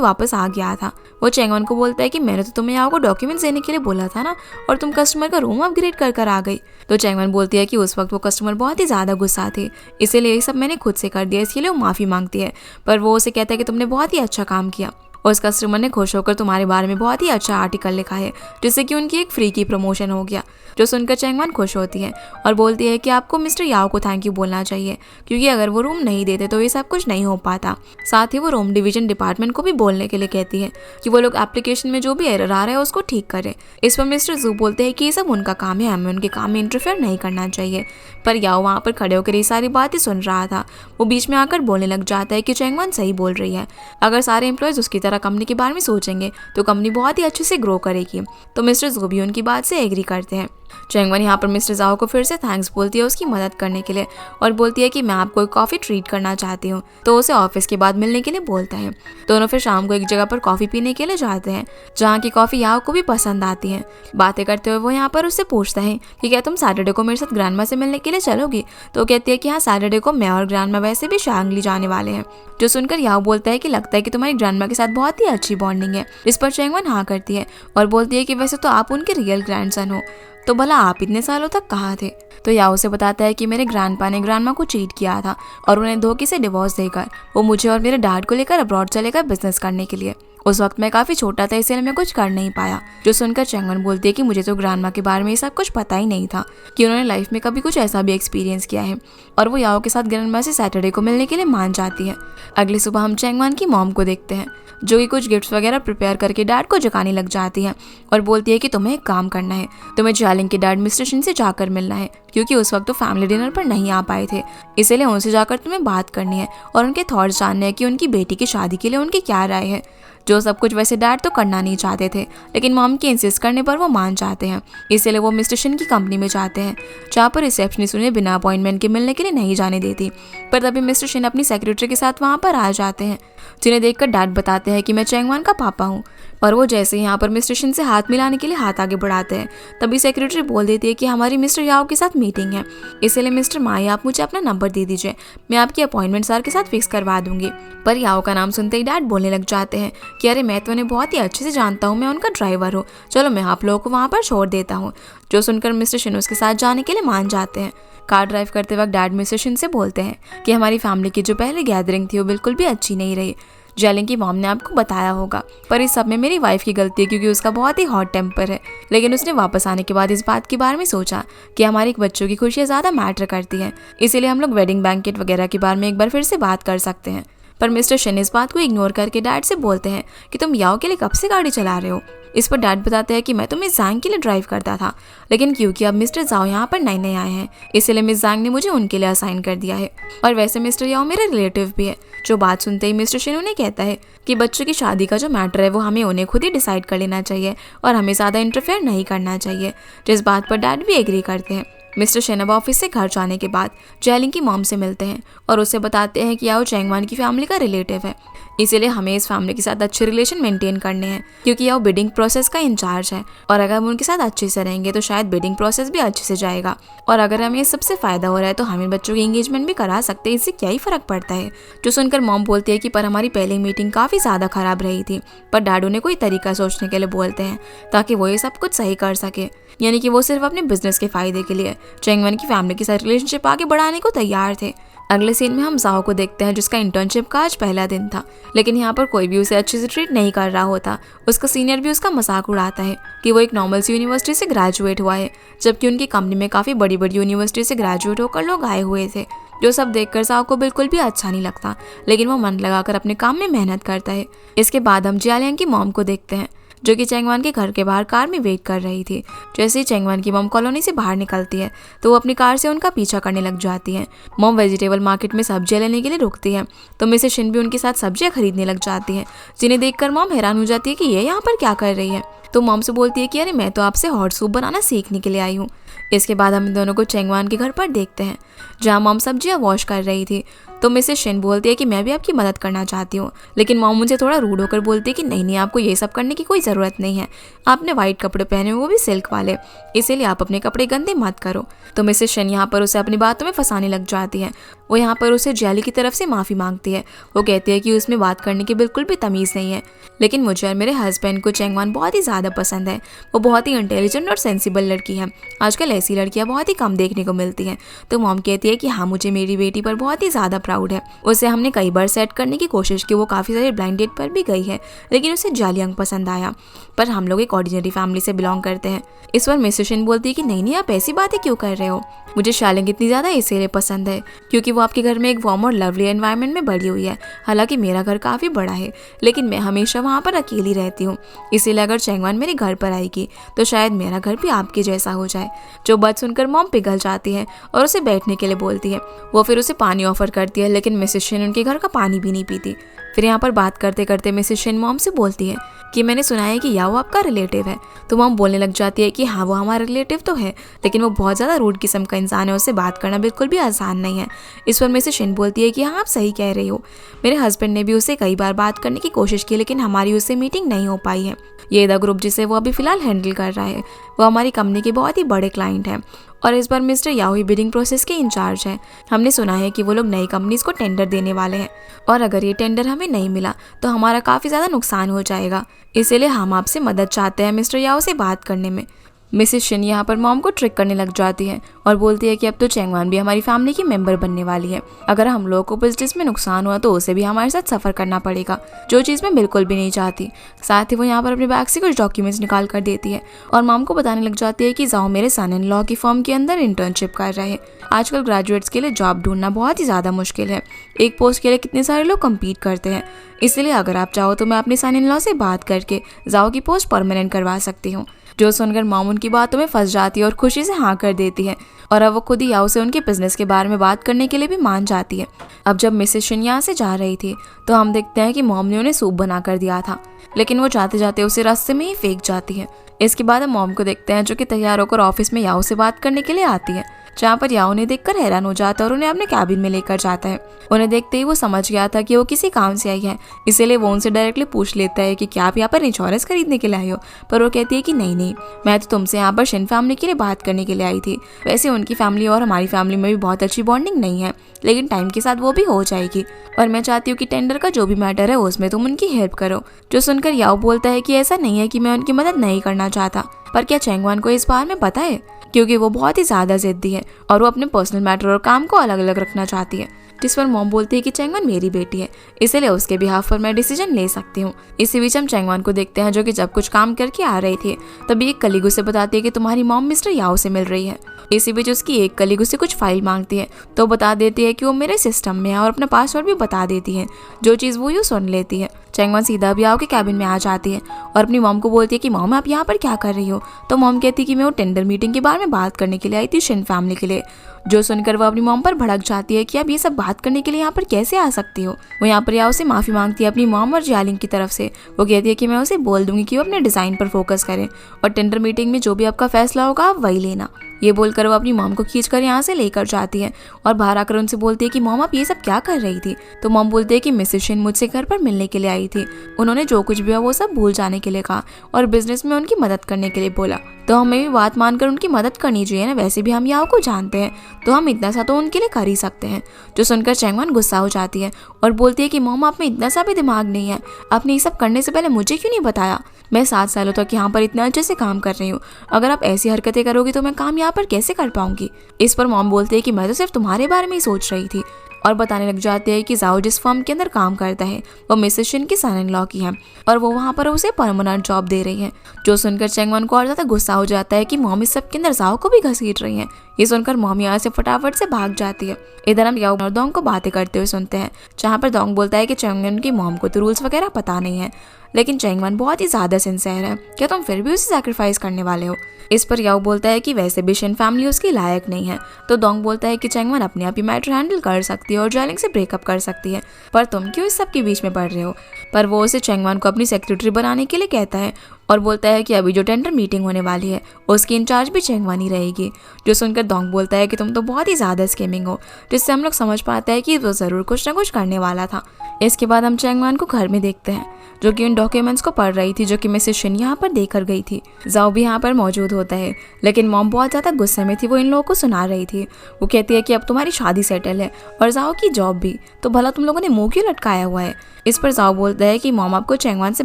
वापस आ गया था। वो चैंगवान को बोलता है कि मैंने तो तुम्हें याओ को डॉक्यूमेंट्स देने के लिए बोला था ना, और तुम कस्टमर का रूम अपग्रेड कर आ गई। तो चैंगवान बोलती है कि उस वक्त वो कस्टमर बहुत ही ज़्यादा गुस्सा थी, इसीलिए ये सब मैंने खुद से कर दिया, इसके लिए वो माफ़ी मांगती है। पर वो उसे कहता है कि तुमने बहुत ही अच्छा काम किया और उस कस्टमर ने खुश होकर तुम्हारे बारे में बहुत ही अच्छा आर्टिकल लिखा है, जिससे कि उनकी एक फ्री की प्रमोशन हो गया। जो सुनकर चैंगवान खुश होती है और बोलती है कि आपको मिस्टर याओ को थैंक यू बोलना चाहिए, क्योंकि अगर वो रूम नहीं देते तो ये सब कुछ नहीं हो पाता। साथ ही वो रूम डिवीजन डिपार्टमेंट को भी बोलने के लिए कहती है कि वो लोग एप्लीकेशन में जो भी एरर आ रहा है उसको ठीक करें। इस पर मिस्टर जू बोलते हैं कि ये सब उनका काम है, हमें उनके काम में इंटरफेयर नहीं करना चाहिए। पर याओ वहाँ पर खड़े होकर ये सारी बातें सुन रहा था। वो बीच में आकर बोलने लग जाता है कि चैंगवान सही बोल रही है, अगर सारे एम्प्लॉयज़ उसकी तरह कंपनी के बारे में सोचेंगे तो कंपनी बहुत ही अच्छे से ग्रो करेगी। तो मिस्टर जू भी उनकी बात से एग्री करते हैं। चैंगवान यहाँ पर मिस्टर जाओ को फिर से थैंक्स बोलती है उसकी मदद करने के लिए और बोलती है कि मैं आपको एक कॉफ़ी ट्रीट करना चाहती हूँ। तो उसे ऑफिस के बाद मिलने के लिए बोलता है। दोनों फिर शाम को एक जगह पर कॉफ़ी पीने के लिए जाते हैं, जहाँ की कॉफ़ी याओ को भी पसंद आती है। बातें करते हुए वो यहाँ पर उससे पूछता है कि क्या तुम सैटरडे को मेरे साथ ग्रैंडमा से मिलने के लिए चलोगी। तो कहती है कि हाँ, सैटरडे को मैं और ग्रैंडमा वैसे भी शांगली जाने वाले हैं। जो सुनकर याओ बोलता है कि लगता है कि तुम्हारी ग्रैंडमा के साथ बहुत ही अच्छी बॉन्डिंग है। इस पर चैंगवान हाँ करती है और बोलती है कि वैसे तो आप उनके रियल ग्रैंडसन हो, तो भला आप इतने सालों तक कहाँ थे। तो याओ से बताता है कि मेरे ग्रैंडपा ने ग्रैंडमा को चीट किया था और उन्हें धोखे से डिवोर्स देकर वो मुझे और मेरे डैड को लेकर अब्रॉड चले गए बिजनेस करने के लिए। उस वक्त मैं काफ़ी छोटा था, इसलिए मैं कुछ कर नहीं पाया। जो सुनकर चैंगवान बोलती है कि मुझे तो ग्रैंडमा के बारे में ये सब कुछ पता ही नहीं था कि उन्होंने लाइफ में कभी कुछ ऐसा भी एक्सपीरियंस किया है। और वो याओ के साथ ग्रैंडमा से सैटरडे को मिलने के लिए मान जाती है। अगली सुबह हम चैंगवान की मॉम को देखते हैं, जो कि कुछ गिफ्ट्स वगैरह प्रिपेयर करके डैड को जगाने लग जाती है और बोलती है कि तुम्हें एक काम करना है, तुम्हें जालिंग के डैड मिस्टर शिन से जाकर मिलना है, क्योंकि उस वक्त तो फैमिली डिनर पर नहीं आ पाए थे, इसीलिए उनसे जाकर तुम्हें बात करनी है और उनके थॉट्स जानने हैं कि उनकी बेटी की शादी के लिए उनकी क्या राय है। जो सब कुछ वैसे डैड तो करना नहीं चाहते थे, लेकिन मॉम के इंसिस्ट करने पर वो मान जाते हैं। इसीलिए वो मिस्टर शिन की कंपनी में जाते हैं, जहाँ पर रिसेप्शनिस्ट उन्हें बिना अपॉइंटमेंट के मिलने के लिए नहीं जाने देती। पर तभी मिस्टर शिन अपनी सेक्रेटरी के साथ वहाँ पर आ जाते हैं, जिन्हें देखकर डैड बताते हैं कि मैं चैंगवान का पापा हूँ। और वो जैसे यहाँ पर मिस्टर शिन से हाथ मिलाने के लिए हाथ आगे बढ़ाते हैं, तभी सेक्रेटरी बोल देती है कि हमारी मिस्टर याओ के साथ मीटिंग है, इसलिए मिस्टर माई आप मुझे अपना नंबर दे दीजिए, मैं आपकी अपॉइंटमेंट सर के साथ फिक्स करवा दूंगी। पर याओ का नाम सुनते ही डैड बोलने लग जाते हैं कि अरे मैं तो उन्हें बहुत ही अच्छे से जानता हूँ, मैं उनका ड्राइवर हूँ, चलो मैं आप लोगों को वहाँ पर छोड़ देता हूँ। जो सुनकर मिस्टर शिन उसके साथ जाने के लिए मान जाते हैं। कार ड्राइव करते वक्त डैड मिस्टर शिन से बोलते हैं कि हमारी फैमिली की जो पहले गैदरिंग थी वो बिल्कुल भी अच्छी नहीं रही। जेलिंग की मॉम ने आपको बताया होगा, पर इस सब में मेरी वाइफ की गलती है, क्योंकि उसका बहुत ही हॉट टेम्पर है। लेकिन उसने वापस आने के बाद इस बात के बारे में सोचा कि हमारे बच्चों की खुशियाँ ज़्यादा मैटर करती हैं, इसीलिए हम लोग वेडिंग बैंकेट वगैरह के बारे में एक बार फिर से बात कर सकते हैं। पर मिस्टर शिन इस बात को इग्नोर करके डैड से बोलते हैं कि तुम याओ के लिए कब से गाड़ी चला रहे हो। इस पर डैड बताते हैं कि मैं तो मिस ज़ांग के लिए ड्राइव करता था, लेकिन क्योंकि अब मिस्टर जाओ यहाँ पर नए नए आए हैं, इसलिए मिस ज़ांग ने मुझे उनके लिए असाइन कर दिया है। और वैसे मिस्टर याओ मेरे रिलेटिव भी है। जो बात सुनते ही मिस्टर शिन उन्हें कहता है कि बच्चों की शादी का जो मैटर है वो हमें उन्हें खुद ही डिसाइड कर लेना चाहिए और हमें ज़्यादा इंटरफेयर नहीं करना चाहिए, जिस बात पर डैड भी एग्री करते हैं। मिस्टर शेन अब ऑफिस से घर जाने के बाद जैलिंग की मॉम से मिलते हैं और उसे बताते हैं कि याओ चैंगवान की फैमिली का रिलेटिव है, इसीलिए हमें इस फैमिली के साथ अच्छे रिलेशन मेंटेन करने हैं, क्योंकि याओ बिडिंग प्रोसेस का इंचार्ज है और अगर हम उनके साथ अच्छे से रहेंगे तो शायद बिडिंग प्रोसेस भी अच्छे से जाएगा और अगर हमें इस सबसे फ़ायदा हो रहा है तो हमें बच्चों की एंगेजमेंट भी करा सकते हैं, इससे क्या ही फ़र्क पड़ता है। जो सुनकर मॉम बोलती है कि पर हमारी पहली मीटिंग काफ़ी ज़्यादा ख़राब रही थी, पर डैड उन्हें कोई तरीका सोचने के लिए बोलते हैं ताकि वो ये सब कुछ सही कर सके, यानी कि वो सिर्फ अपने बिजनेस के फ़ायदे के लिए चैंगवन की फैमिली के साथ रिलेशनशिप आगे बढ़ाने को तैयार थे। अगले सीन में हम जाओ को देखते हैं जिसका इंटर्नशिप का आज पहला दिन था, लेकिन यहाँ पर कोई भी उसे अच्छे से ट्रीट नहीं कर रहा होता। उसका सीनियर भी उसका मजाक उड़ाता है कि वो एक नॉर्मल सी यूनिवर्सिटी से ग्रेजुएट हुआ है, जबकि उनकी कंपनी में काफ़ी बड़ी बड़ी यूनिवर्सिटी से ग्रेजुएट होकर लोग आए हुए थे। जो सब देखकर जाओ को बिल्कुल भी अच्छा नहीं लगता, लेकिन वो मन लगाकर अपने काम में मेहनत करता है। इसके बाद हम जियालियांग की मॉम को देखते हैं जो कि चैंगवान के घर के बाहर कार में वेट कर रही थी। जैसे ही चैंगवान की मॉम कॉलोनी से बाहर निकलती है तो वो अपनी कार से उनका पीछा करने लग जाती है। मॉम वेजिटेबल मार्केट में सब्जियां लेने के लिए रुकती है तो मिसेस शिन भी उनके साथ सब्जियां खरीदने लग जाती है, जिन्हें देखकर मॉम हैरान हो जाती है कि ये यहाँ पर क्या कर रही है। तो मॉम से बोलती है कि अरे मैं तो आपसे हॉट सूप बनाना सीखने के लिए आई हूँ। इसके बाद हम इन दोनों को चैंगवान के घर पर देखते हैं जहाँ मॉम सब्जियां वॉश कर रही थी। तो मिसेस शिन बोलती है कि मैं भी आपकी मदद करना चाहती हूँ, लेकिन मॉम मुझे थोड़ा रूड होकर बोलती है कि नहीं नहीं, आपको ये सब करने की कोई ज़रूरत नहीं है, आपने वाइट कपड़े पहने हुए वो भी सिल्क वाले, इसीलिए आप अपने कपड़े गंदे मत करो। तो मिसेस शिन यहाँ पर उसे अपनी बातों में फंसाने लग जाती है। वो यहाँ पर उसे जैली की तरफ से माफ़ी मांगती है। वो कहती है कि उसमें बात करने की बिल्कुल भी तमीज़ नहीं है, लेकिन मुझे और मेरे हस्बैंड को चैंगवान बहुत ही ज़्यादा पसंद है। वो बहुत ही इंटेलिजेंट और सेंसिबल लड़की है, आजकल ऐसी लड़कियाँ बहुत ही कम देखने को मिलती हैं। तो मॉम कहती है कि हाँ, मुझे मेरी बेटी पर बहुत ही ज़्यादा प्राउड है। उसे हमने कई बार सेट करने की कोशिश की, वो काफ़ी सारे ब्लाइंड डेट पर भी गई है, लेकिन उसे जियालियांग पसंद आया, पर हम लोग एक ऑर्डिनरी फैमिली से बिलोंग करते हैं। इस बार मिसेस शिन बोलती है कि नहीं नहीं, आप ऐसी बातें क्यों कर रहे हो, मुझे जियालियांग इतनी ज़्यादा इसीलिए पसंद है क्योंकि वो आपके घर में एक वार्म और लवली एनवायरनमेंट में बड़ी हुई है। हालांकि मेरा घर काफ़ी बड़ा है, लेकिन मैं हमेशा वहाँ पर अकेली रहती हूँ, इसीलिए अगर चैंगवान मेरे घर पर आएगी तो शायद मेरा घर भी आपके जैसा हो जाए। जो बात सुनकर मॉम पिघल जाती है और उसे बैठने के लिए बोलती है। वो फिर उसे पानी ऑफर करती है, लेकिन मिसेस शिन उनके घर का पानी भी नहीं पीती। फिर यहाँ पर बात करते करते मिसेस शिन मॉम से बोलती है कि मैंने सुना है कि याओ आपका रिलेटिव है। तो मॉम बोलने लग जाती है कि हाँ, वो हमारा रिलेटिव तो है, लेकिन वो बहुत ज़्यादा रूड किस्म का इंसान है, उससे बात करना बिल्कुल भी आसान नहीं है। इस पर मिसेस शिन बोलती है कि हाँ, आप सही कह रही हो, मेरे हस्बैंड ने भी उससे कई बार बात करने की कोशिश की, लेकिन हमारी उससे मीटिंग नहीं हो पाई है। ये द ग्रुप जिसे वो अभी फ़िलहाल हैंडल कर रहा है वो हमारी कंपनी के बहुत ही बड़े क्लाइंट हैं और इस बार मिस्टर याओ ही बिडिंग प्रोसेस के इंचार्ज हैं। हमने सुना है कि वो लोग नई कंपनीज को टेंडर देने वाले हैं और अगर ये टेंडर हमें नहीं मिला तो हमारा काफ़ी ज़्यादा नुकसान हो जाएगा, इसीलिए हम आपसे मदद चाहते हैं मिस्टर याओ से बात करने में। मिसेस शिन यहाँ पर मॉम को ट्रिक करने लग जाती है और बोलती है कि अब तो चैंगवान भी हमारी फैमिली की मेंबर बनने वाली है, अगर हम लोगों को बिजनेस में नुकसान हुआ तो उसे भी हमारे साथ सफ़र करना पड़ेगा, जो चीज़ मैं बिल्कुल भी नहीं चाहती। साथ ही वो यहाँ पर अपने बैग से कुछ डॉक्यूमेंट्स निकाल कर देती है और मॉम को बताने लग जाती है कि जाओ मेरे सन इन लॉ की फर्म के अंदर इंटर्नशिप कर रहे हैं। आजकल ग्रेजुएट्स के लिए जॉब ढूंढना बहुत ही ज़्यादा मुश्किल है, एक पोस्ट के लिए कितने सारे लोग कम्पीट करते हैं, इसलिए अगर आप चाहो तो मैं अपने सन इन लॉ से बात करके जाओ की पोस्ट परमानेंट करवा सकती हूँ। जो सुनकर मॉम उनकी बातों में फंस जाती है और खुशी से हाँ कर देती है और अब वो खुद ही याओ से उनके बिजनेस के बारे में बात करने के लिए भी मान जाती है। अब जब मिसेस शिन यहाँ से जा रही थी तो हम देखते हैं कि मॉम ने उन्हें सूप बना कर दिया था, लेकिन वो जाते जाते उसे रास्ते में ही फेंक जाती है। इसके बाद हम मॉम को देखते हैं जो कि तैयार होकर ऑफिस में याओ से बात करने के लिए आती है, जहाँ पर याओ उन्हें देखकर हैरान हो जाता है और उन्हें अपने कैबिन में लेकर जाता है। उन्हें देखते ही वो समझ गया था कि वो किसी काम से आई है, इसीलिए वो उनसे डायरेक्टली पूछ लेता है कि क्या आप यहाँ पर इंश्योरेंस खरीदने के लिए आई हो, पर वो कहती है कि नहीं नहीं, मैं तो तुमसे यहाँ पर शिन फैमिली के लिए बात करने के लिए आई थी। वैसे उनकी फैमिली और हमारी फैमिली में भी बहुत अच्छी बॉन्डिंग नहीं है, लेकिन टाइम के साथ वो भी हो जाएगी और मैं चाहती हूँ कि टेंडर का जो भी मैटर है उसमें तुम उनकी हेल्प करो। जो सुनकर याओ बोलता है कि ऐसा नहीं है कि मैं उनकी मदद नहीं करना चाहता, पर क्या चैंगवान को इस बारे में पता है, क्योंकि वो बहुत ही ज़्यादा ज़िद्दी है और वो अपने पर्सनल मैटर और काम को अलग अलग रखना चाहती है। जिस पर मॉम बोलती है कि चैंगवान मेरी बेटी है, इसलिए उसके बिहाफ पर मैं डिसीजन ले सकती हूँ। इसी बीच हम चैंगवान को देखते हैं जो कि जब कुछ काम करके आ रही थी तभी एक कलीग उसे बताती है कि तुम्हारी मॉम मिस्टर याओ से मिल रही है इसी बीच उसकी एक कलीग उससे कुछ फाइल मांगती है तो बता देती है कि वो मेरे सिस्टम में है और अपना पासवर्ड भी बता देती है, जो चीज़ वो यूँ सुन लेती है। चैंगवन सीधा भी आओ के कैबिन में आ जाती है और अपनी मॉम को बोलती है कि मॉम आप यहाँ पर क्या कर रही हो। तो मॉम कहती है कि मैं वो टेंडर मीटिंग के बारे में बात करने के लिए आई थी शिन फैमिली के लिए, जो सुनकर वो अपनी मॉम पर भड़क जाती है कि आप ये सब बात करने के लिए यहाँ पर कैसे आ सकती हो। वो यहाँ पर याओ से माफ़ी मांगती है अपनी मॉम और जियालिंग की तरफ से। वो कहती है कि मैं उसे बोल दूंगी कि वो अपने डिज़ाइन पर फोकस करें और टेंडर मीटिंग में जो भी आपका फैसला होगा आप वही लेना। ये बोलकर वो अपनी मॉम को खींचकर यहाँ से लेकर जाती है और बाहर आकर उनसे बोलती है कि मॉम आप ये सब क्या कर रही थी। तो मॉम बोलती है कि मिसेस शिन मुझसे घर पर मिलने के लिए आई थी, उन्होंने जो कुछ भी हुआ वो सब भूल जाने के लिए कहा और बिजनेस में उनकी मदद करने के लिए बोला, तो हमें भी बात मानकर उनकी मदद करनी चाहिए ना। वैसे भी हम याओ को जानते हैं तो हम इतना सा तो उनके लिए कर ही सकते हैं। जो सुनकर चैंगवन गुस्सा हो जाती है और बोलती है कि मॉम आप में इतना सा भी दिमाग नहीं है, आपने ये सब करने से पहले मुझे क्यों नहीं बताया। मैं 7 सालों तक यहाँ पर इतना अच्छे से काम कर रही हूँ, अगर आप ऐसी हरकतें करोगी तो मैं काम यहाँ पर कैसे कर पाऊंगी। इस पर मॉम बोलती है कि मैं तो सिर्फ तुम्हारे बारे में ही सोच रही थी और बताने लग जाती है कि जाओ जिस फर्म के अंदर काम करता है वो मिसेस शिन की सन इन लॉ की है और वो वहाँ पर उसे परमानेंट जॉब दे रही है। जो सुनकर चैंगवन को और ज़्यादा गुस्सा हो जाता है कि मॉम इस सब के अंदर जाओ को भी घसीट रही है। ये सुनकर मॉम यहाँ से फटाफट से भाग जाती है। इधर हम याओ और दोंग को बातें करते हुए सुनते हैं, जहाँ पर दोंग बोलता है कि चैंगवन की मॉम को तो रूल्स वगैरह पता नहीं है, लेकिन चैंगवन बहुत ही ज़्यादा सिंसियर है, क्या तुम फिर भी उसे सैक्रिफाइस करने वाले हो। इस पर याओ बोलता है कि वैसे भी शिन फैमिली उसकी लायक नहीं है। तो दोंग बोलता है कि चैंगवन अपने आप ही मैटर हैंडल कर सकती है और जियालिंग से ब्रेकअप कर सकती है, पर तुम क्यों इस सब के बीच में पड़ रहे हो। पर वो उसे चैंगवन को अपनी सेक्रेटरी बनाने के लिए कहता है और बोलता है कि अभी जो टेंडर मीटिंग होने वाली है उसकी इंचार्ज भी चैंगवन ही रहेगी। जो सुनकर दोंग बोलता है कि तुम तो बहुत ही ज़्यादा स्कैमिंग हो, जिससे हम लोग समझ पाते हैं कि वो ज़रूर कुछ ना कुछ करने वाला था। इसके बाद हम चैंगवन को घर में देखते हैं, जो कि उन डॉक्यूमेंट्स को पढ़ रही थी जो कि मिसेस शिन यहाँ पर देकर गई थी। जाओ भी यहाँ पर मौजूद होता है, लेकिन मॉम बहुत ज़्यादा गुस्से में थी, वो इन लोगों को सुना रही थी। वो कहती है कि अब तुम्हारी शादी सेटल है और जाओ की जॉब भी, तो भला तुम लोगों ने मुंह क्यों लटकाया हुआ है। इस पर जाओ बोलता है कि मॉम आपको चैंगवन से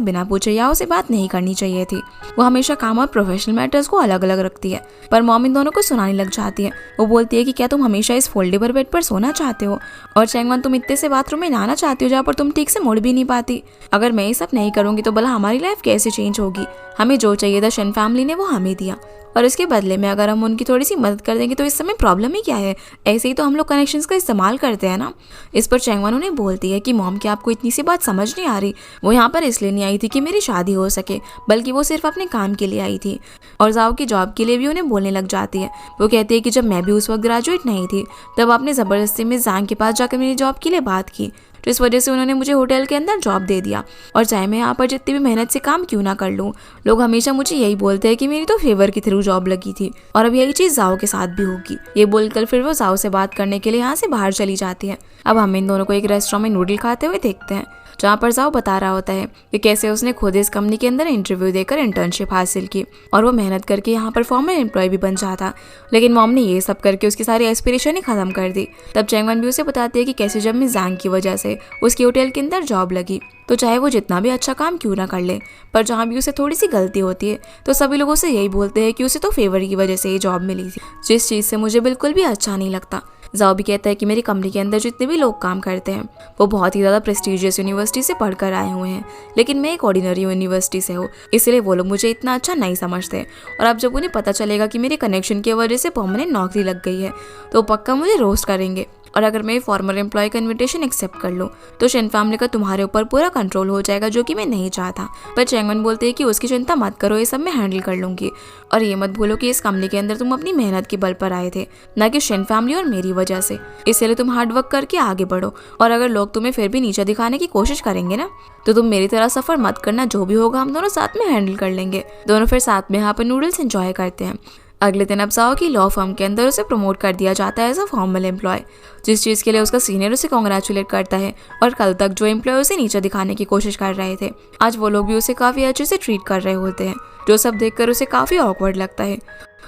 बिना पूछे याओ से बात नहीं करनी चाहिए थी, वो हमेशा काम और प्रोफेशनल मैटर्स को अलग अलग रखती है। पर मॉम इन दोनों को सुनाने लग जाती है। वो बोलती है कि क्या तुम हमेशा इस फोल्डेबल बेड पर सोना चाहते हो, और चैंगवन तुम इतने से बाथरूम में नहाना चाहती हो जहाँ पर तुम ठीक से मुड़ भी नहीं पाती। अगर मैं ये सब नहीं करूँगी तो भला हमारी लाइफ कैसे चेंज होगी। हमें जो चाहिए था शिन फैमिली ने वो हमें दिया, और इसके बदले में अगर हम उनकी थोड़ी सी मदद कर देंगे तो इस समय प्रॉब्लम ही क्या है, ऐसे ही तो हम लोग कनेक्शंस का इस्तेमाल करते हैं ना। इस पर चैंगवन उन्हें बोलती है कि मॉम क्या आपको इतनी सी बात समझ नहीं आ रही, वो यहाँ पर इसलिए नहीं आई थी कि मेरी शादी हो सके, बल्कि वो सिर्फ अपने काम के लिए आई थी। और जाओ की जॉब के लिए भी उन्हें बोलने लग जाती है। वो कहती है कि जब मैं भी उस वक्त ग्रेजुएट नहीं थी तब आपने ज़बरदस्ती में जांग के पास जाकर मेरी जॉब के लिए बात की, तो इस वजह से उन्होंने मुझे होटल के अंदर जॉब दे दिया। और चाहे मैं यहाँ पर जितनी भी मेहनत से काम क्यों ना कर लूँ, लोग हमेशा मुझे यही बोलते हैं कि मेरी तो फेवर के थ्रू जॉब लगी थी, और अब यही चीज़ जाओ के साथ भी होगी। ये बोलकर फिर वो जाओ से बात करने के लिए यहाँ से बाहर चली जाती है। अब हम इन दोनों को एक रेस्टोरेंट में नूडल खाते हुए देखते हैं, जहाँ पर जाओ बता रहा होता है कि कैसे उसने खुद इस कंपनी के अंदर इंटरव्यू देकर इंटर्नशिप हासिल की और वो मेहनत करके यहाँ पर फॉर्मल एम्प्लॉय भी बन जाता, लेकिन मॉम ने ये सब करके उसकी सारी एस्पिरेशन ही खत्म कर दी। तब चैंगवन भी उसे बताती है कि कैसे जब मिस जांग की वजह से उसकी होटल के अंदर जॉब लगी, तो चाहे वो जितना भी अच्छा काम क्यों ना कर ले, पर जहाँ भी उसे थोड़ी सी गलती होती है तो सभी लोग उसे यही बोलते हैं कि उसे तो फेवर की वजह से ये जॉब मिली थी, जिस चीज़ से मुझे बिल्कुल भी अच्छा नहीं लगता। जाओ भी कहता है कि मेरी कंपनी के अंदर जितने भी लोग काम करते हैं वो बहुत ही ज़्यादा प्रेस्टीजियस यूनिवर्सिटी से पढ़कर आए हुए हैं, लेकिन मैं एक ऑर्डिनरी यूनिवर्सिटी से हूँ, इसलिए वो लोग मुझे इतना अच्छा नहीं समझते। और अब जब उन्हें पता चलेगा कि मेरे कनेक्शन की वजह से परमानेंट नौकरी लग गई है तो पक्का मुझे रोस्ट करेंगे, और अगर मैं फॉर्मर एम्प्लॉय का इन्विटेशन एक्सेप्ट कर लूँ तो शिन फैमिली का तुम्हारे ऊपर पूरा कंट्रोल हो जाएगा, जो कि मैं नहीं चाहता। पर चैंगवन बोलते हैं कि उसकी चिंता मत करो, ये सब मैं हैंडल कर लूँगी, और ये मत भूलो कि इस कंपनी के अंदर तुम अपनी मेहनत के बल पर आए थे, ना कि शिन फैमिली और मेरी वजह से, इसलिए तुम हार्ड वर्क करके आगे बढ़ो। और अगर लोग तुम्हें फिर भी नीचा दिखाने की कोशिश करेंगे ना तो तुम मेरी तरह सफ़र मत करना, जो भी होगा हम दोनों साथ में हैंडल कर लेंगे। दोनों फिर साथ में यहाँ पर नूडल्स एंजॉय करते हैं। अगले दिन अब जाओ की लॉ फर्म के अंदर उसे प्रमोट कर दिया जाता है एज अ फॉर्मल एम्प्लॉय, जिस चीज़ के लिए उसका सीनियर उसे कॉन्ग्रेचुलेट करता है। और कल तक जो एम्प्लॉय उसे नीचे दिखाने की कोशिश कर रहे थे, आज वो लोग भी उसे काफ़ी अच्छे से ट्रीट कर रहे होते हैं, जो सब देखकर उसे काफ़ी ऑकवर्ड लगता है।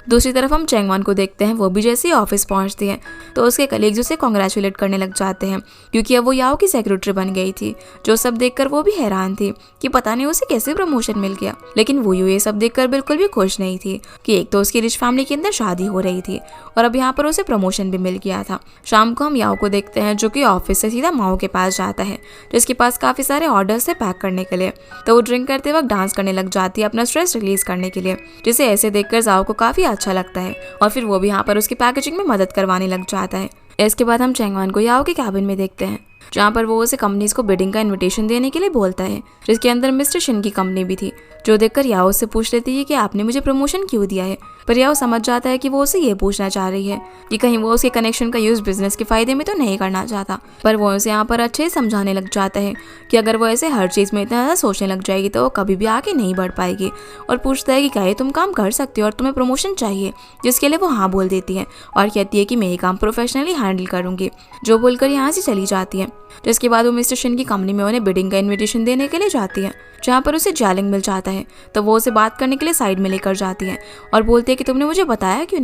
दूसरी तरफ हम चैंगवन को देखते हैं, वो भी जैसे ही ऑफिस पहुंचती है तो उसके कलीग्स उसे कॉन्ग्रेचुलेट करने लग जाते हैं, क्योंकि अब वो याओ की सेक्रेटरी बन गई थी, जो सब देखकर वो भी हैरान थी कि पता नहीं उसे कैसे प्रमोशन मिल गया। लेकिन वो ये सब देखकर बिल्कुल भी खुश नहीं थी कि एक तो उसकी रिच फैमिली के अंदर शादी हो रही थी और अब यहाँ पर उसे प्रमोशन भी मिल गया था। शाम को हम याओ को देखते हैं, जो कि ऑफिस से सीधा माओ के पास जाता है, जिसके पास काफ़ी सारे ऑर्डर्स है पैक करने के लिए। तो वो ड्रिंक करते वक्त डांस करने लग जाती है अपना स्ट्रेस रिलीज करने के लिए, जिसे ऐसे देखकर जाओ को काफ़ी अच्छा लगता है और फिर वो भी यहाँ पर उसकी पैकेजिंग में मदद करवाने लग जाता है। इसके बाद हम चैंगवान को याओ के कैबिन में देखते हैं, जहाँ पर वो उसे कंपनीज को बिडिंग का इनविटेशन देने के लिए बोलता है, जिसके अंदर मिस्टर शिन की कंपनी भी थी, जो देखकर याओ से पूछ लेती है कि आपने मुझे प्रमोशन क्यों दिया है। पर याओ समझ जाता है कि वो उसे ये पूछना चाह रही है कि कहीं वो उसके कनेक्शन का यूज बिजनेस के फायदे में तो नहीं करना चाहता। पर वो उसे यहाँ पर अच्छे से समझाने लग जाता है कि अगर वो ऐसे हर चीज़ में इतना ज़्यादा सोचने लग जाएगी तो वो कभी भी आगे नहीं बढ़ पाएगी, और पूछता है कि क्या ये तुम काम कर सकती हो और तुम्हें प्रमोशन चाहिए, जिसके लिए वो हाँ बोल देती है और कहती है कि मैं ये काम प्रोफेशनली हैंडल करूँगी, जो बोलकर यहाँ से चली जाती है। जिसके बाद वो मिस्टर शिन की कंपनी में उन्हें बिडिंग का इनविटेशन देने के लिए जाती है, जहाँ पर उसे जालिंग मिल जाता है। तो वो उसे बात करने के लिए साइड में लेकर जाती है और बोलती है कि तुमने मुझे बताया क्यों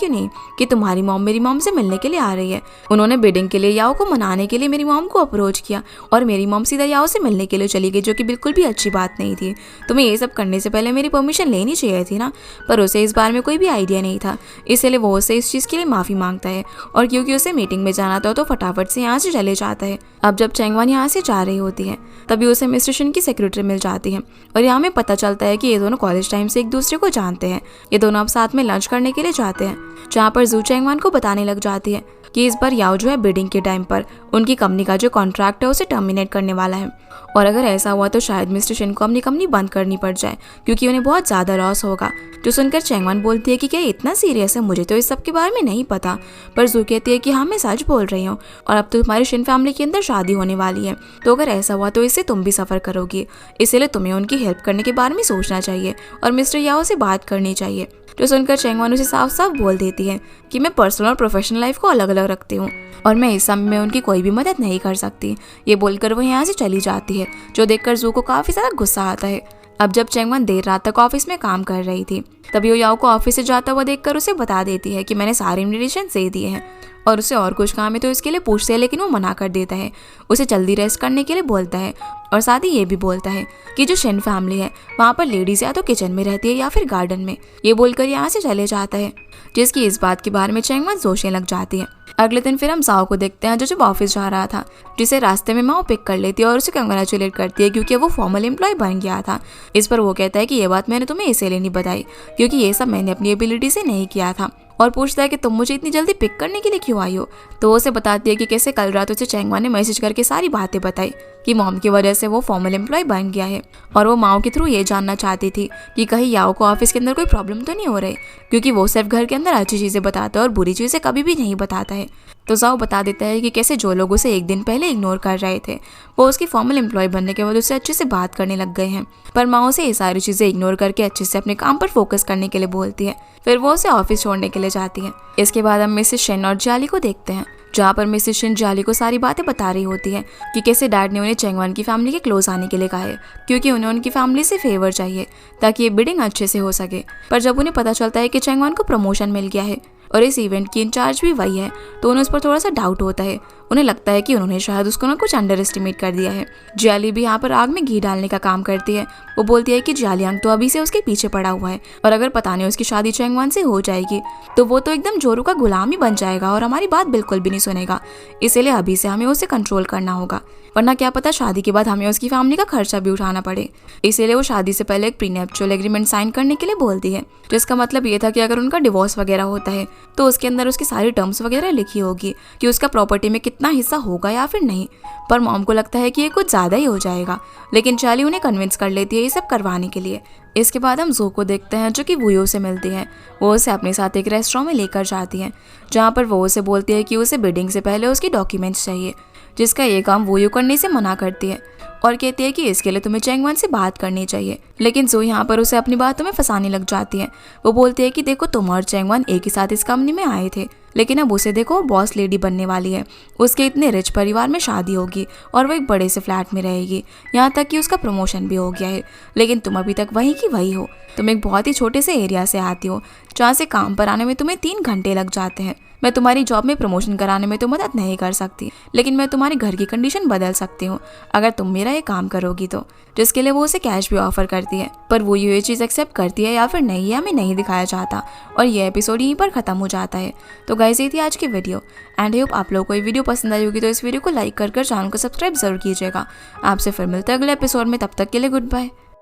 नहीं, कि तुम्हारी मॉम मेरी मॉम से मिलने के लिए आ रही है। उन्होंने बिडिंग के लिए याओ को मनाने के लिए मेरी मॉम को अप्रोच किया और मेरी मॉम सीधा याओ से मिलने के लिए चली गई, जो कि बिल्कुल भी अच्छी बात नहीं थी। तुम्हें ये सब करने से पहले मेरी परमिशन लेनी चाहिए थी ना। पर उसे इस बारे में कोई भी आइडिया नहीं था, इसलिए वो उसे इस चीज़ के लिए माफ़ी मांगता है और क्योंकि उसे मीटिंग में जाना था तो फटाफट से यहाँ से चले जाता है। अब जब चैंगवान यहाँ से जा रही होती है तभी उसे मिस्टर शिन की सेक्रेटरी मिल जाती है और यहाँ में पता चलता है कि ये दोनों कॉलेज टाइम से एक दूसरे को जानते हैं। ये दोनों अब साथ में लंच करने के लिए जाते हैं, जहाँ पर जू चैंगवान को बताने लग जाती है कि इस बार याओ जो है बिडिंग के टाइम पर उनकी कंपनी का जो कॉन्ट्रैक्ट है उसे टर्मिनेट करने वाला है, और अगर ऐसा हुआ तो शायद मिस्टर शिन को अपनी कंपनी बंद करनी पड़ जाए क्योंकि उन्हें बहुत ज़्यादा लॉस होगा। जो सुनकर चैंगवान बोलती है कि क्या इतना सीरियस है, मुझे तो इस सब के बारे में नहीं पता। पर जू कहती है कि हाँ मैं सच बोल रही हूँ और अब तो तुम्हारी शिन फैमिली के अंदर शादी होने वाली है, तो अगर ऐसा हुआ तो इससे तुम भी सफ़र करोगी, इसलिए तुम्हें उनकी हेल्प करने के बारे में सोचना चाहिए और मिस्टर याओ से बात करनी चाहिए। जो सुनकर चैंगवान उसे साफ साफ बोल देती है कि मैं पर्सनल और प्रोफेशनल लाइफ को अलग अलग रखती हूँ और मैं इस समय में उनकी कोई भी मदद नहीं कर सकती। ये बोलकर वो यहाँ से चली जाती है, जो देखकर जू को काफ़ी ज़्यादा गुस्सा आता है। अब जब चैंगवान देर रात तक ऑफिस में काम कर रही थी तभी वो याओ को ऑफिस से जाता हुआ देखकर उसे बता देती है कि मैंने सारे इन्विटेशन दे दिए हैं और उसे और कुछ काम है तो इसके लिए पूछते हैं, लेकिन वो मना कर देता है। उसे जल्दी रेस्ट करने के लिए बोलता है और साथ ही ये भी बोलता है कि जो शिन फैमिली है वहाँ पर लेडीज़ या तो किचन में रहती है या फिर गार्डन में। ये बोलकर यहाँ से चले जाता है, जिसकी इस बात के बारे में चैंगवान सोचने लग जाती है। अगले दिन फिर हम जाओ को देखते हैं, जो जब ऑफिस जा रहा था, जिसे रास्ते में माओ पिक कर लेती है और उसे कंग्रेचुलेट करती है क्योंकि वो फॉर्मल एम्प्लॉय बन गया था। इस पर वो कहता है कि ये बात मैंने तुम्हें इसीलिए नहीं बताई क्योंकि ये सब मैंने अपनी एबिलिटी से नहीं किया था, और पूछता है कि तुम मुझे इतनी जल्दी पिक करने के लिए क्यों आई हो। तो वो उसे बताती है कि कैसे कल रात उसे चैंगवान ने मैसेज करके सारी बातें बताई कि मॉम की वजह से वो फॉर्मल एम्प्लॉय बन गया है, और वो माओ के थ्रू ये जानना चाहती थी कि कहीं याओ को ऑफिस के अंदर कोई प्रॉब्लम तो नहीं हो रही, क्योंकि वो सिर्फ घर के अंदर अच्छी चीज़ें बताता है और बुरी चीज़ें कभी भी नहीं बताता है। तो जाओ बता देता है कि कैसे जो लोग उसे एक दिन पहले इग्नोर कर रहे थे वो उसकी फॉर्मल एम्प्लॉय बनने के बाद उससे अच्छे से बात करने लग गए हैं। पर माँ उसे ये सारी चीज़ें इग्नोर करके अच्छे से अपने काम पर फोकस करने के लिए बोलती है। फिर वो उसे ऑफिस छोड़ने के लिए जाती है। इसके बाद हम मिसेस शिन और जाली को देखते हैं, जहाँ पर मिसेस शिन जाली को सारी बातें बता रही होती है कि कैसे डैड ने उन्हें चैंगवान की फैमिली के क्लोज आने के लिए कहा है क्योंकि उन्हें उनकी फैमिली से फेवर चाहिए ताकि ये बिडिंग अच्छे से हो सके। पर जब उन्हें पता चलता है कि चैंगवान को प्रमोशन मिल गया है और इस इवेंट की इंचार्ज भी वही है, तो उन्हें उस पर थोड़ा सा डाउट होता है। उन्हें लगता है कि उन्होंने शायद उसको ना कुछ अंडर एस्टिमेट कर दिया है। जाली भी यहाँ पर आग में घी डालने का काम करती है। वो बोलती है कि जालियांग तो अभी से उसके पीछे पड़ा हुआ है और अगर पता नहीं उसकी शादी चैंगवान से हो जाएगी तो वो तो एकदम जोरू का गुलाम ही बन जाएगा और हमारी बात बिल्कुल भी नहीं सुनेगा, इसीलिए अभी से हमें उसे कंट्रोल करना होगा, वरना क्या पता शादी के बाद हमें उसकी फैमिली का खर्चा भी उठाना पड़े। इसीलिए वो शादी से पहले एक प्रीनेप्चुअल एग्रीमेंट साइन करने के लिए बोलती है, जिसका मतलब ये था कि अगर उनका डिवोर्स वगैरह होता है तो उसके अंदर उसकी सारी टर्म्स वगैरह लिखी होगी कि उसका प्रॉपर्टी में कितना हिस्सा होगा या फिर नहीं। पर मॉम को लगता है कि ये कुछ ज़्यादा ही हो जाएगा, लेकिन चार्ली उन्हें कन्विंस कर लेती है ये सब करवाने के लिए। इसके बाद हम जो को देखते हैं, जो कि वुयो से मिलती है। वो उसे अपने साथ एक रेस्टोरेंट में लेकर जाती है, जहाँ पर वो उसे बोलती है कि उसे बिडिंग से पहले उसकी डॉक्यूमेंट्स चाहिए, जिसका ये काम वुयो करने से मना करती है और कहती है कि इसके लिए तुम्हें चैंगवान से बात करनी चाहिए। लेकिन जो यहाँ पर उसे अपनी बातों में फंसाने लग जाती है। वो बोलती है कि देखो तुम और चैंगवान एक ही साथ इस कंपनी में आए थे, लेकिन अब उसे देखो बॉस लेडी बनने वाली है, उसके इतने रिच परिवार में शादी होगी और वो एक बड़े से फ्लैट में रहेगी, यहाँ तक कि उसका प्रमोशन भी हो गया है, लेकिन तुम अभी तक वही की वही हो। तुम एक बहुत ही छोटे से एरिया से आती हो जहाँ से काम पर आने में तुम्हें 3 घंटे लग जाते हैं। मैं तुम्हारी जॉब में प्रमोशन कराने में तो मदद नहीं कर सकती, लेकिन मैं तुम्हारे घर की कंडीशन बदल सकती हूँ अगर तुम मेरा ये काम करोगी तो, जिसके लिए वो उसे कैश भी ऑफर करती है। पर वो ये चीज़ एक्सेप्ट करती है या फिर नहीं, ये हमें नहीं दिखाया जाता और ये एपिसोड यहीं पर ख़त्म हो जाता है। तो गाइस ये थी आज की वीडियो एंड आई होप आप लोगों को ये वीडियो पसंद आई होगी, तो इस वीडियो को लाइक कर चैनल को सब्सक्राइब जरूर कीजिएगा। आपसे फिर मिलते हैं अगले एपिसोड में, तब तक के लिए गुड बाय।